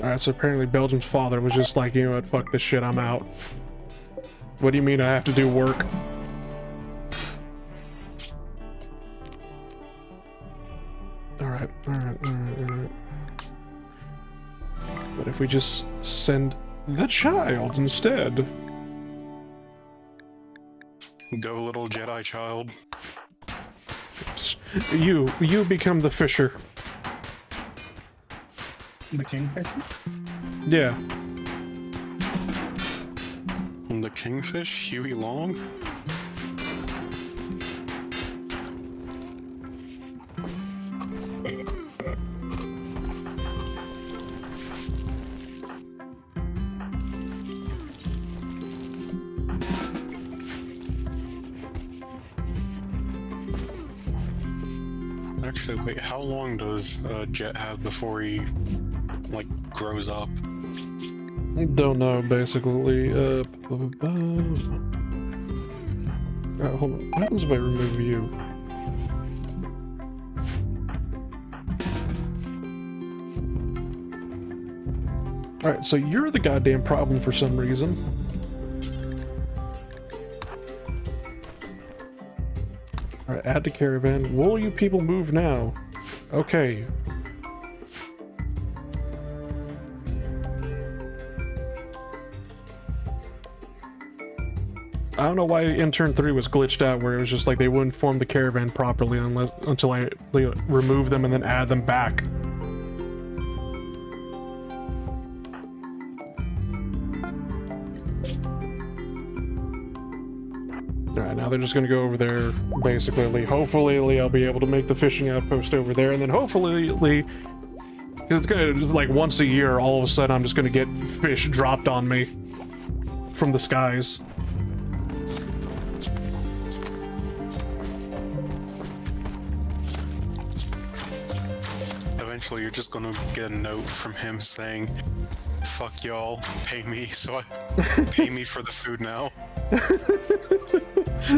Alright, so apparently Belgium's father was just like, you know what, fuck this shit, I'm out. What do you mean I have to do work? Alright. But if we just send the child instead? Go, little Jedi child. You become the fisher. The kingfisher? Yeah. The kingfish, Huey Long? Actually, wait, how long does Jet have before he, like, grows up? Don't know, basically. Alright, hold on. What happens if I remove you? Alright, so you're the goddamn problem for some reason. Alright, add to caravan. Will you people move now? Okay. I don't know why intern 3 was glitched out, where it was just like they wouldn't form the caravan properly until I remove them and then add them back. Alright, now they're just gonna go over there, basically. Hopefully, I'll be able to make the fishing outpost over there, and then hopefully, because it's gonna, like, once a year, all of a sudden, I'm just gonna get fish dropped on me from the skies. Eventually, you're just gonna get a note from him saying, "Fuck y'all, pay me, pay me for the food now." I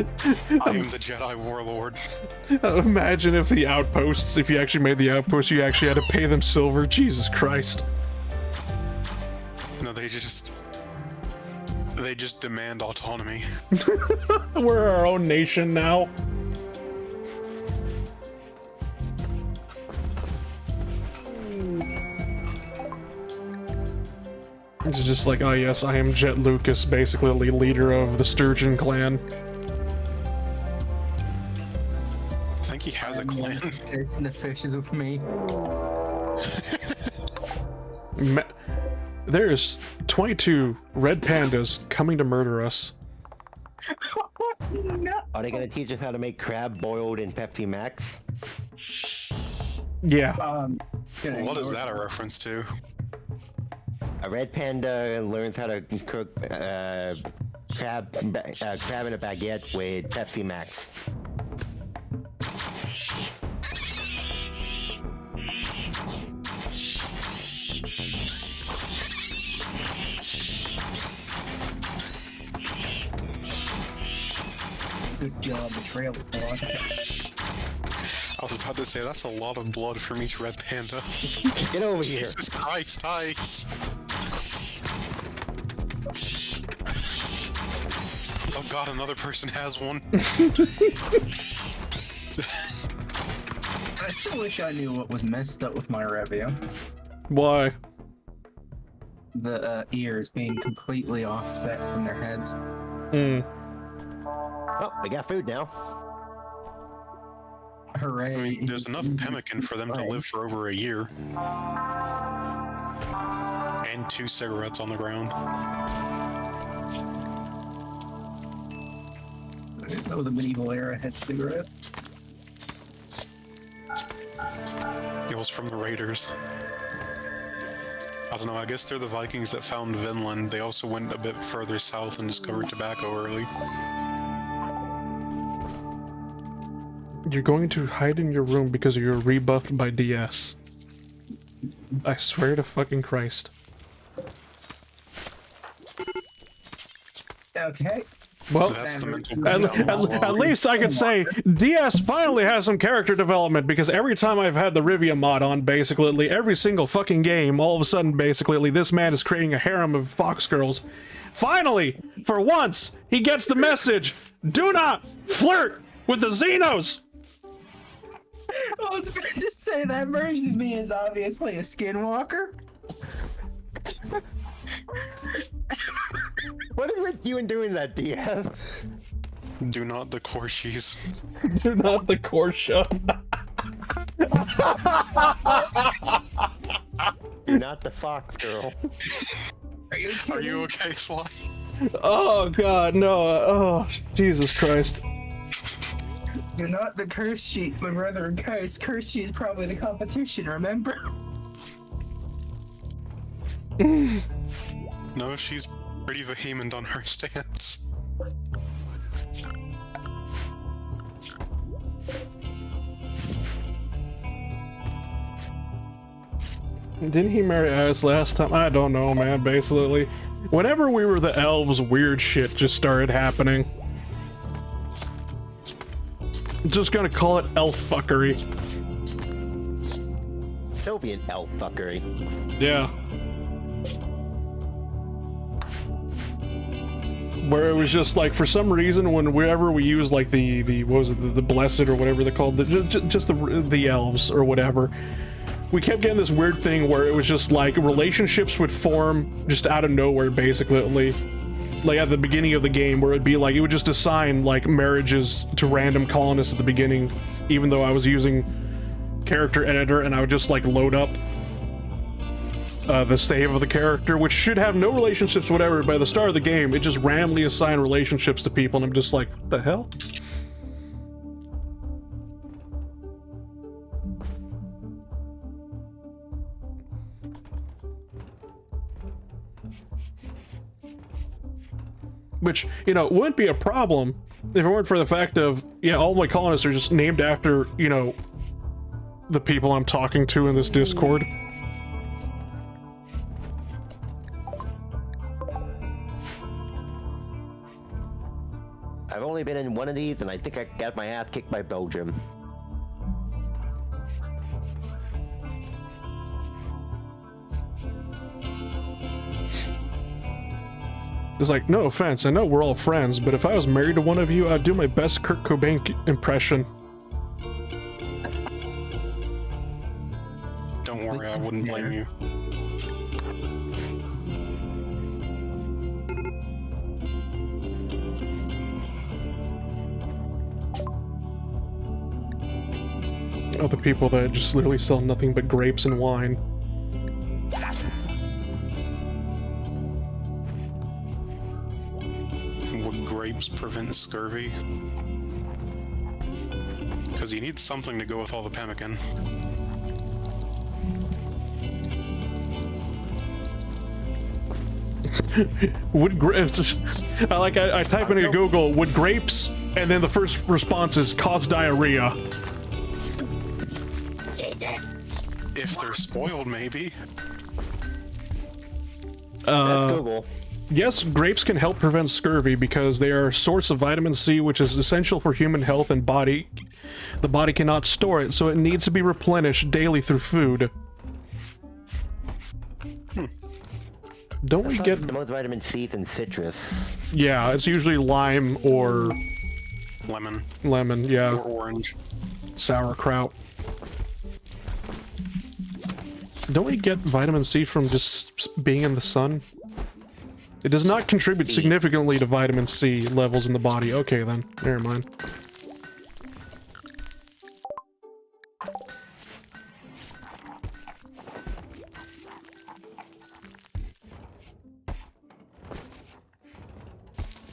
am the Jedi Warlord. Imagine if the outposts, if you actually made the outposts, you actually had to pay them silver. Jesus Christ. No, they just demand autonomy. We're our own nation now. It's just like, oh yes, I am Jet Lucas, basically leader of the Sturgeon clan. I think he has a clan. And the fish is with me. There's 22 red pandas coming to murder us. No. Are they gonna teach us how to make crab boiled in Pepsi Max? Yeah. What is that a reference to? A red panda learns how to cook crab in a baguette with Pepsi Max. Good job, the trail of blood. I was about to say, that's a lot of blood from each red panda. Get over here. Jesus Christ, ice! Oh god, another person has one. I still wish I knew what was messed up with my review. Why? The ears being completely offset from their heads. Hmm. Oh, we got food now. Hooray. I mean, there's enough pemmican for them to live for over a year. And 2 cigarettes on the ground. I didn't know the medieval era had cigarettes. It was from the Raiders. I don't know, I guess they're the Vikings that found Vinland. They also went a bit further south and discovered tobacco early. You're going to hide in your room because you're rebuffed by DS. I swear to fucking Christ. Okay. Well, That's the mental breakdown. at least I could say DS finally has some character development, because every time I've had the Rivia mod on, basically, every single fucking game, all of a sudden, basically, this man is creating a harem of fox girls. Finally, for once, he gets the message: do not flirt with the Xenos! I was about to say that version of me is obviously a skinwalker. What is with you and doing that, DS? Do not the Korshies. Do not the Korsha. You're not the fox girl. Are you okay, Sly? Oh god, no. Oh, Jesus Christ. You're not the curse sheet, my brother in Christ. Curse sheet is probably the competition, remember? No, she's pretty vehement on her stance. Didn't he marry us last time? I don't know, man, basically. Whenever we were the elves, weird shit just started happening. Just gonna call it elf fuckery. Soviet elf fuckery. Yeah. Where it was just like, for some reason, whenever we use like the what was it, the blessed or whatever they're called, just the elves or whatever, we kept getting this weird thing where it was just like relationships would form just out of nowhere, basically. Like at the beginning of the game, where it'd be like, it would just assign like marriages to random colonists at the beginning, even though I was using character editor, and I would just like load up the save of the character, which should have no relationships whatever. By the start of the game, it just randomly assigned relationships to people, and I'm just like, what the hell? Which, you know, wouldn't be a problem if it weren't for the fact of, yeah, all my colonists are just named after, you know, the people I'm talking to in this Discord. I've only been in one of these, and I think I got my ass kicked by Belgium. It's like, no offense, I know we're all friends, but if I was married to one of you, I'd do my best Kurt Cobain impression. Don't worry, I wouldn't blame you. Other people that just literally sell nothing but grapes and wine. Would grapes prevent scurvy? Because you need something to go with all the pemmican. Would grapes... I type into Google, would grapes, and then the first response is cause diarrhea. Jesus. If they're spoiled, maybe. That's Google. Yes, grapes can help prevent scurvy because they are a source of vitamin C, which is essential for human health and body. The body cannot store it, so it needs to be replenished daily through food. Don't we get... The most vitamin C in citrus. Yeah, it's usually lime or... Lemon. Lemon, yeah. Or orange. Sauerkraut. Don't we get vitamin C from just being in the sun? It does not contribute significantly to vitamin C levels in the body. Okay then, never mind.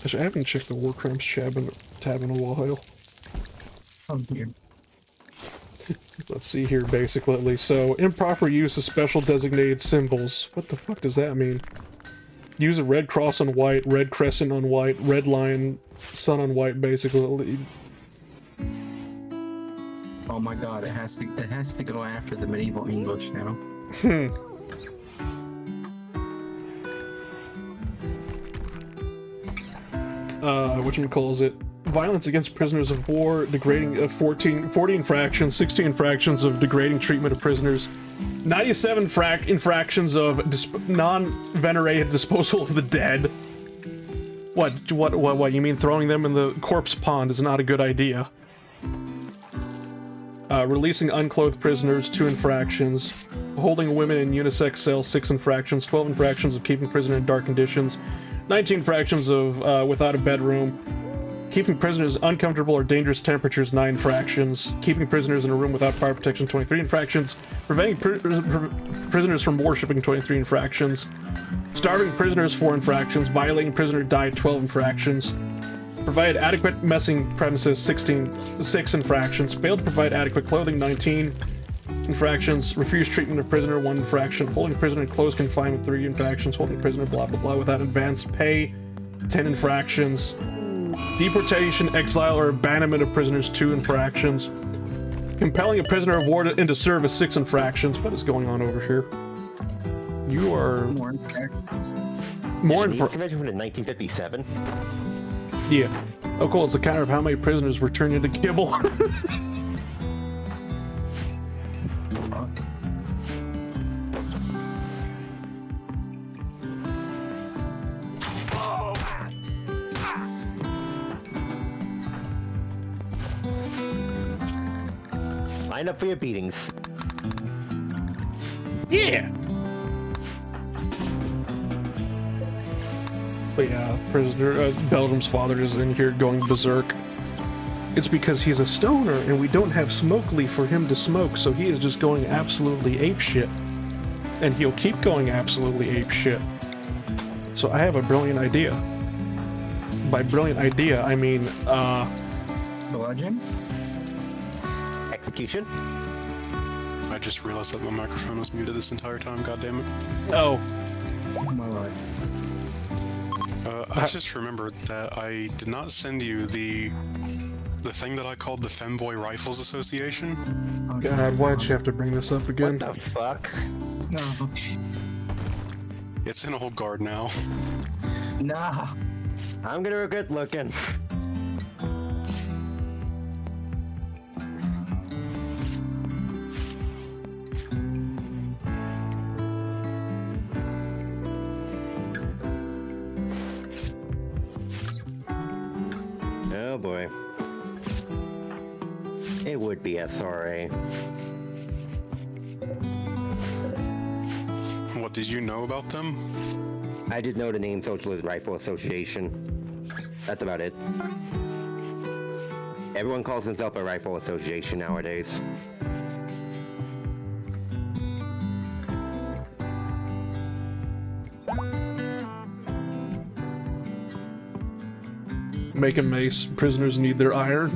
Actually, I haven't checked the War Crimes tab in a while. Oh dear. Let's see here, basically. So, improper use of special designated symbols. What the fuck does that mean? Use a red cross on white, red crescent on white, red lion, sun on white, basically. Oh my god, it has to go after the medieval English now. Whatchamacallit? Violence against prisoners of war, degrading 40 infractions, 60 infractions of degrading treatment of prisoners, 97 infractions of non-venerated disposal of the dead. What, you mean throwing them in the corpse pond is not a good idea? Releasing unclothed prisoners, 2 infractions. Holding women in unisex cells, 6 infractions. 12 infractions of keeping prisoner in dark conditions. 19 infractions of without a bedroom. Keeping prisoners uncomfortable or dangerous temperatures, 9 infractions. Keeping prisoners in a room without fire protection, 23 infractions. Preventing prisoners from worshipping, 23 infractions. Starving prisoners, 4 infractions. Violating prisoner diet, 12 infractions. Provide adequate messing premises, 6 infractions. Failed to provide adequate clothing, 19 infractions. Refuse treatment of prisoner, 1 infraction. Holding prisoner in close confinement, 3 infractions. Holding prisoner, blah blah blah, without advanced pay, 10 infractions. Deportation, exile, or abandonment of prisoners, 2 infractions. Compelling a prisoner of war into service, 6 infractions. What is going on over here? You are More characters. more Geneva important. Convention from 1957. Yeah. Oh, cool. It's a counter of how many prisoners were turned into kibble. Line up for your beatings. Yeah. But yeah, Belgium's father is in here going berserk. It's because he's a stoner and we don't have smoke leaf for him to smoke, so he is just going absolutely apeshit. And he'll keep going absolutely apeshit. So I have a brilliant idea. By brilliant idea, I mean, Bludgeon? Execution. I just realized that my microphone was muted this entire time, goddammit. oh, Oh my lord. I just remembered that I did not send you the thing that I called the Femboy Rifles Association. Oh, God, why'd you have to bring this up again? What the fuck? No. It's in old guard now. Nah. I'm gonna regret looking. Oh boy. It would be SRA. What did you know about them? I did know the name Socialist Rifle Association. That's about it. Everyone calls himself a rifle association nowadays. Making mace. Prisoners need their iron.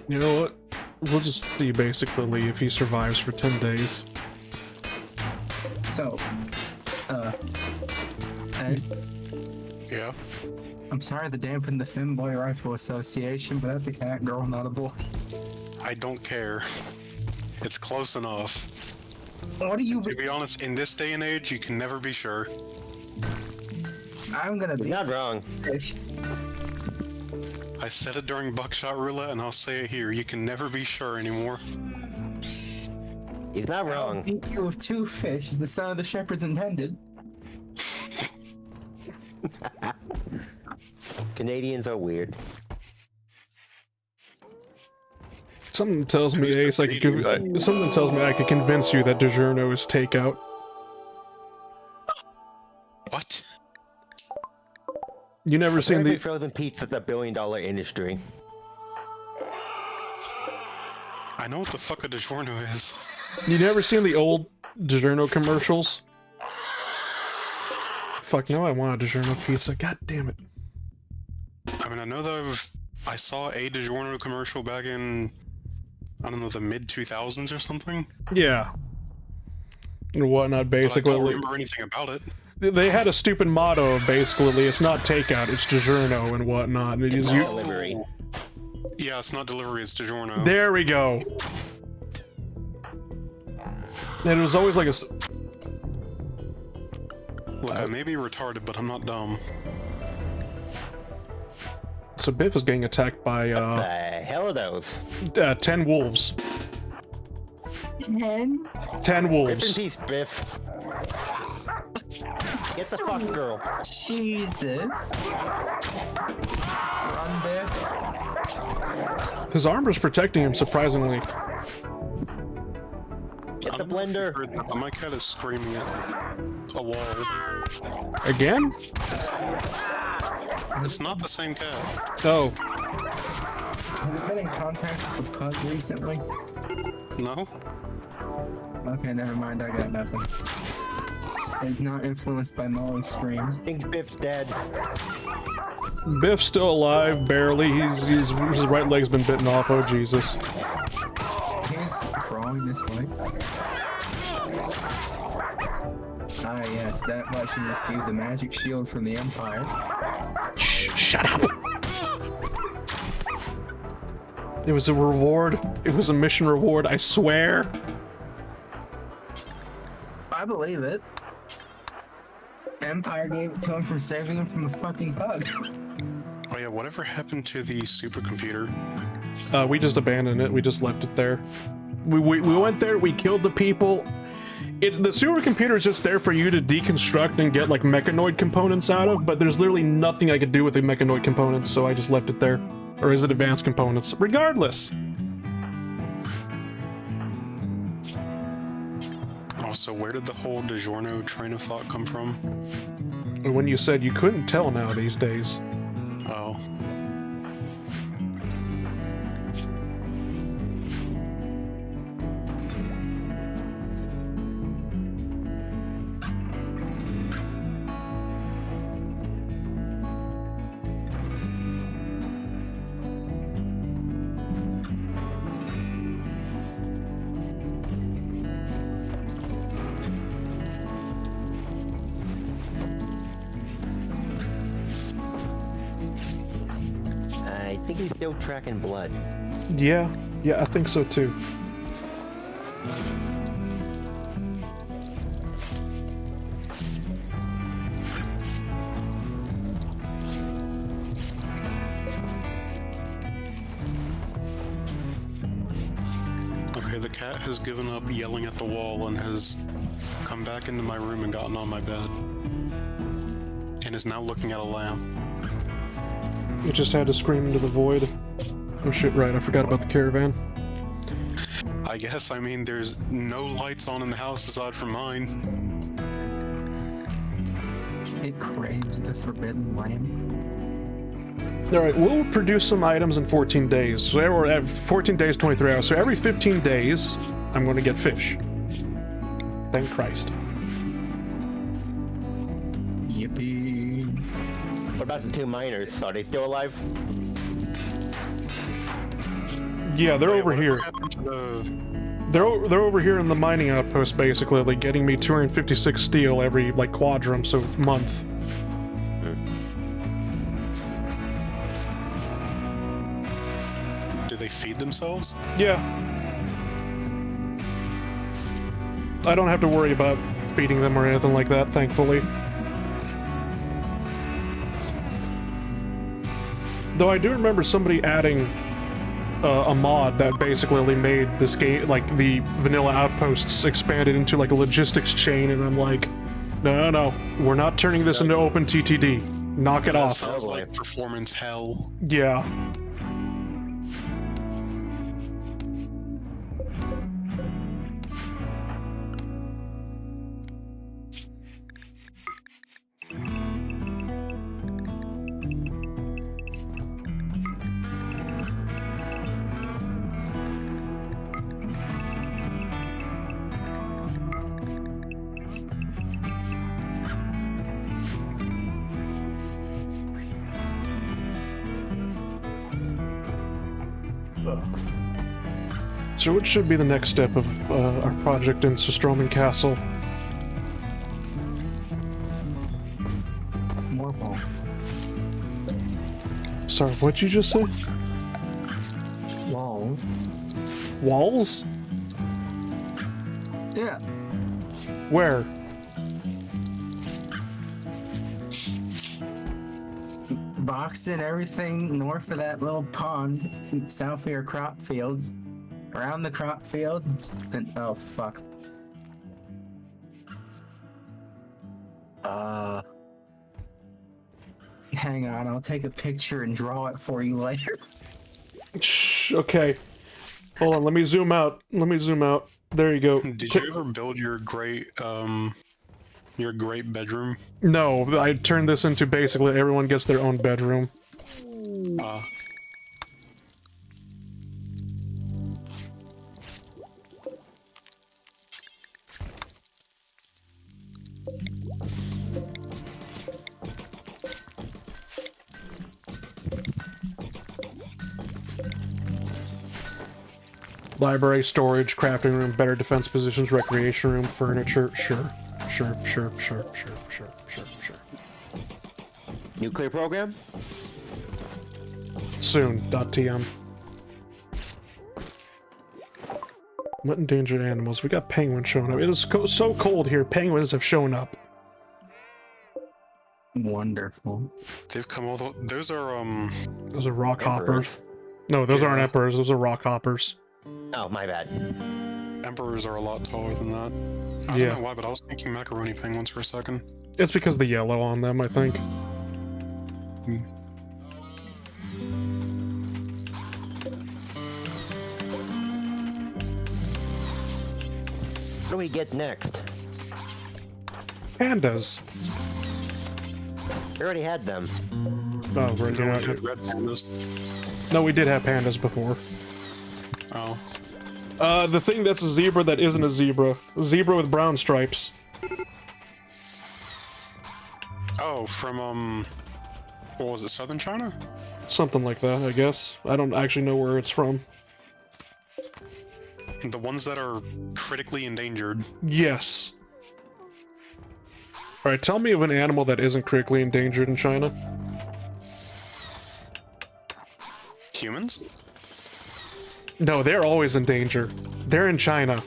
You know what? We'll just see basically if he survives for 10 days. So, guys, Yeah. I'm sorry to dampen the Femboy Rifle Association, but that's a cat girl, not a boy. I don't care. It's close enough. What do you? To be honest, in this day and age, you can never be sure. I'm gonna be You're not wrong. fish. I said it during Buckshot Roulette, and I'll say it here. You can never be sure anymore. He's not I'll wrong. beat you with two fish, as the son of the shepherds intended. Canadians are weird. Something tells me, Who's the Ace, something tells me I could convince you that DiGiorno is takeout. What? You never seen Apparently the... frozen pizza's a billion-dollar industry. I know what the fuck a DiGiorno is. You never seen the old DiGiorno commercials? Fuck, no, I want a DiGiorno pizza. God damn it. I mean, I know that I saw a DiGiorno commercial back in, I don't know, the mid-2000s or something. Yeah. And whatnot, But I basically. don't remember anything about it. They had a stupid motto of basically, it's not takeout, it's DiGiorno and whatnot. And it is you. Delivery. Yeah, it's not delivery, it's DiGiorno. There we go. And it was always like a. Look, I may be retarded, but I'm not dumb. So Biff is getting attacked by The hell are those? 10 wolves. 10? 10 Rip in wolves. peace, Biff. Get the fuck, girl. Jesus. Run, Biff. His armor's protecting him, surprisingly. Get I the don't know if you blender. heard that, but my cat is screaming at a wall. Again? It's not the same cat. Oh. Have you been in contact with a pug recently? No? Okay, never mind, I got nothing. It's not influenced by Molly's screams. Thinks Biff's dead. Biff's still alive, barely. His right leg's been bitten off. Oh Jesus! He's crawling this way. Ah, yes, that Viking received the magic shield from the Empire. Shh! Shut up! It was a reward. It was a mission reward. I swear. I believe it. Empire gave it to him for saving him from the fucking bug. Oh yeah, whatever happened to the supercomputer? We just abandoned it. We just left it there. We went there. We killed the people. The supercomputer is just there for you to deconstruct and get like mechanoid components out of. But there's literally nothing I could do with the mechanoid components, so I just left it there. Or is it advanced components? Regardless. Oh, so where did the whole DiGiorno train of thought come from? When you said you couldn't tell now these days. Oh. I think he's still tracking blood. Yeah, I think so too. Okay, the cat has given up yelling at the wall and has come back into my room and gotten on my bed. And is now looking at a lamp. It just had to scream into the void. Oh shit, right, I forgot about the caravan. I guess, I mean, there's no lights on in the house aside from mine. It craves the forbidden lamb. Alright, we'll produce some items in 14 days. So every 14 days, 23 hours. So every 15 days, I'm going to get fish. Thank Christ. Yippee. What about the two miners? Are they still alive? Yeah, they're over Whatever here. happened to the... They're over here in the mining outpost, basically, like getting me 256 steel every like quadrum, so month. Do they feed themselves? Yeah. I don't have to worry about feeding them or anything like that, thankfully. Though I do remember somebody adding a mod that basically made this game, like the vanilla outposts, expanded into like a logistics chain, and I'm like, no, we're not turning this into open TTD. Knock it That off. sounds like performance hell. Yeah. So what should be the next step of our project in Stomping Castle? More balls. Sorry, what'd you just say? Walls. Walls? Yeah. Where? Boxing everything north of that little pond, south of your crop fields, around the crop fields, and oh fuck. Hang on, I'll take a picture and draw it for you later. Shh, okay. Hold on, let me zoom out. There you go. Did you ever build your great bedroom? No, I turned this into basically everyone gets their own bedroom. Library, storage, crafting room, better defense positions, recreation room, furniture. Sure. Sure. Nuclear program? Soon. .tm. What endangered animals? We got penguins showing up. It is so cold here. Penguins have shown up. Wonderful. They've come all the. Those are Those are rock Emperors. hoppers. No, those aren't Yeah. emperors. Those are rock hoppers. Oh, my bad. emperors are a lot taller than that. I Yeah. don't know why, but I was thinking macaroni penguins for a second. It's because of the yellow on them, I think. What do we get next? Pandas. We already had them. Oh, right, There's yeah. only red pandas. No, we did have pandas before. Oh. The thing that's a zebra that isn't a zebra. A zebra with brown stripes. Oh, from what was it, southern China? Something like that, I guess. I don't actually know where it's from. The ones that are critically endangered. Yes. Alright, tell me of an animal that isn't critically endangered in China. Humans? No, they're always in danger. They're in China.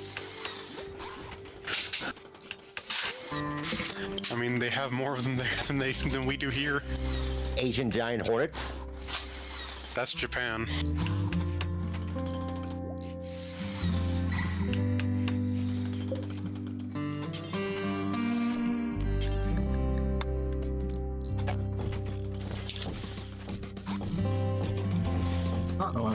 I mean, they have more of them there than we do here. Asian giant hornets? That's Japan.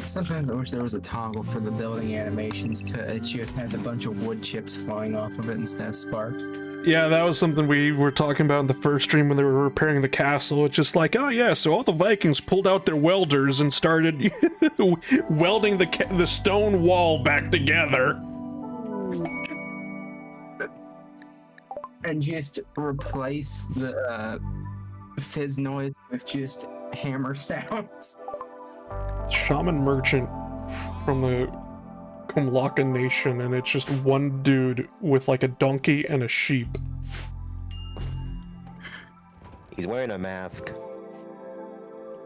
Sometimes I wish there was a toggle for the building animations to it just has a bunch of wood chips flying off of it instead of sparks. Yeah, that was something we were talking about in the first stream when they were repairing the castle. It's just like, oh yeah, so all the Vikings pulled out their welders and started welding the stone wall back together. And just replace the fizz noise with just hammer sounds. Shaman merchant from the Kumlaka nation, and it's just one dude with like a donkey and a sheep. He's wearing a mask.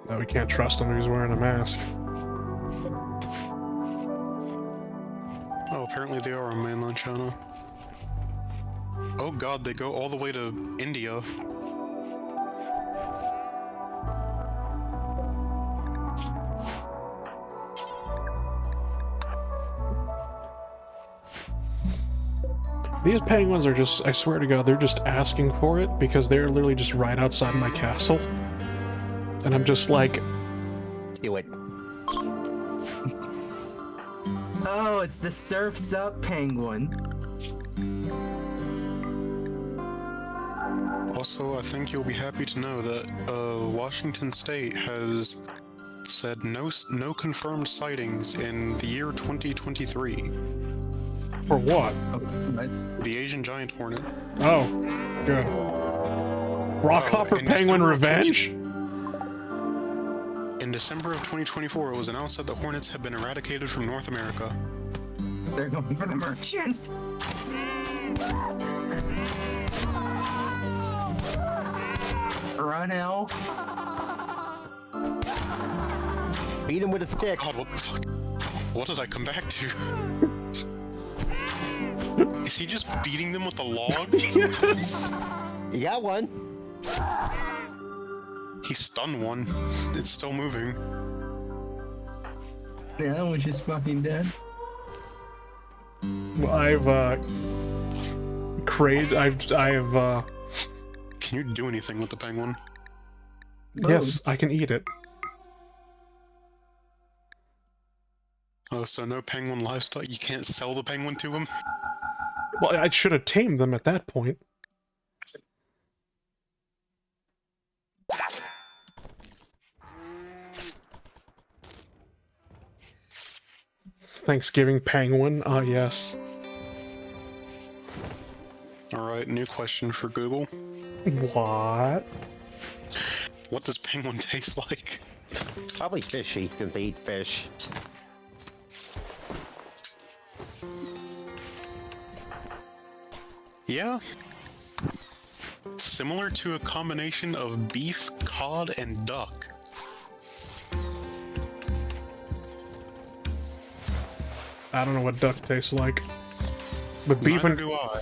No, we can't trust him. He's wearing a mask. Oh, apparently they are in mainland China. Oh god, they go all the way to India. These penguins are just, I swear to God, they're just asking for it because they're literally just right outside my castle. And I'm just like, Do it. Oh, it's the Surf's Up penguin. Also, I think you'll be happy to know that Washington State has said no confirmed sightings in the year 2023. for what? The Asian giant hornet. Oh, good. Rockhopper in penguin December of revenge? In December of 2024, it was announced that the hornets had been eradicated from North America. They're going for the merchant. Run, elf. Beat him with a stick. God, what the fuck? What did I come back to? Is he just beating them with a log? Yes! You got one. He stunned one. It's still moving. Yeah, that one's just fucking dead. Well, I've Can you do anything with the penguin? yes, I can eat it. Oh, so no penguin livestock? You can't sell the penguin to him? Well, I should have tamed them at that point. Thanksgiving penguin, ah yes. Alright, new question for Google. What? What does penguin taste like? Probably fishy, since they eat fish. Yeah. Similar to a combination of beef, cod, and duck. I don't know what duck tastes like. But Neither do I.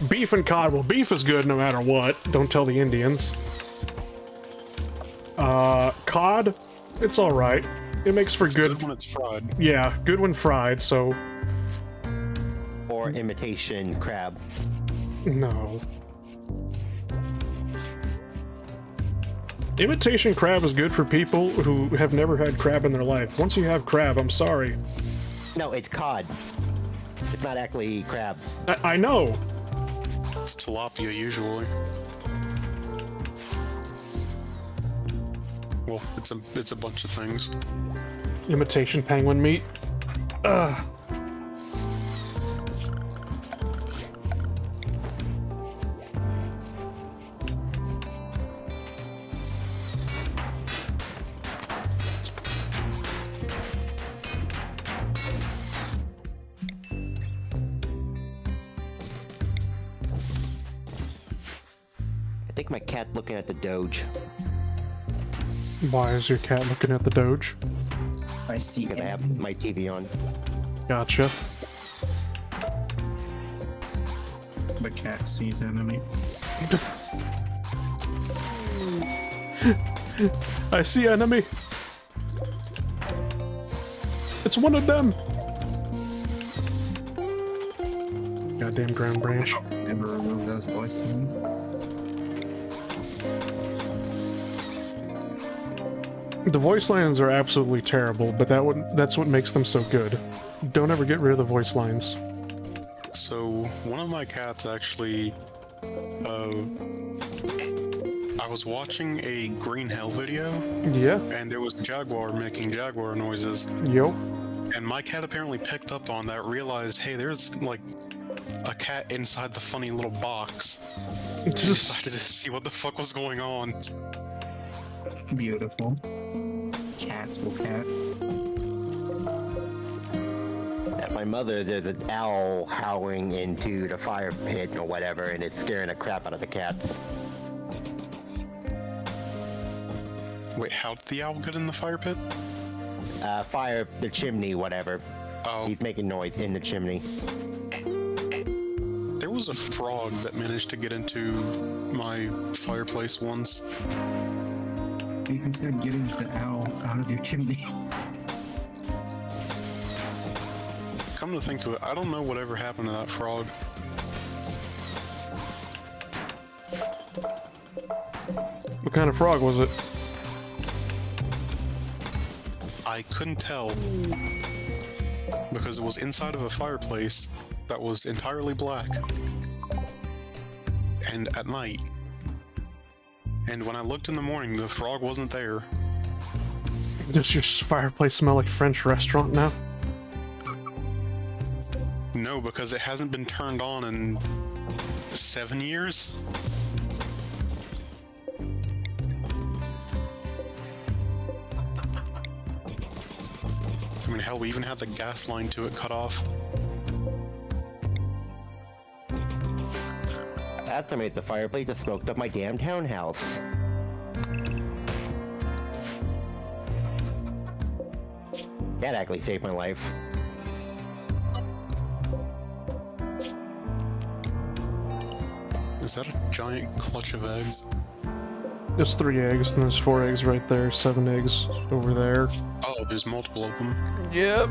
beef and cod, well, beef is good no matter what. Don't tell the Indians. Cod, it's alright. It makes for It's good when it's fried. yeah, good when fried, so Or imitation crab. no. Imitation crab is good for people who have never had crab in their life. Once you have crab, I'm sorry. No, it's cod. It's not actually crab. I know. It's tilapia usually. Well, it's a bunch of things. Imitation penguin meat. Ugh. I think my cat looking at the Doge. Why is your cat looking at the Doge? I see Because I it. have my TV on. Gotcha. The cat sees enemy. I see enemy. It's one of them. Goddamn ground branch. Never remove those voice things. The voice lines are absolutely terrible, but that's what makes them so good. Don't ever get rid of the voice lines. So, one of my cats actually, I was watching a Green Hell video, Yeah. and there was a jaguar making jaguar noises, Yo. and my cat apparently picked up on that, realized, hey, there's, like, a cat inside the funny little box. And decided to see what the fuck was going on. Beautiful. Cats will cat. At my mother, there's an owl howling into the fire pit or whatever, and it's scaring the crap out of the cats. Wait, how did the owl get in the fire pit? Fire the chimney, whatever. Oh, He's making noise in the chimney. there was a frog that managed to get into my fireplace once. You consider getting the owl out of your chimney. Come to think of it, I don't know whatever happened to that frog. What kind of frog was it? I couldn't tell because it was inside of a fireplace that was entirely black and at night. And when I looked in the morning, the frog wasn't there. Does your fireplace smell like French restaurant now? No, because it hasn't been turned on in 7 years. I mean, hell, we even had the gas line to it cut off. Last time I hit the fireplace, it smoked up my damn townhouse. That actually saved my life. Is that a giant clutch of eggs? There's 3 eggs, and there's 4 eggs right there, 7 eggs over there. Oh, there's multiple of them. Yep.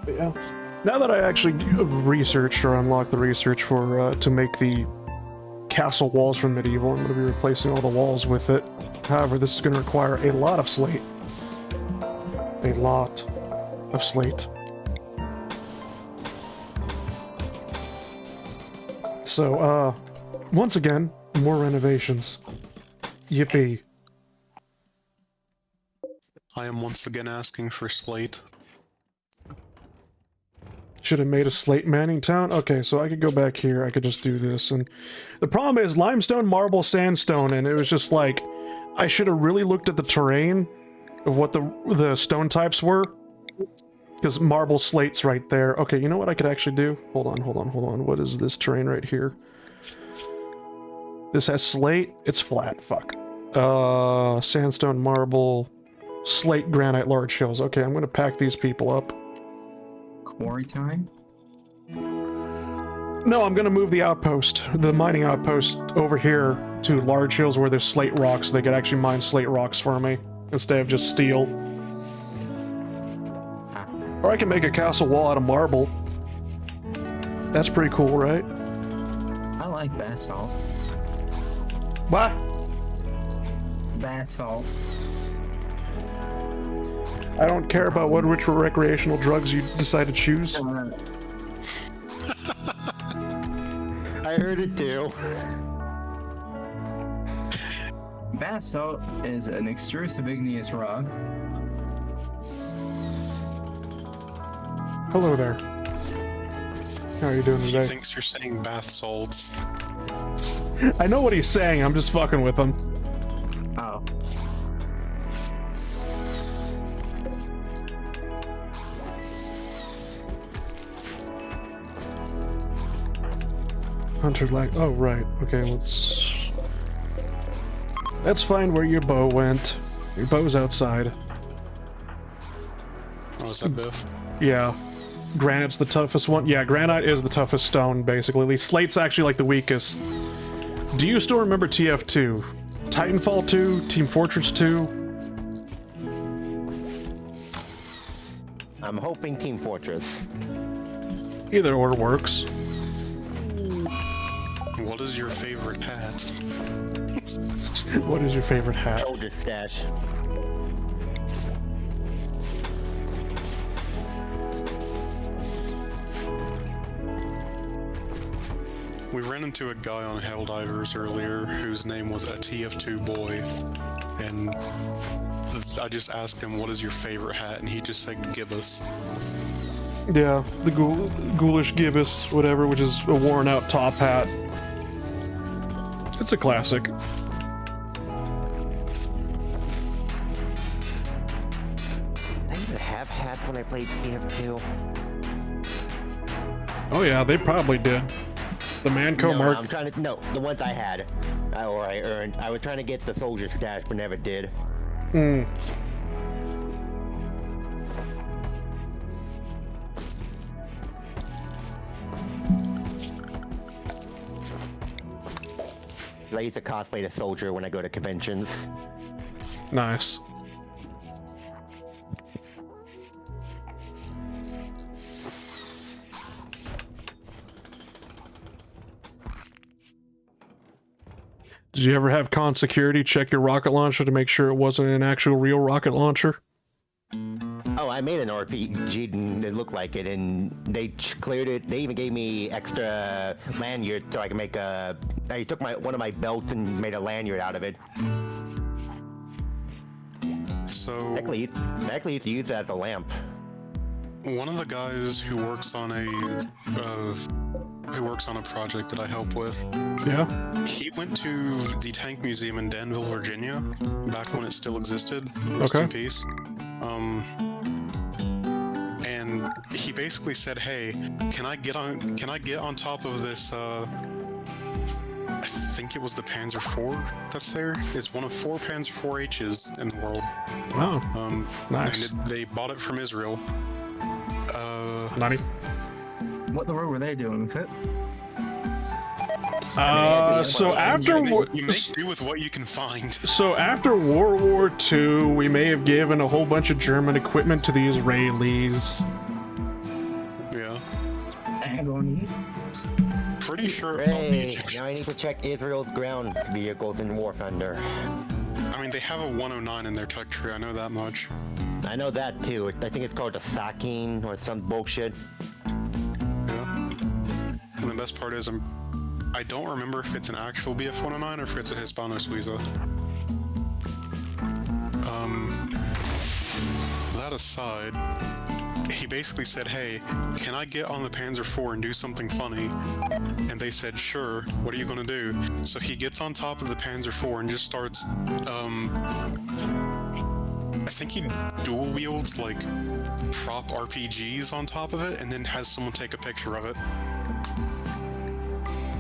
Yeah. Now that I actually researched or unlocked the research for to make the castle walls from medieval, I'm going to be replacing all the walls with it. However, this is going to require a lot of slate. A lot of slate. So, once again, more renovations. Yippee. I am once again asking for slate. Should have made a slate Manning town. Okay, so I could go back here. I could just do this. And the problem is limestone, marble, sandstone, and it was just like I should have really looked at the terrain of what the stone types were, because marble slate's right there. Okay, you know what I could actually do? Hold on. What is this terrain right here? This has slate. It's flat. Fuck. Sandstone, marble, slate, granite, large hills. Okay, I'm gonna pack these people up. Quarry time? No, I'm gonna move the outpost, the mining outpost, over here to large hills where there's slate rocks. They could actually mine slate rocks for me instead of just steel. Or I can make a castle wall out of marble. That's pretty cool, right? I like basalt. What? Basalt. I don't care about what which recreational drugs you decide to choose. I heard it too. Basalt is an extrusive igneous rock. Hello there. How are you doing He today? thinks you're saying bath salts. I know what he's saying, I'm just fucking with him. Oh. Hunter lag. Oh, right. Okay, let's find where your bow went. Your bow's outside. Oh, is that Biff? Yeah. Granite's the toughest one. Yeah, granite is the toughest stone, basically. At least slate's actually like the weakest. Do you still remember TF2? Titanfall 2? Team Fortress 2? I'm hoping Team Fortress. Either or works. What is your favorite hat? What is your favorite hat? Soldier stash. We ran into a guy on Helldivers earlier whose name was a TF2 boy, and I just asked him, what is your favorite hat? And he just said, gibbous. Yeah, the ghoulish gibbous, whatever, which is a worn out top hat. It's a classic. I even have hats when I played TF2. Oh yeah, they probably did. The Manco No, mark. I'm trying to. No, the ones I had, or I earned. I was trying to get the soldier stash, but never did. Hmm. I used to cosplay the soldier when I go to conventions. Nice. Did you ever have con security check your rocket launcher to make sure it wasn't an actual real rocket launcher? Oh, I made an RPG and it looked like it, and they cleared it. They even gave me extra lanyard so I can make a. I took one of my belts and made a lanyard out of it. So, Actually used to use that as a lamp. one of the guys who works on a project that I help with, Yeah? he went to the Tank Museum in Danville, Virginia, back when it still existed. Rest Okay. in peace. And he basically said, "Hey, can I get on top of this? I think it was the Panzer IV that's there. It's one of 4 Panzer IVHs in the world. Oh, nice. And they bought it from Israel. Nani? What the world were they doing with it? So after You make do with what you can find. So after World War II, we may have given a whole bunch of German equipment to the Israelis. Yeah. Agony. Pretty sure it fought the Hey, Egyptians. now I need to check Israel's ground vehicles in War Thunder. I mean, they have a 109 in their tech tree, I know that much. I know that too. I think it's called a sacking or some bullshit. Yeah. And the best part is, I don't remember if it's an actual BF109 or if it's a Hispano Suiza. That aside, he basically said, hey, can I get on the Panzer IV and do something funny? And they said, sure, what are you gonna do? So he gets on top of the Panzer IV and just starts, I think he dual wields, like, prop RPGs on top of it, and then has someone take a picture of it.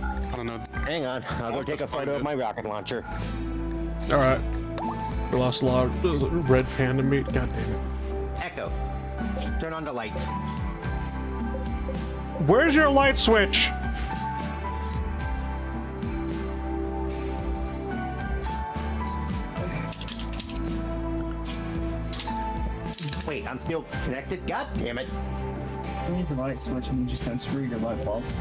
I don't know. Hang on, I'll go take a photo of my rocket launcher. Alright. We lost a lot of red panda meat. God damn it. Echo, turn on the lights. Where's your light switch? Wait, I'm still connected? God damn it. Use the light switch and you just unscrew your light bulbs.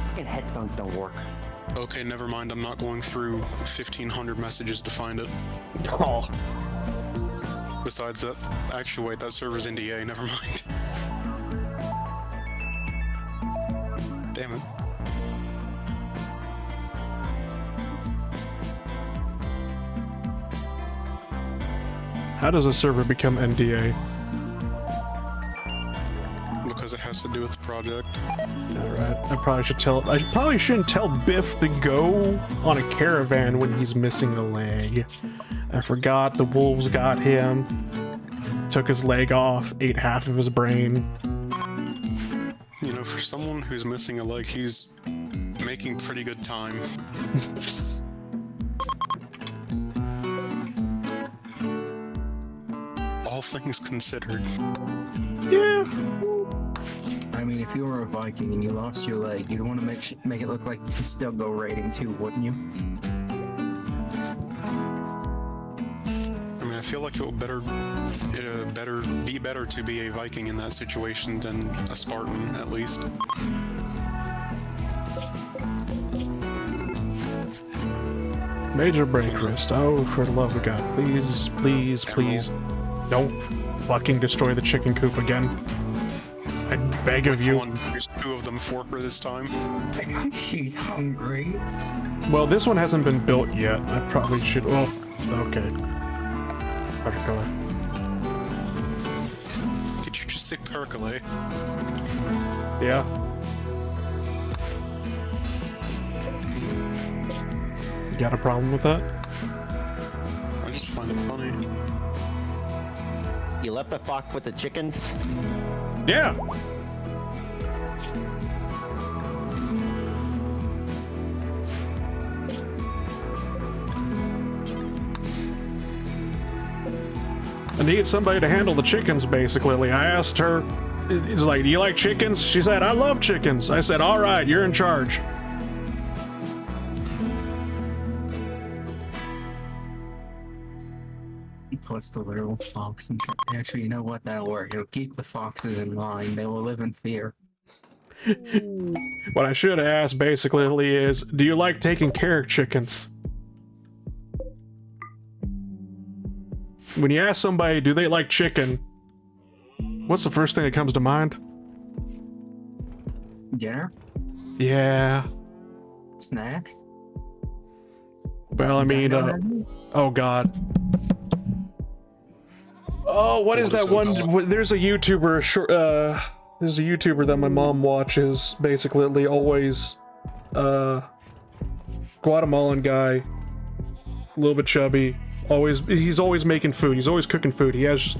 Fucking headphones don't work. Okay, never mind, I'm not going through 1,500 messages to find it. Oh. Besides that, actually wait, that server's NDA, never mind. Damn it. How does a server become NDA? Because it has to do with the project. Alright, I probably shouldn't tell Biff to go on a caravan when he's missing a leg. I forgot the wolves got him, took his leg off, ate half of his brain. You know, for someone who's missing a leg, he's making pretty good time. All things considered. Yeah. I mean, if you were a Viking and you lost your leg, you'd want to make it look like you could still go raiding too, wouldn't you? I mean, I feel like it would be better to be a Viking in that situation than a Spartan, at least. Major break wrist. Oh, for the love of God. Please, please, please. Don't fucking destroy the chicken coop again. I beg of you. There's 2 of them for her this time. She's hungry. Well, this one hasn't been built yet. I probably should. Oh, okay. Okay, go ahead. Did you just say percolate? Yeah. You got a problem with that? I just find it funny. You left the fox with the chickens? Yeah. I need somebody to handle the chickens, basically. I asked her, it's like, do you like chickens? She said, I love chickens. I said, all right, you're in charge. Plus the literal fox. And actually, you know what? That'll work. It'll keep the foxes in line. They will live in fear. What I should ask, basically, is, do you like taking care of chickens? When you ask somebody, do they like chicken? What's the first thing that comes to mind? Dinner? Yeah. Snacks? Well, I mean, oh god. Oh, what is that one? There's a YouTuber, there's a YouTuber that my mom watches, basically always, Guatemalan guy, a little bit chubby, he's always making food, he's always cooking food. He has,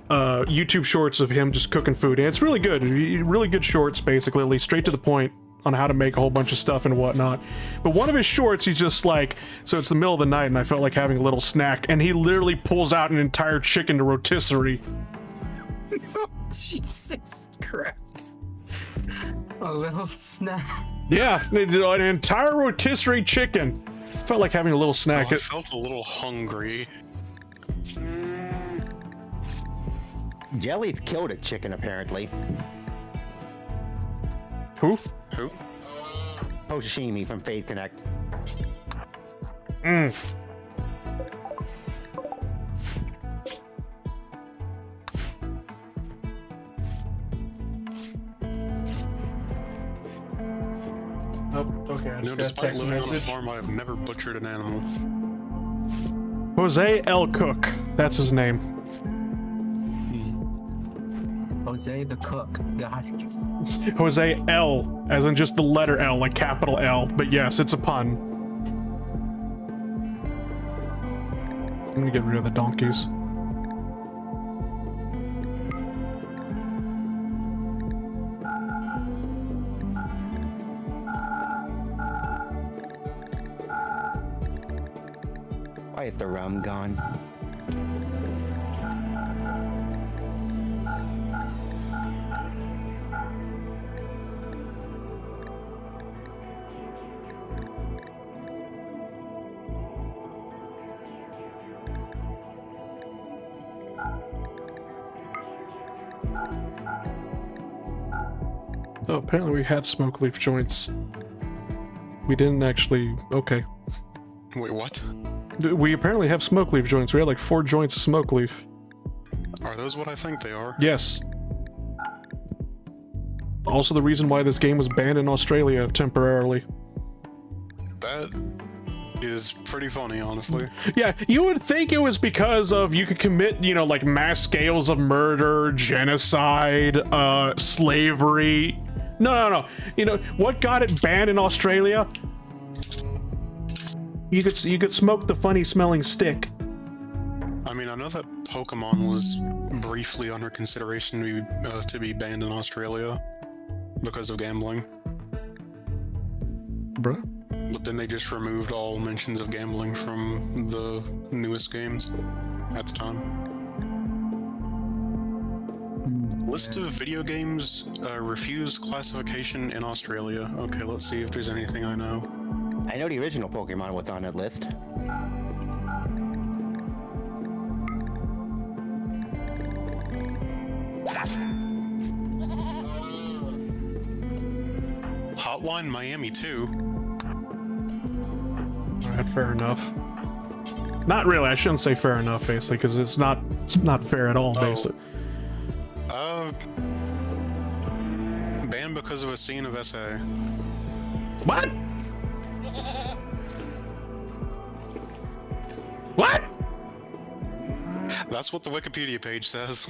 YouTube shorts of him just cooking food, and it's really good, really good shorts, basically, straight to the point on how to make a whole bunch of stuff and whatnot. But one of his shorts, he's just like, so it's the middle of the night and I felt like having a little snack, and he literally pulls out an entire chicken to rotisserie. Jesus Christ. A little snack. Yeah, an entire rotisserie chicken. Felt like having a little snack. Oh, I felt a little hungry. Jelly's killed a chicken, apparently. Who? Who? Hoshimi from Faith Connect. Oh, okay. I You know, just got a despite text living on a message. farm, I have never butchered an animal. Jose L. Cook. That's his name. Jose the Cook. Got it. Jose L. As in just the letter L, like capital L. But yes, it's a pun. I'm gonna get rid of the donkeys. Why is the rum gone? Oh, apparently we had smoke leaf joints. We didn't actually... Okay. Wait, what? We apparently have smoke leaf joints. We had like 4 joints of smoke leaf. Are those what I think they are? Yes. Also the reason why this game was banned in Australia temporarily. That is pretty funny, honestly. Yeah, you would think it was because of you could commit, you know, like mass scales of murder, genocide, slavery. No. You know, what got it banned in Australia? You could smoke the funny smelling stick. I mean, I know that Pokemon was briefly under consideration to be banned in Australia because of gambling, Bruh. but then they just removed all mentions of gambling from the newest games at the time. List of video games refused classification in Australia. Okay, let's see if there's anything I know. I know the original Pokemon was on that list. Hotline Miami 2. Alright, fair enough. Not really, I shouldn't say fair enough, basically, because it's not fair at all, Oh. basically. Banned because of a scene of SA. What? What? That's what the Wikipedia page says.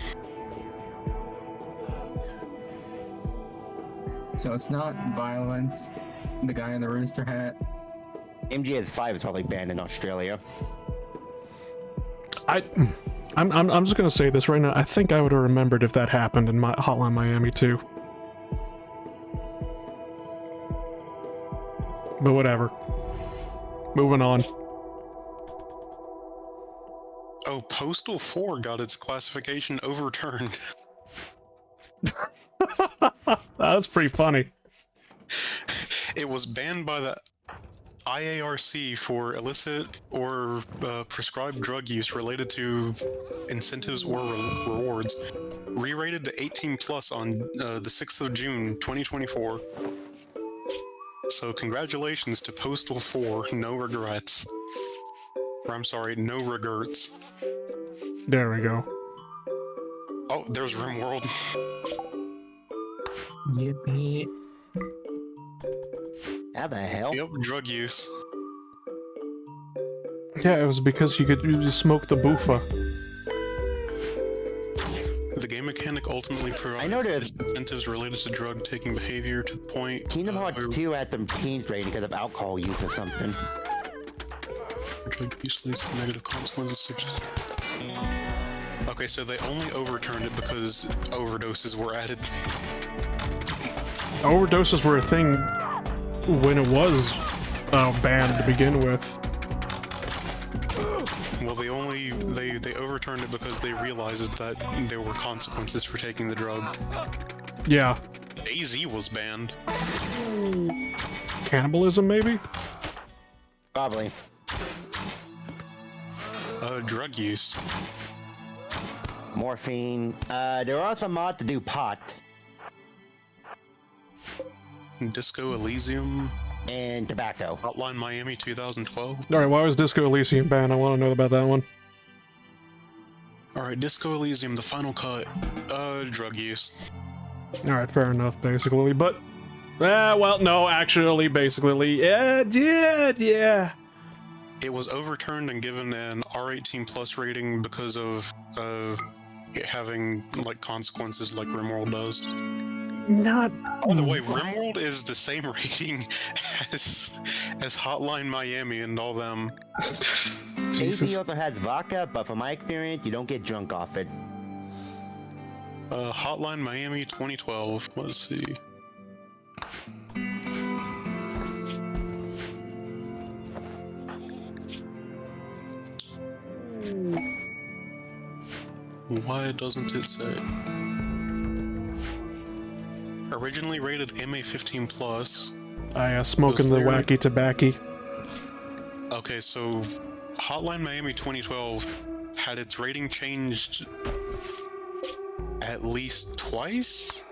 So it's not violence. The guy in the rooster hat. MGS5 is probably banned in Australia. I'm just gonna say this right now. I think I would have remembered if that happened in my Hotline Miami too. But whatever. Moving on. Oh, Postal 4 got its classification overturned. That's pretty funny. It was banned by the IARC for illicit or prescribed drug use related to incentives or rewards. Re-rated to 18 plus on the 6th of June 2024. So congratulations to Postal 4, no regrets. Or I'm sorry, no regrets. There we go. Oh, there's RimWorld. Yippee. How the hell? Yep, drug use. Yeah, it was because you just smoke the boofa. The game mechanic ultimately provides I know there's- incentives related to drug taking behavior to the point. Kingdom Hearts where 2 had some teens rated because of alcohol use or something. drug use leads to negative consequences such as. Okay, so they only overturned it because overdoses were added. Overdoses were a thing when it was banned to begin with. Well, they overturned it because they realized that there were consequences for taking the drug. Yeah. AZ was banned. Cannibalism, maybe? Probably. Drug use. Morphine. There are some mods to do pot. Disco Elysium, And tobacco. Hotline Miami 2012. Alright, why was Disco Elysium banned? I want to know about that one. Alright, Disco Elysium, the final cut. Drug use. Alright, fair enough, basically, but... well, no, actually, basically, yeah. It was overturned and given an R18 plus rating because of it having like consequences like RimWorld does. Not... By the way, RimWorld is the same rating as Hotline Miami and all them. AC also has vodka, but from my experience, you don't get drunk off it. Hotline Miami 2012. Let's see. Why doesn't it say? Originally rated MA15 plus. Smoking the wacky tobacco. Okay, so Hotline Miami 2012 had its rating changed at least twice?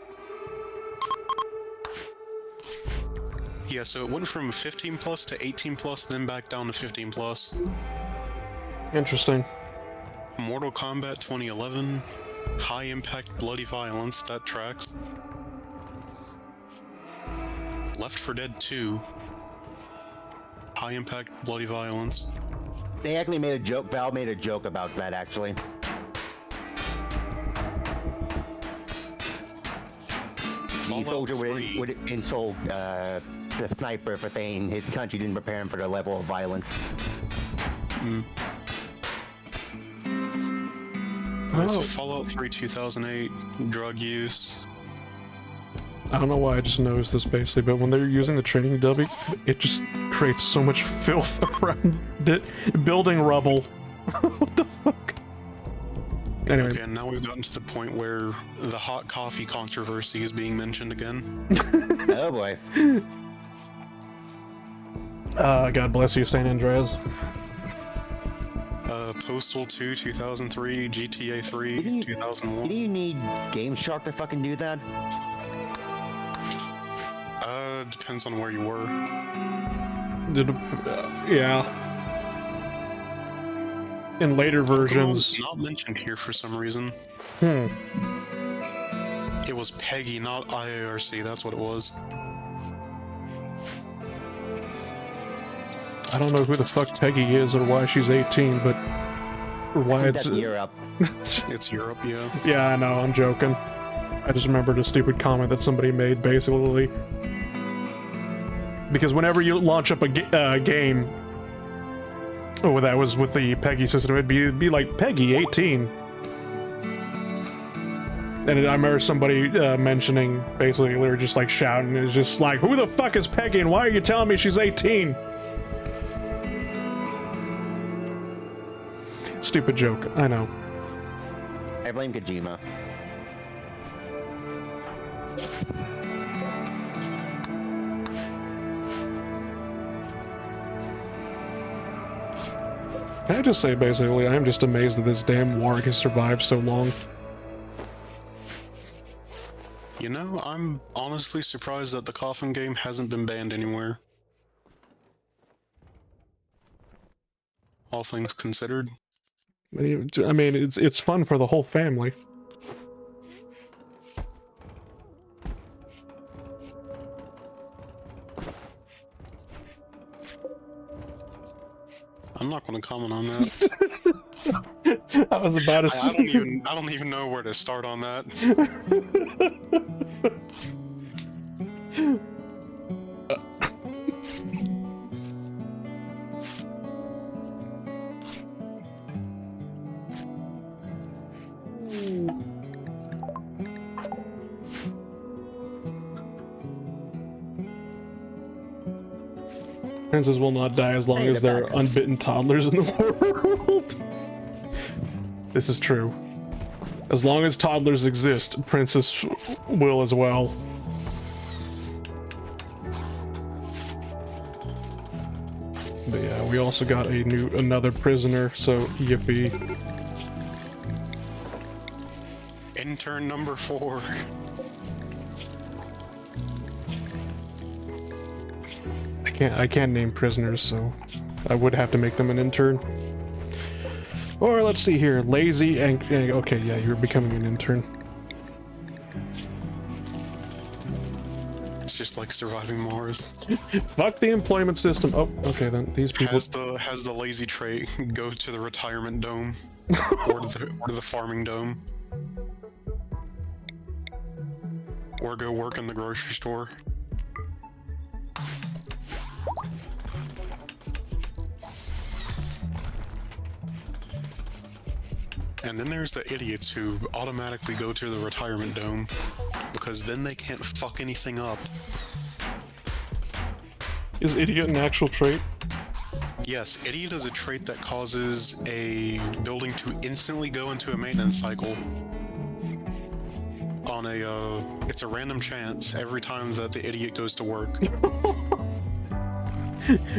Yeah, so it went from 15 plus to 18 plus, then back down to 15 plus. Interesting. Mortal Kombat 2011, High Impact Bloody Violence, that tracks. Left 4 Dead 2, High Impact Bloody Violence. They actually made a joke. Val made a joke about that, actually. The soldier would insult the sniper for saying his country didn't prepare him for the level of violence. So Fallout 3 2008, drug use. I don't know why I just noticed this basically, but when they're using the training dummy, it just creates so much filth around it. Building rubble. What the fuck? Anyway. Okay, and now we've gotten to the point where the hot coffee controversy is being mentioned again. Oh boy. God bless you, San Andreas. Postal 2 2003, GTA 3 2001. Did you need Game Shark to fucking do that? Depends on where you were. Yeah. In later versions. It's not mentioned here for some reason. It was Peggy, not IARC, that's what it was. I don't know who the fuck Peggy is or why she's 18, but... Or why it's... Europe. It's Europe, yeah. Yeah, I know, I'm joking. I just remembered a stupid comment that somebody made, basically. Because whenever you launch up a game... Oh, that was with the Peggy system, it'd be like, Peggy, 18. And I remember somebody mentioning, basically, they were just like shouting, it's just like, who the fuck is Peggy and why are you telling me she's 18? Stupid joke, I know. I blame Kojima. Can I just say, basically, I'm just amazed that this damn warg has survived so long. You know, I'm honestly surprised that the coffin game hasn't been banned anywhere. All things considered. I mean, it's fun for the whole family. I'm not going to comment on that. I was about to say. I don't even know where to start on that. Princes will not die as long as there are unbitten toddlers in the world. This is true. As long as toddlers exist, princes will as well. But yeah, we also got another prisoner, so yippee. Intern number 4. I can't name prisoners, so I would have to make them an intern. Or let's see here, lazy and okay, yeah, you're becoming an intern. It's just like surviving Mars. Fuck the employment system. Oh, okay then. These people Has the lazy trait go to the retirement dome or to the farming dome, or go work in the grocery store. And then there's the idiots who automatically go to the retirement dome because then they can't fuck anything up. Is idiot an actual trait? Yes, idiot is a trait that causes a building to instantly go into a maintenance cycle. On a, it's a random chance every time that the idiot goes to work.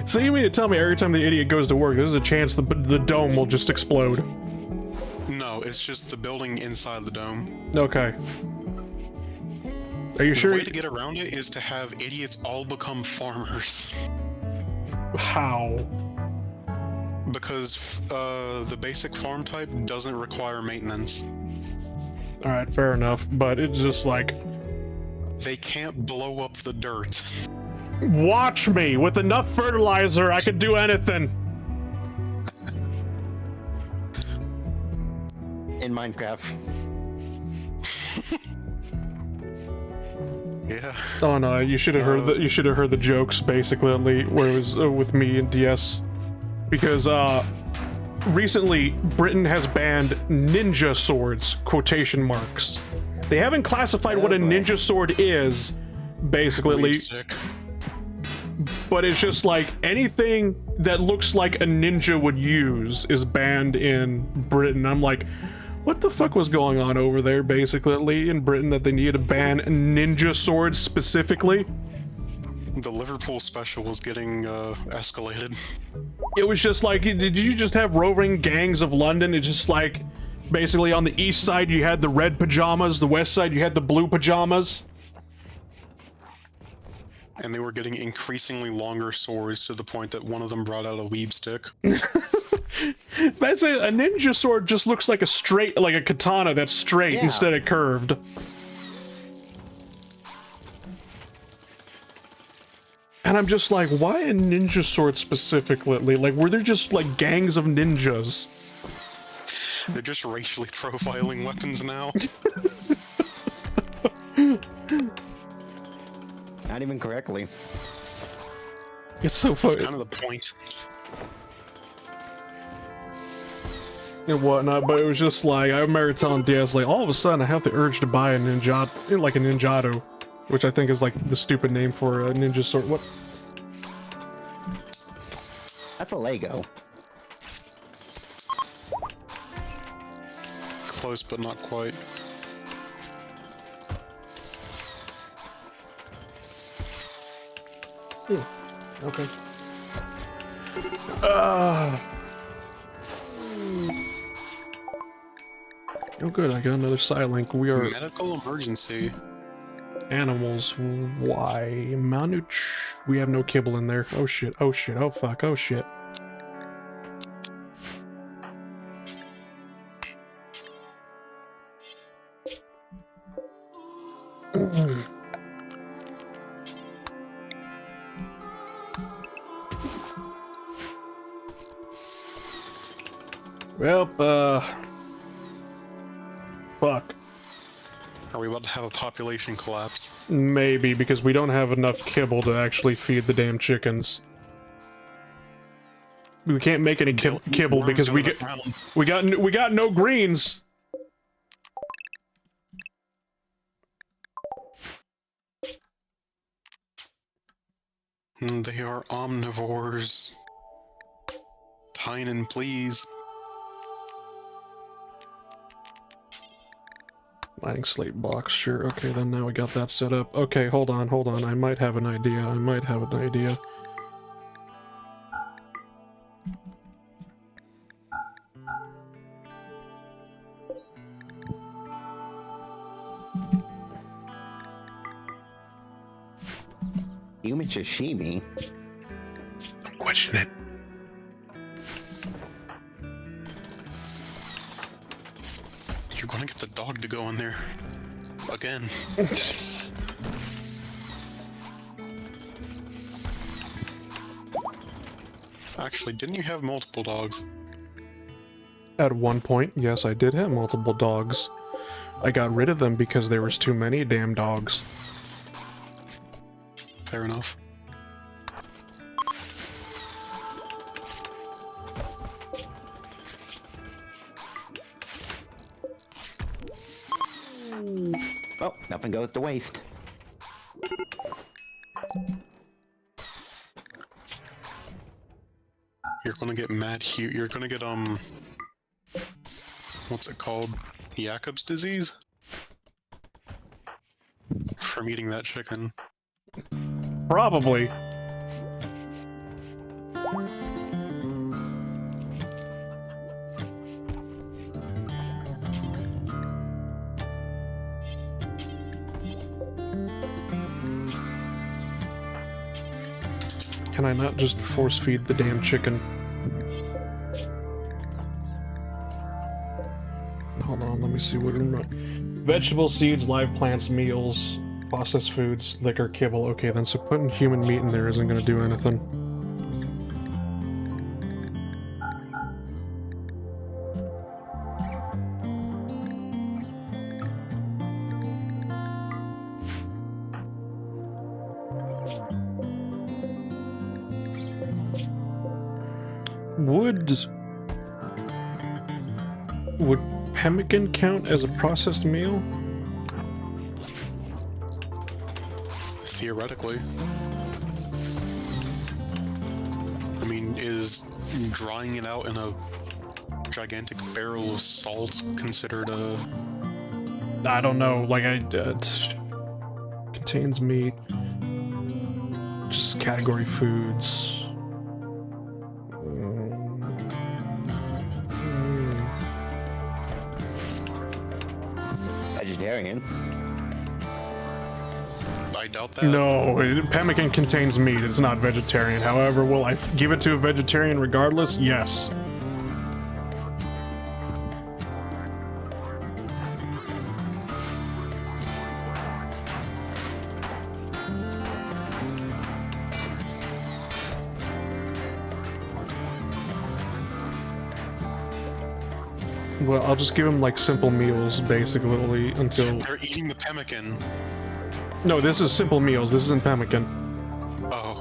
So you mean to tell me every time the idiot goes to work, there's a chance the dome will just explode? No, it's just the building inside the dome. Okay. Are you sure? The way to get around it is to have idiots all become farmers. How? Because the basic farm type doesn't require maintenance. Alright, fair enough, but it's just like... They can't blow up the dirt. Watch me! With enough fertilizer, I could do anything! In Minecraft. Yeah. Oh no, you should have heard the jokes basically where it was with me and DS, because recently Britain has banned ninja swords, quotation marks. They haven't classified what a ninja sword is, basically, but it's just like anything that looks like a ninja would use is banned in Britain. I'm like, what the fuck was going on over there, basically, in Britain, that they needed to ban ninja swords specifically? The Liverpool special was getting escalated. It was just like, did you just have roving gangs of London? It's just like, basically on the east side you had the red pajamas, the west side you had the blue pajamas. And they were getting increasingly longer swords to the point that one of them brought out a weeb stick. That's a ninja sword just looks like a katana that's straight instead of curved. And I'm just like, why a ninja sword specifically? Like, were there just like gangs of ninjas? They're just racially profiling weapons now. Not even correctly. It's so funny. That's kind of the point. And whatnot, but it was just like, I remember telling DS, like, all of a sudden I have the urge to buy a ninjato, which I think is like the stupid name for a ninja sword. What? That's a Lego. Close, but not quite. Okay. Oh good, I got another Psylink. We are Medical emergency. animals. Why? Manuch? We have no kibble in there. Oh shit, oh shit, oh fuck, oh shit. Well, fuck. Are we about to have a population collapse? Maybe, because we don't have enough kibble to actually feed the damn chickens. We can't make any kibble because we got no greens. They are omnivores. Tynan, please. Mining slate box, sure. Okay, then now we got that set up. Okay, hold on. I might have an idea. Human sashimi. Don't question it. You're gonna get the dog to go in there. Again. Actually, didn't you have multiple dogs? At one point, yes, I did have multiple dogs. I got rid of them because there was too many damn dogs. Fair enough. Oh, nothing goes to waste. You're gonna get you're gonna get, what's it called? Jacob's disease? From eating that chicken. Probably. Can I not just force feed the damn chicken? Hold on, let me see what I'm... Vegetable seeds, live plants, meals, processed foods, liquor, kibble. Okay, then so putting human meat in there isn't gonna do anything. Would pemmican count as a processed meal? Theoretically. I mean, is drying it out in a gigantic barrel of salt considered a... I don't know, like contains meat. Just category foods. Vegetarian. I doubt that. No, pemmican contains meat. It's not vegetarian. However, will I give it to a vegetarian regardless? Yes. Well, I'll just give him like simple meals, basically, until... They're eating the pemmican. No, this is simple meals. This isn't pemmican. Oh.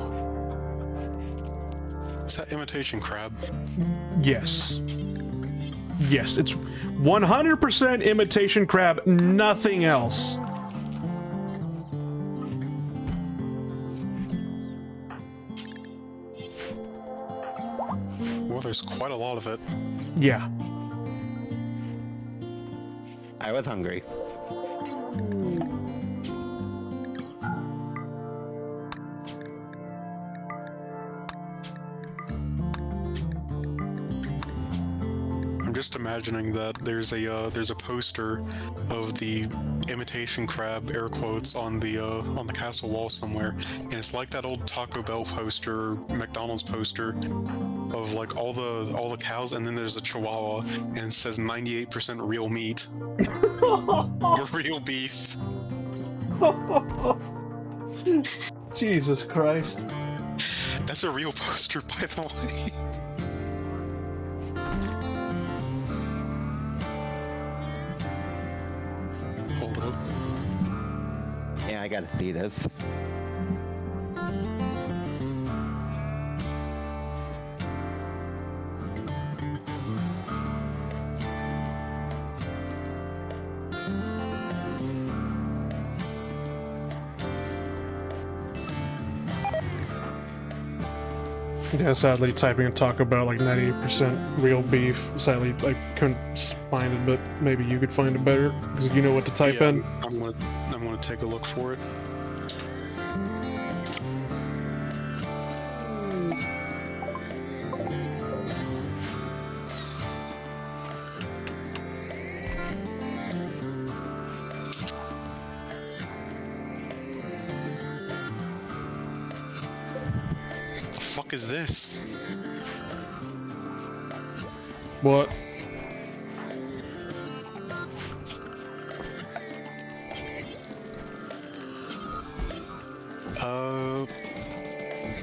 Is that imitation crab? Yes. Yes, it's 100% imitation crab, nothing else. Well, there's quite a lot of it. Yeah. I was hungry. I'm just imagining that there's a poster of the imitation crab, air quotes, on the castle wall somewhere, and it's like that old Taco Bell poster, McDonald's poster, of like all the cows, and then there's a chihuahua, and it says 98% real meat, or real beef. Jesus Christ. That's a real poster, by the way. Hold up. Yeah, I gotta see this. Yeah, sadly, typing in Taco Bell like 98% real beef. Sadly, I couldn't find it, but maybe you could find it better because you know what to type Yeah, in. I'm gonna take a look for it. fuck is this? What?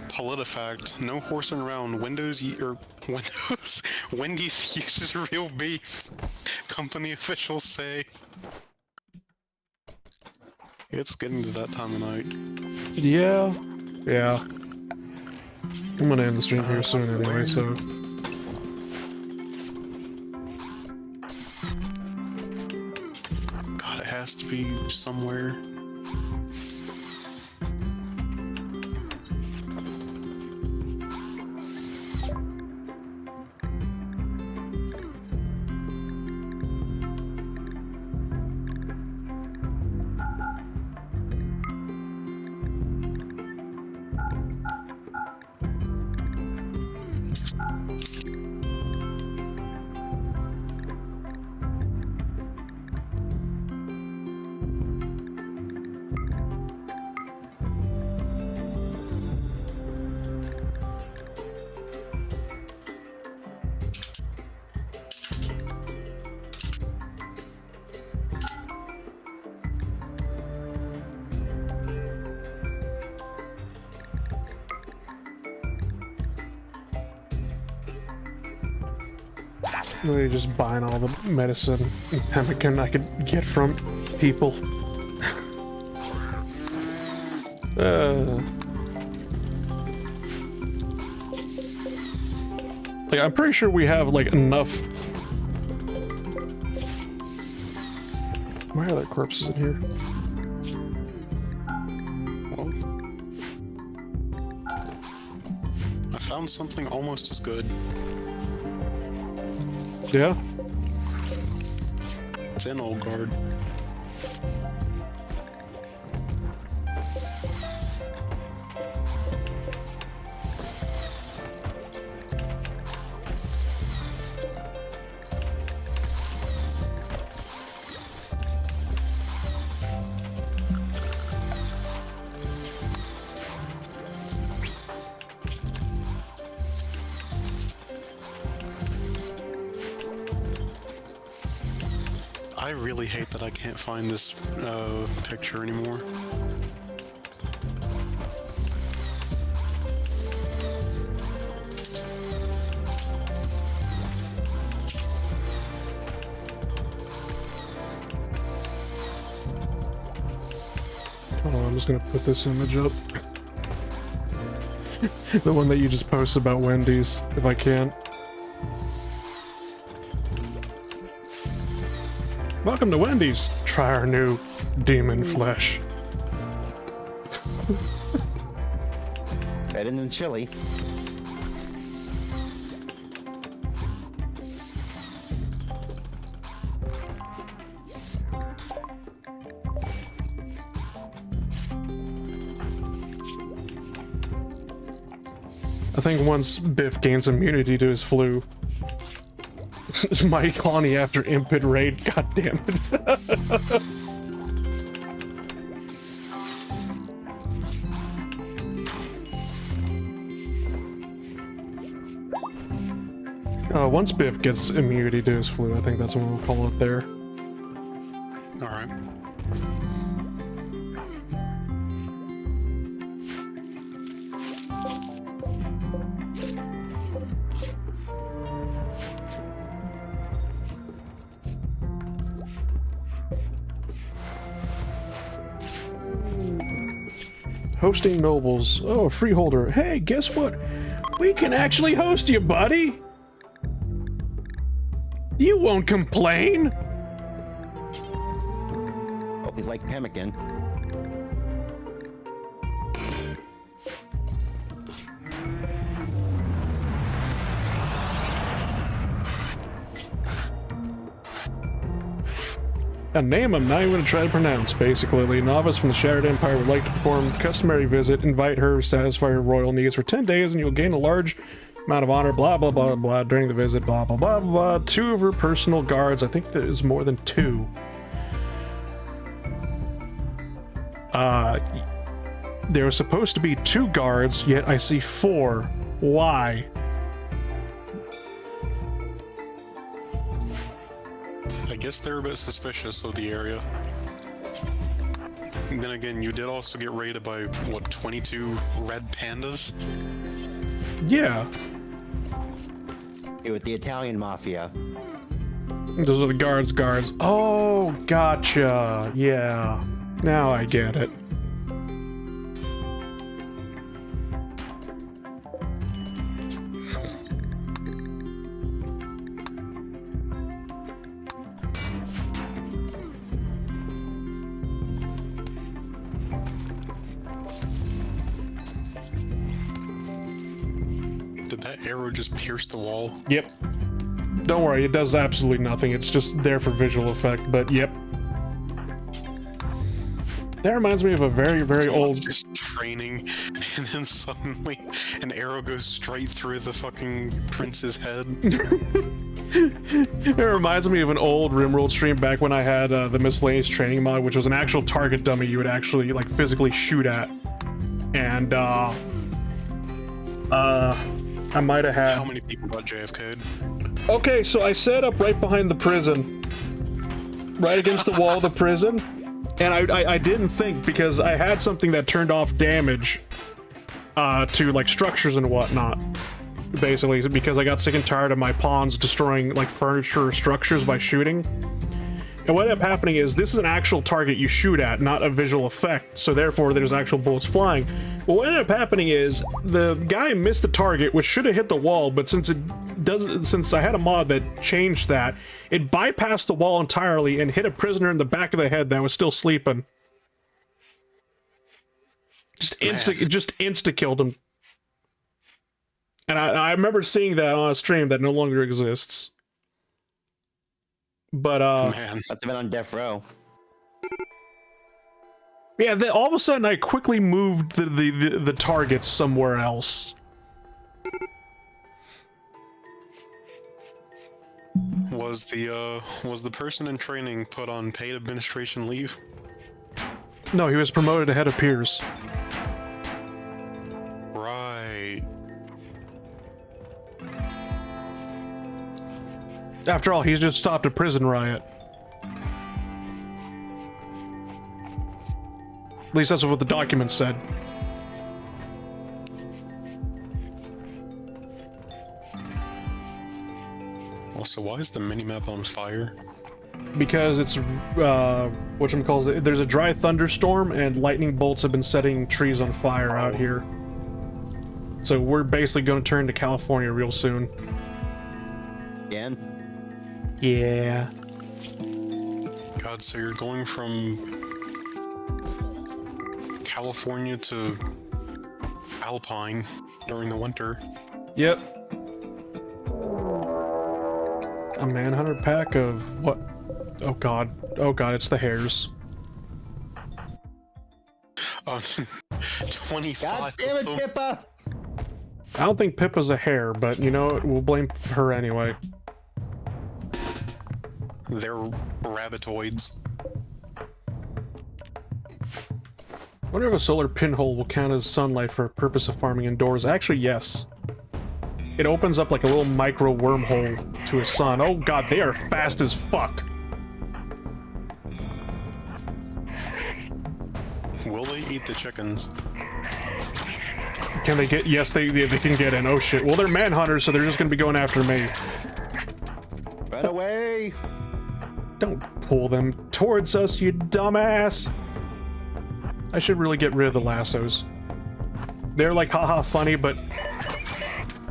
PolitiFact. No horsing around. Wendy's uses real beef. Company officials say. It's getting to that time of night. Yeah. Yeah. I'm gonna end the stream here soon anyway, so... God, it has to be somewhere. Really just buying all the medicine and pemmican I could get from people. Like, I'm pretty sure we have, like, enough... Why are there corpses in here? Well, I found something almost as good. Yeah? It's in Old Guard. I really hate that I can't find this picture anymore. Hold on, I'm just gonna put this image up. The one that you just posted about Wendy's, if I can. Welcome to Wendy's. Try our new demon flesh. Better than chili. I think once Biff gains immunity to his flu, it's my colony after Impid Raid, god damn it. Once Biff gets immunity to his flu, I think that's when we'll call it there. Alright. Hosting nobles. Oh, freeholder. Hey, guess what? We can actually host you, buddy! You won't complain! Oh, he's like pemmican. A name I'm not even going to try to pronounce. Basically, a novice from the Shattered Empire would like to perform a customary visit, invite her, satisfy her royal needs for 10 days, and you'll gain a large amount of honor, blah, blah, blah, blah, during the visit, blah, blah, blah, blah. 2 of her personal guards. I think there's more than 2. There was supposed to be 2 guards, yet I see 4. Why? I guess they're a bit suspicious of the area. And then again, you did also get raided by, what, 22 red pandas? Yeah. With the Italian mafia. Those are the guards. Oh, gotcha. Yeah. Now I get it. Did that arrow just pierce the wall? Yep. Don't worry, it does absolutely nothing. It's just there for visual effect, but yep. That reminds me of a very, very old... Just training, and then suddenly an arrow goes straight through the fucking prince's head. It reminds me of an old RimWorld stream back when I had the miscellaneous training mod, which was an actual target dummy you would actually, like, physically shoot at. And, I might have had... How many people got JFK'd? Okay, so I set up right behind the prison. Right against the wall of the prison. And I didn't think, because I had something that turned off damage to, like, structures and whatnot. Basically, because I got sick and tired of my pawns destroying, like, furniture or structures by shooting. And what ended up happening is, this is an actual target you shoot at, not a visual effect, so therefore there's actual bullets flying. But what ended up happening is, the guy missed the target, which should have hit the wall, but since I had a mod that changed that, it bypassed the wall entirely and hit a prisoner in the back of the head that was still sleeping. Just insta-killed him. And I remember seeing that on a stream that no longer exists. But, Man. Must have been on death row. yeah, then all of a sudden I quickly moved the targets somewhere else. Was the person in training put on paid administration leave? No, he was promoted ahead of peers. Right. After all, he's just stopped a prison riot. At least that's what the document said. Also, why is the minimap on fire? Because it's, whatchamacallit, there's a dry thunderstorm and lightning bolts have been setting trees on fire out here. So we're basically going to turn to California real soon. Again? Yeah. God, so you're going from California to Alpine during the winter. Yep. A manhunter pack of what? Oh god. Oh god, it's the hares. 25 God damn it, of them. Pippa! I don't think Pippa's a hare, but you know what? We'll blame her anyway. They're rabbitoids. I wonder if a solar pinhole will count as sunlight for a purpose of farming indoors. Actually, yes. It opens up like a little micro wormhole to a sun. Oh god, they are fast as fuck. Will they eat the chickens? Can they get... Yes, they can get in. Oh shit. Well, they're manhunters, so they're just gonna be going after me. Run away! Don't pull them towards us, you dumbass! I should really get rid of the lassos. They're like haha funny, but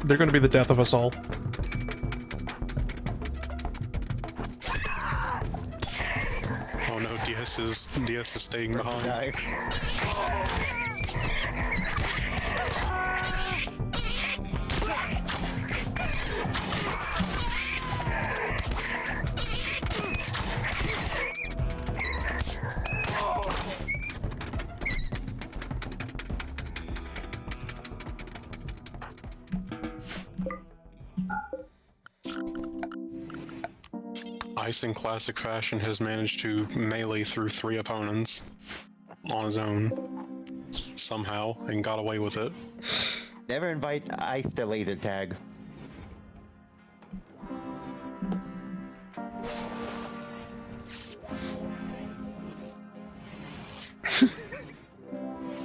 they're gonna be the death of us all. Oh no, DS is staying behind. Die. Ice in classic fashion has managed to melee through 3 opponents on his own. somehow and got away with it. Never invite Ice to laser tag.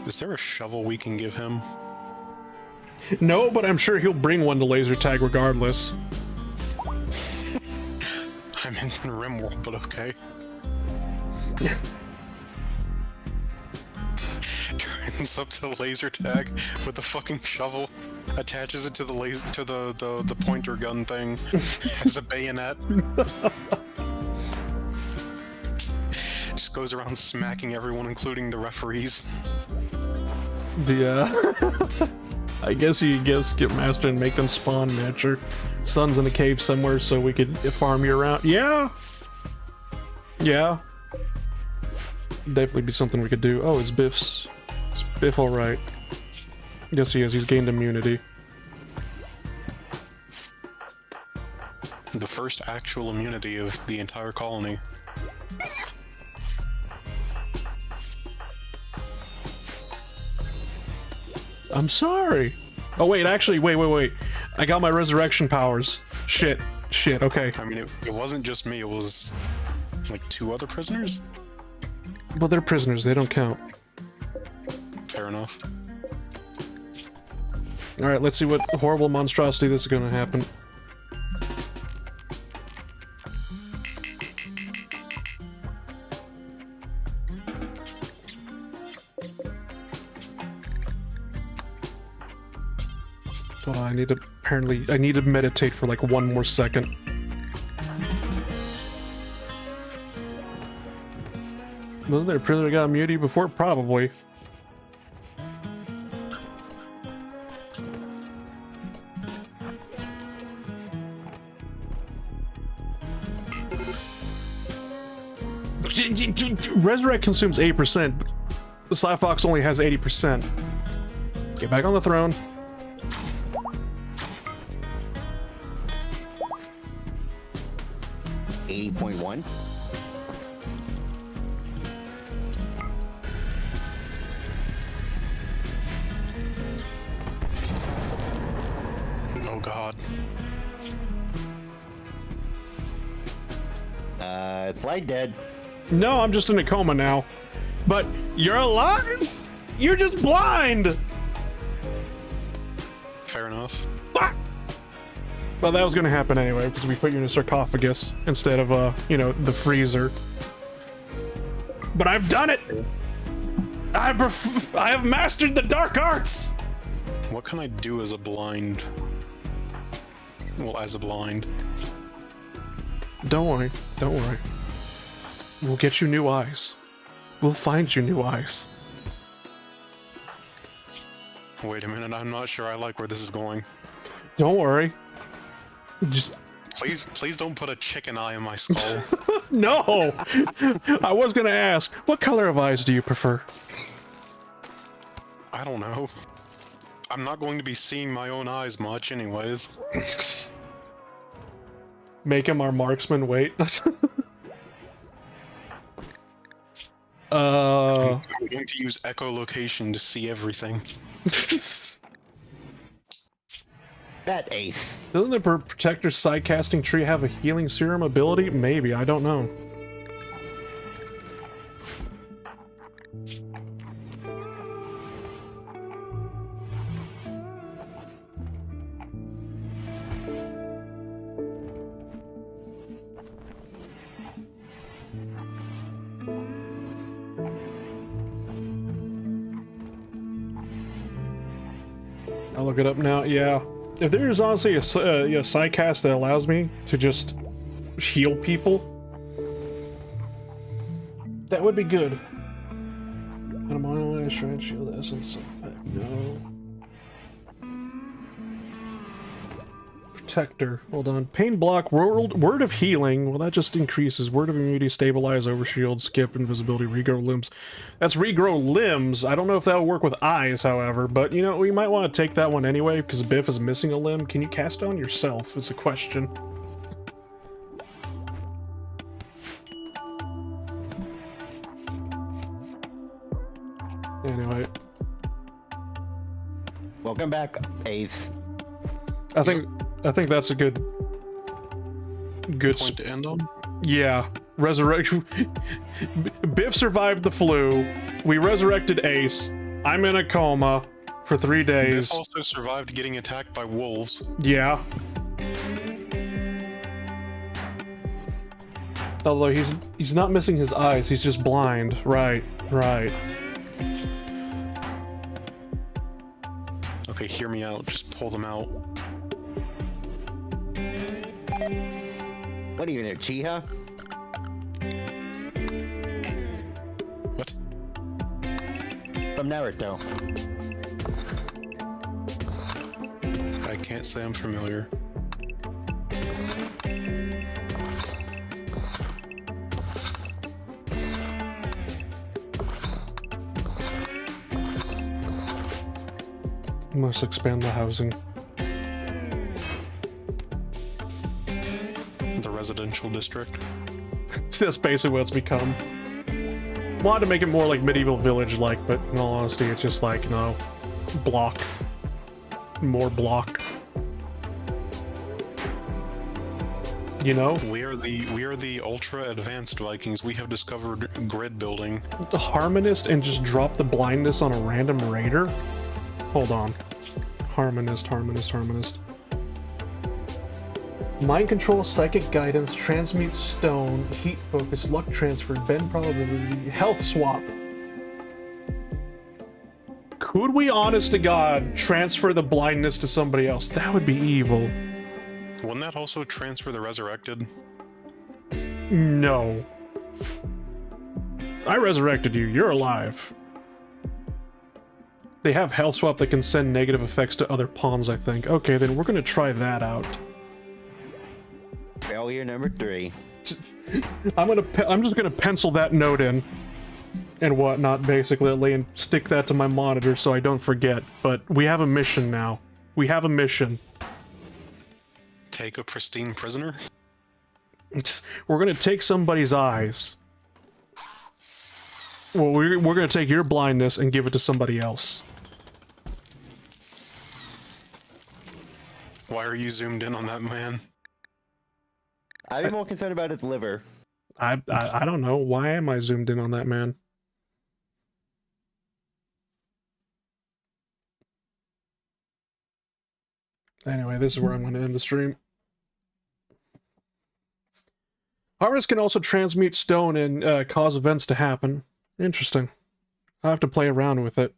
Is there a shovel we can give him? No, but I'm sure he'll bring one to laser tag regardless. I'm in RimWorld, but okay. Turns up to the laser tag with the fucking shovel, attaches it to the laser to the pointer gun thing, has a bayonet. Just goes around smacking everyone, including the referees. I guess you could get Master and make them spawn match or Sun's in a cave somewhere so we could farm you around. Yeah! Yeah. Definitely be something we could do. Oh, it's Biff's. Is Biff alright? Yes, he is. He's gained immunity. The first actual immunity of the entire colony. I'm sorry. Oh, wait, actually, wait. I got my resurrection powers. Shit, okay. I mean, it wasn't just me, it was like 2 other prisoners? Well, they're prisoners. They don't count. Fair enough. Alright, let's see what horrible monstrosity this is gonna happen. Oh, I need to meditate for like 1 more second. Wasn't there a prisoner that got immunity before? Probably. Resurrect consumes 8%. Slyfox only has 80%. Get back on the throne. $80.1. Oh god. Flight dead. No, I'm just in a coma now. But you're alive? You're just blind! Fair enough. Ah! Well, that was gonna happen anyway, because we put you in a sarcophagus instead of, you know, the freezer. But I've done it! I have mastered the dark arts! What can I do as a blind? Well, as a blind. Don't worry. We'll get you new eyes. We'll find you new eyes. Wait a minute, I'm not sure I like where this is going. Don't worry. Just... Please don't put a chicken eye in my skull. No! I was gonna ask, what color of eyes do you prefer? I don't know. I'm not going to be seeing my own eyes much anyways. Make him our marksman, wait. I'm going to use echolocation to see everything. That ace. Doesn't the Protector Psi Casting Tree have a healing serum ability? Maybe, I don't know. I'll look it up now. Yeah. If there's honestly a Psycast that allows me to just heal people, that would be good. And I'm on shrine shield essence. No. Protector. Hold on. Pain block. Word of healing. Well, that just increases. Word of immunity. Stabilize. Overshield. Skip. Invisibility. Regrow limbs. That's regrow limbs. I don't know if that will work with eyes, however. But, you know, we might want to take that one anyway, because Biff is missing a limb. Can you cast on yourself? Is a question. Anyway. Welcome back, Ace. I think that's a good Point to end on? yeah. Resurrection. Biff survived the flu. We resurrected Ace. I'm in a coma for 3 days. Biff also survived getting attacked by wolves. Yeah. Although he's not missing his eyes, he's just blind. Right. Okay, hear me out. Just pull them out. What are you in there, Chiha? What? From Naruto. I can't say I'm familiar. Must expand the housing. The residential district. That's basically what it's become. Wanted to make it more like medieval village-like, but in all honesty, it's just like, no, block. More block. You know? We are the ultra advanced Vikings. We have discovered grid building. The Harmonist and just drop the blindness on a random raider? Hold on. Harmonist. Mind control, psychic guidance, transmute stone, heat focus, luck transfer, bend probability, health swap. Could we, honest to God, transfer the blindness to somebody else? That would be evil. Wouldn't that also transfer the resurrected? No. I resurrected you. You're alive. They have health swap that can send negative effects to other pawns, I think. Okay, then we're gonna try that out. Failure number 3. I'm just gonna pencil that note in and whatnot, basically, and stick that to my monitor so I don't forget. But we have a mission now. We have a mission. Take a pristine prisoner? We're gonna take somebody's eyes. Well, we're gonna take your blindness and give it to somebody else. Why are you zoomed in on that man? I'd be more concerned about his liver. I don't know. Why am I zoomed in on that man? Anyway, this is where I'm going to end the stream. Harvest can also transmute stone and cause events to happen. Interesting. I'll have to play around with it.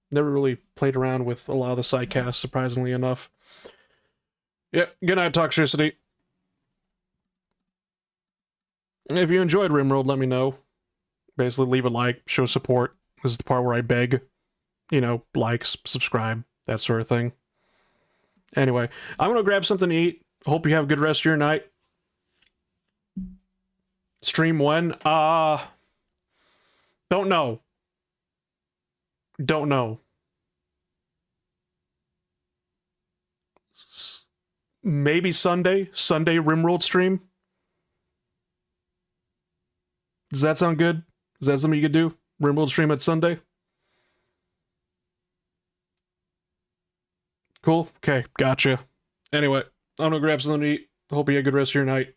Never really played around with a lot of the sidecasts, surprisingly enough. Yep, good night, Toxicity. If you enjoyed RimWorld, let me know. Basically, leave a like, show support. This is the part where I beg. You know, likes, subscribe, that sort of thing. Anyway, I'm gonna grab something to eat. Hope you have a good rest of your night. Stream when? Don't know. Don't know. Maybe Sunday? Sunday RimWorld stream? Does that sound good? Is that something you could do? RimWorld stream at Sunday? Cool. Okay, gotcha. Anyway, I'm gonna grab something to eat. Hope you have a good rest of your night.